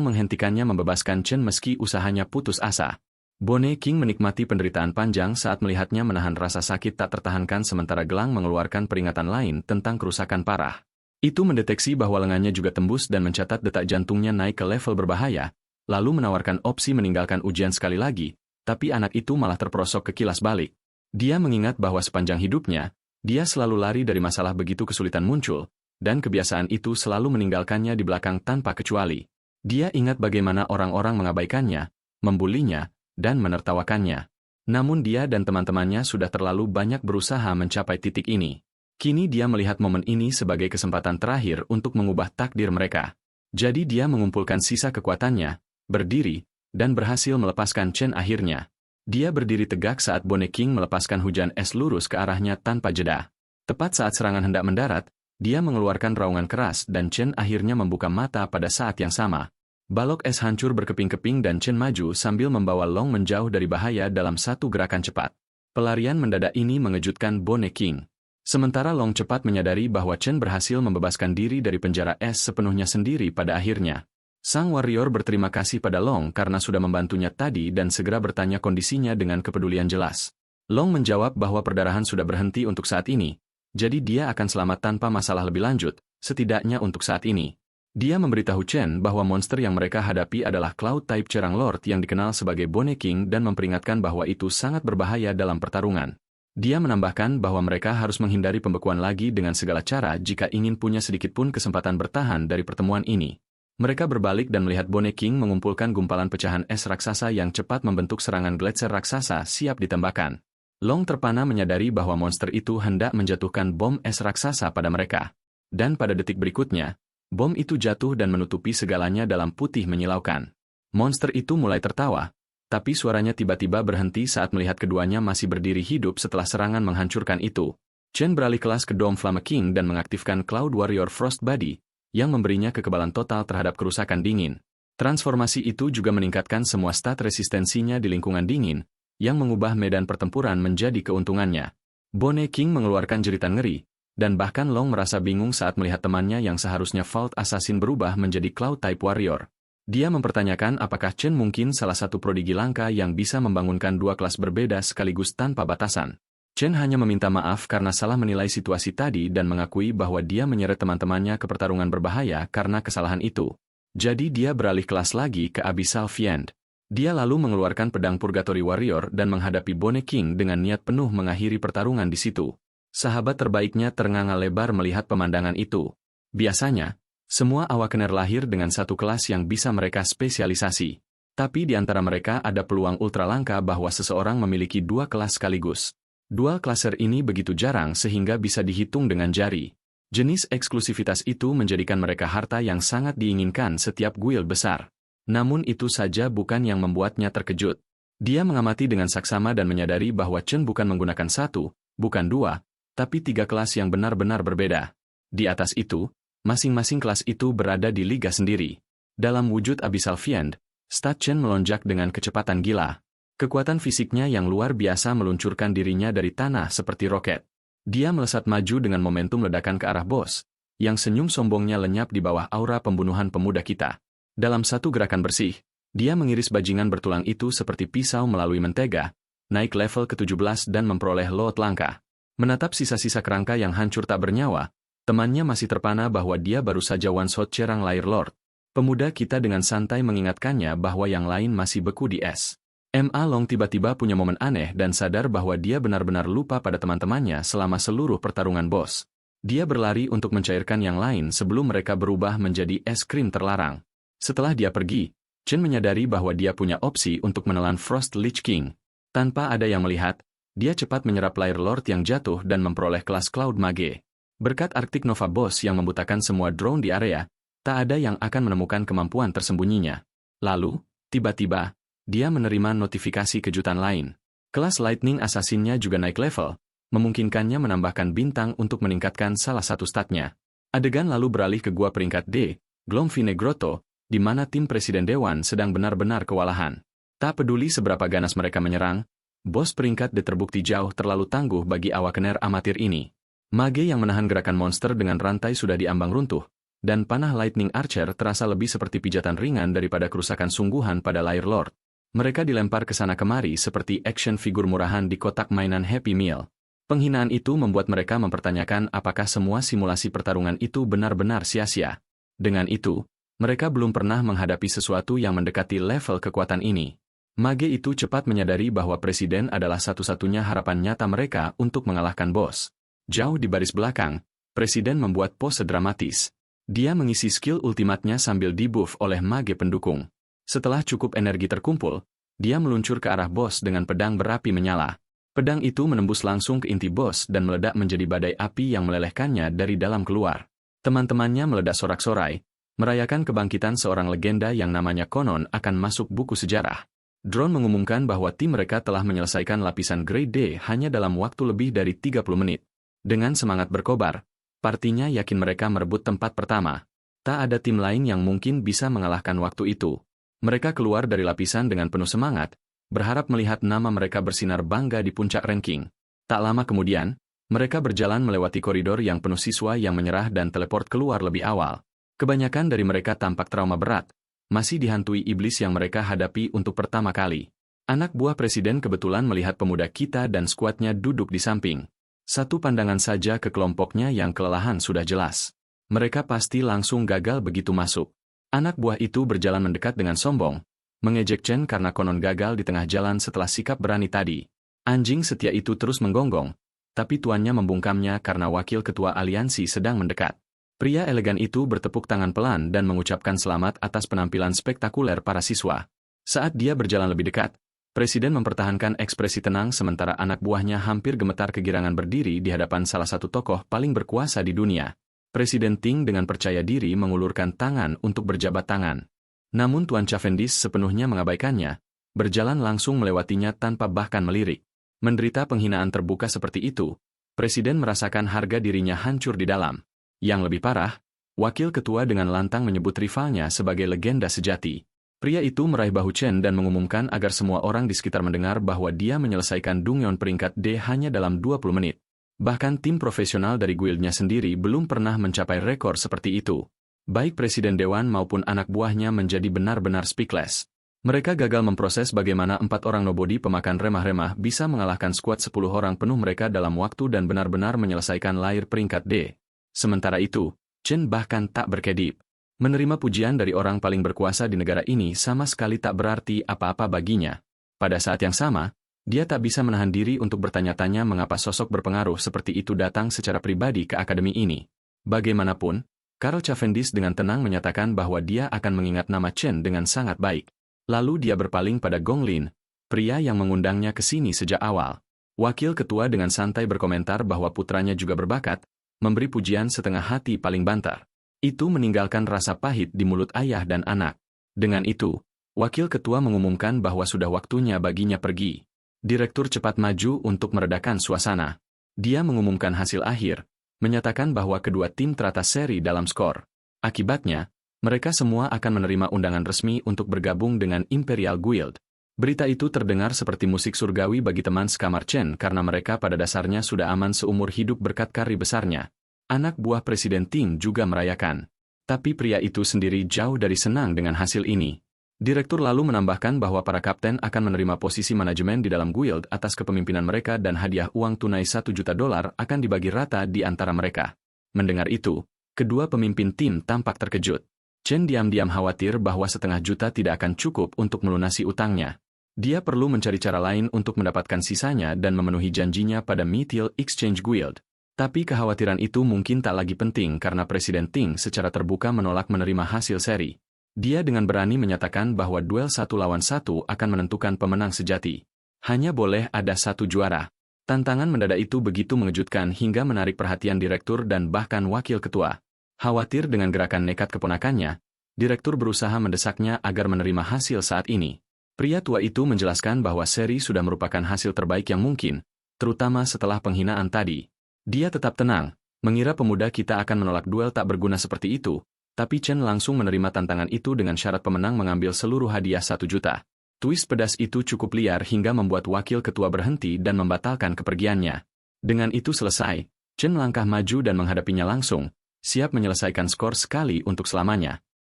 menghentikannya membebaskan Chen meski usahanya putus asa. Bone King menikmati penderitaan panjang saat melihatnya menahan rasa sakit tak tertahankan sementara gelang mengeluarkan peringatan lain tentang kerusakan parah. Itu mendeteksi bahwa lengannya juga tembus dan mencatat detak jantungnya naik ke level berbahaya, lalu menawarkan opsi meninggalkan ujian sekali lagi, tapi anak itu malah terperosok ke kilas balik. Dia mengingat bahwa sepanjang hidupnya, dia selalu lari dari masalah begitu kesulitan muncul, dan kebiasaan itu selalu meninggalkannya di belakang tanpa kecuali. Dia ingat bagaimana orang-orang mengabaikannya, membulinya, dan menertawakannya. Namun dia dan teman-temannya sudah terlalu banyak berusaha mencapai titik ini. Kini dia melihat momen ini sebagai kesempatan terakhir untuk mengubah takdir mereka. Jadi dia mengumpulkan sisa kekuatannya, berdiri, dan berhasil melepaskan Chen akhirnya. Dia berdiri tegak saat Bone King melepaskan hujan es lurus ke arahnya tanpa jeda. Tepat saat serangan hendak mendarat, dia mengeluarkan raungan keras dan Chen akhirnya membuka mata pada saat yang sama. Balok es hancur berkeping-keping dan Chen maju sambil membawa Long menjauh dari bahaya dalam satu gerakan cepat. Pelarian mendadak ini mengejutkan Bone King. Sementara Long cepat menyadari bahwa Chen berhasil membebaskan diri dari penjara es sepenuhnya sendiri pada akhirnya. Sang warrior berterima kasih pada Long karena sudah membantunya tadi dan segera bertanya kondisinya dengan kepedulian jelas. Long menjawab bahwa perdarahan sudah berhenti untuk saat ini, jadi dia akan selamat tanpa masalah lebih lanjut, setidaknya untuk saat ini. Dia memberitahu Chen bahwa monster yang mereka hadapi adalah Cloud-type Cerang Lord yang dikenal sebagai Bone King dan memperingatkan bahwa itu sangat berbahaya dalam pertarungan. Dia menambahkan bahwa mereka harus menghindari pembekuan lagi dengan segala cara jika ingin punya sedikitpun kesempatan bertahan dari pertemuan ini. Mereka berbalik dan melihat Bone King mengumpulkan gumpalan pecahan es raksasa yang cepat membentuk serangan gletser raksasa siap ditembakkan. Long terpana menyadari bahwa monster itu hendak menjatuhkan bom es raksasa pada mereka. Dan pada detik berikutnya, bom itu jatuh dan menutupi segalanya dalam putih menyilaukan. Monster itu mulai tertawa, tapi suaranya tiba-tiba berhenti saat melihat keduanya masih berdiri hidup setelah serangan menghancurkan itu. Chen beralih kelas ke Dome Flame King dan mengaktifkan Cloud Warrior Frost Body, yang memberinya kekebalan total terhadap kerusakan dingin. Transformasi itu juga meningkatkan semua stat resistensinya di lingkungan dingin, yang mengubah medan pertempuran menjadi keuntungannya. Bone King mengeluarkan jeritan ngeri, dan bahkan Long merasa bingung saat melihat temannya yang seharusnya Vault Assassin berubah menjadi Cloud Type Warrior. Dia mempertanyakan apakah Chen mungkin salah satu prodigi langka yang bisa membangunkan dua kelas berbeda sekaligus tanpa batasan. Chen hanya meminta maaf karena salah menilai situasi tadi dan mengakui bahwa dia menyeret teman-temannya ke pertarungan berbahaya karena kesalahan itu. Jadi dia beralih kelas lagi ke Abyssal Fiend. Dia lalu mengeluarkan pedang Purgatory Warrior dan menghadapi Bone King dengan niat penuh mengakhiri pertarungan di situ. Sahabat terbaiknya ternganga lebar melihat pemandangan itu. Biasanya, semua Awakener lahir dengan satu kelas yang bisa mereka spesialisasi. Tapi di antara mereka ada peluang ultra langka bahwa seseorang memiliki dua kelas sekaligus. Dual klaser ini begitu jarang sehingga bisa dihitung dengan jari. Jenis eksklusivitas itu menjadikan mereka harta yang sangat diinginkan setiap guild besar. Namun itu saja bukan yang membuatnya terkejut. Dia mengamati dengan saksama dan menyadari bahwa Chen bukan menggunakan satu, bukan dua, tapi tiga kelas yang benar-benar berbeda. Di atas itu, masing-masing kelas itu berada di liga sendiri. Dalam wujud Abyssal Fiend, stat Chen melonjak dengan kecepatan gila. Kekuatan fisiknya yang luar biasa meluncurkan dirinya dari tanah seperti roket. Dia melesat maju dengan momentum ledakan ke arah bos, yang senyum sombongnya lenyap di bawah aura pembunuhan pemuda kita. Dalam satu gerakan bersih, dia mengiris bajingan bertulang itu seperti pisau melalui mentega, naik level ke-17 dan memperoleh lot langka. Menatap sisa-sisa kerangka yang hancur tak bernyawa, temannya masih terpana bahwa dia baru saja one-shot Cerang Lair Lord. Pemuda kita dengan santai mengingatkannya bahwa yang lain masih beku di es. Ma Long tiba-tiba punya momen aneh dan sadar bahwa dia benar-benar lupa pada teman-temannya selama seluruh pertarungan bos. Dia berlari untuk mencairkan yang lain sebelum mereka berubah menjadi es krim terlarang. Setelah dia pergi, Chen menyadari bahwa dia punya opsi untuk menelan Frost Lich King. Tanpa ada yang melihat, dia cepat menyerap Lair Lord yang jatuh dan memperoleh kelas Cloud Mage. Berkat Arctic Nova Boss yang membutakan semua drone di area, tak ada yang akan menemukan kemampuan tersembunyinya. Lalu, tiba-tiba, dia menerima notifikasi kejutan lain. Kelas Lightning Assassin-nya juga naik level, memungkinkannya menambahkan bintang untuk meningkatkan salah satu statnya. Adegan lalu beralih ke gua peringkat D, Glomfine Grotto, di mana tim Presiden Dewan sedang benar-benar kewalahan. Tak peduli seberapa ganas mereka menyerang, bos peringkat D terbukti jauh terlalu tangguh bagi Awakener amatir ini. Mage yang menahan gerakan monster dengan rantai sudah diambang runtuh, dan panah Lightning Archer terasa lebih seperti pijatan ringan daripada kerusakan sungguhan pada Lair Lord. Mereka dilempar ke sana kemari seperti action figur murahan di kotak mainan Happy Meal. Penghinaan itu membuat mereka mempertanyakan apakah semua simulasi pertarungan itu benar-benar sia-sia. Dengan itu, mereka belum pernah menghadapi sesuatu yang mendekati level kekuatan ini. Mage itu cepat menyadari bahwa Presiden adalah satu-satunya harapan nyata mereka untuk mengalahkan bos. Jauh di baris belakang, Presiden membuat pose dramatis. Dia mengisi skill ultimatnya sambil dibuff oleh mage pendukung. Setelah cukup energi terkumpul, dia meluncur ke arah bos dengan pedang berapi menyala. Pedang itu menembus langsung ke inti bos dan meledak menjadi badai api yang melelehkannya dari dalam keluar. Teman-temannya meledak sorak-sorai, merayakan kebangkitan seorang legenda yang namanya konon akan masuk buku sejarah. Drone mengumumkan bahwa tim mereka telah menyelesaikan lapisan Grade D hanya dalam waktu lebih dari 30 menit. Dengan semangat berkobar, partinya yakin mereka merebut tempat pertama. Tak ada tim lain yang mungkin bisa mengalahkan waktu itu. Mereka keluar dari lapisan dengan penuh semangat, berharap melihat nama mereka bersinar bangga di puncak ranking. Tak lama kemudian, mereka berjalan melewati koridor yang penuh siswa yang menyerah dan teleport keluar lebih awal. Kebanyakan dari mereka tampak trauma berat, masih dihantui iblis yang mereka hadapi untuk pertama kali. Anak buah Presiden kebetulan melihat pemuda kita dan skuadnya duduk di samping. Satu pandangan saja ke kelompoknya yang kelelahan sudah jelas. Mereka pasti langsung gagal begitu masuk. Anak buah itu berjalan mendekat dengan sombong, mengejek Chen karena konon gagal di tengah jalan setelah sikap berani tadi. Anjing setia itu terus menggonggong, tapi tuannya membungkamnya karena wakil ketua aliansi sedang mendekat. Pria elegan itu bertepuk tangan pelan dan mengucapkan selamat atas penampilan spektakuler para siswa. Saat dia berjalan lebih dekat, Presiden mempertahankan ekspresi tenang sementara anak buahnya hampir gemetar kegirangan berdiri di hadapan salah satu tokoh paling berkuasa di dunia. Presiden Ting dengan percaya diri mengulurkan tangan untuk berjabat tangan. Namun Tuan Cavendish sepenuhnya mengabaikannya, berjalan langsung melewatinya tanpa bahkan melirik. Menderita penghinaan terbuka seperti itu, Presiden merasakan harga dirinya hancur di dalam. Yang lebih parah, Wakil Ketua dengan lantang menyebut rivalnya sebagai legenda sejati. Pria itu meraih bahu Chen dan mengumumkan agar semua orang di sekitar mendengar bahwa dia menyelesaikan Dongyeon peringkat D hanya dalam 20 menit. Bahkan tim profesional dari guildnya sendiri belum pernah mencapai rekor seperti itu. Baik Presiden Dewan maupun anak buahnya menjadi benar-benar speechless. Mereka gagal memproses bagaimana 4 orang nobody pemakan remah-remah bisa mengalahkan skuad 10 orang penuh mereka dalam waktu dan benar-benar menyelesaikan layar peringkat D. Sementara itu, Chen bahkan tak berkedip. Menerima pujian dari orang paling berkuasa di negara ini sama sekali tak berarti apa-apa baginya. Pada saat yang sama, dia tak bisa menahan diri untuk bertanya-tanya mengapa sosok berpengaruh seperti itu datang secara pribadi ke akademi ini. Bagaimanapun, Karl Cavendish dengan tenang menyatakan bahwa dia akan mengingat nama Chen dengan sangat baik. Lalu dia berpaling pada Gong Lin, pria yang mengundangnya ke sini sejak awal. Wakil Ketua dengan santai berkomentar bahwa putranya juga berbakat, memberi pujian setengah hati paling banter. Itu meninggalkan rasa pahit di mulut ayah dan anak. Dengan itu, Wakil Ketua mengumumkan bahwa sudah waktunya baginya pergi. Direktur cepat maju untuk meredakan suasana. Dia mengumumkan hasil akhir, menyatakan bahwa kedua tim teratas seri dalam skor. Akibatnya, mereka semua akan menerima undangan resmi untuk bergabung dengan Imperial Guild. Berita itu terdengar seperti musik surgawi bagi teman sekamar Chen karena mereka pada dasarnya sudah aman seumur hidup berkat kari besarnya. Anak buah Presiden Ting juga merayakan. Tapi pria itu sendiri jauh dari senang dengan hasil ini. Direktur lalu menambahkan bahwa para kapten akan menerima posisi manajemen di dalam guild atas kepemimpinan mereka dan hadiah uang tunai $1 juta akan dibagi rata di antara mereka. Mendengar itu, kedua pemimpin tim tampak terkejut. Chen diam-diam khawatir bahwa $1,5 juta tidak akan cukup untuk melunasi utangnya. Dia perlu mencari cara lain untuk mendapatkan sisanya dan memenuhi janjinya pada Meteor Exchange Guild. Tapi kekhawatiran itu mungkin tak lagi penting karena Presiden Ting secara terbuka menolak menerima hasil seri. Dia dengan berani menyatakan bahwa duel 1 lawan 1 akan menentukan pemenang sejati. Hanya boleh ada 1 juara. Tantangan mendadak itu begitu mengejutkan hingga menarik perhatian direktur dan bahkan wakil ketua. Khawatir dengan gerakan nekat keponakannya, direktur berusaha mendesaknya agar menerima hasil saat ini. Pria tua itu menjelaskan bahwa seri sudah merupakan hasil terbaik yang mungkin, terutama setelah penghinaan tadi. Dia tetap tenang, mengira pemuda kita akan menolak duel tak berguna seperti itu, tapi Chen langsung menerima tantangan itu dengan syarat pemenang mengambil seluruh hadiah 1 juta. Twist pedas itu cukup liar hingga membuat wakil ketua berhenti dan membatalkan kepergiannya. Dengan itu selesai, Chen melangkah maju dan menghadapinya langsung, siap menyelesaikan skor sekali untuk selamanya.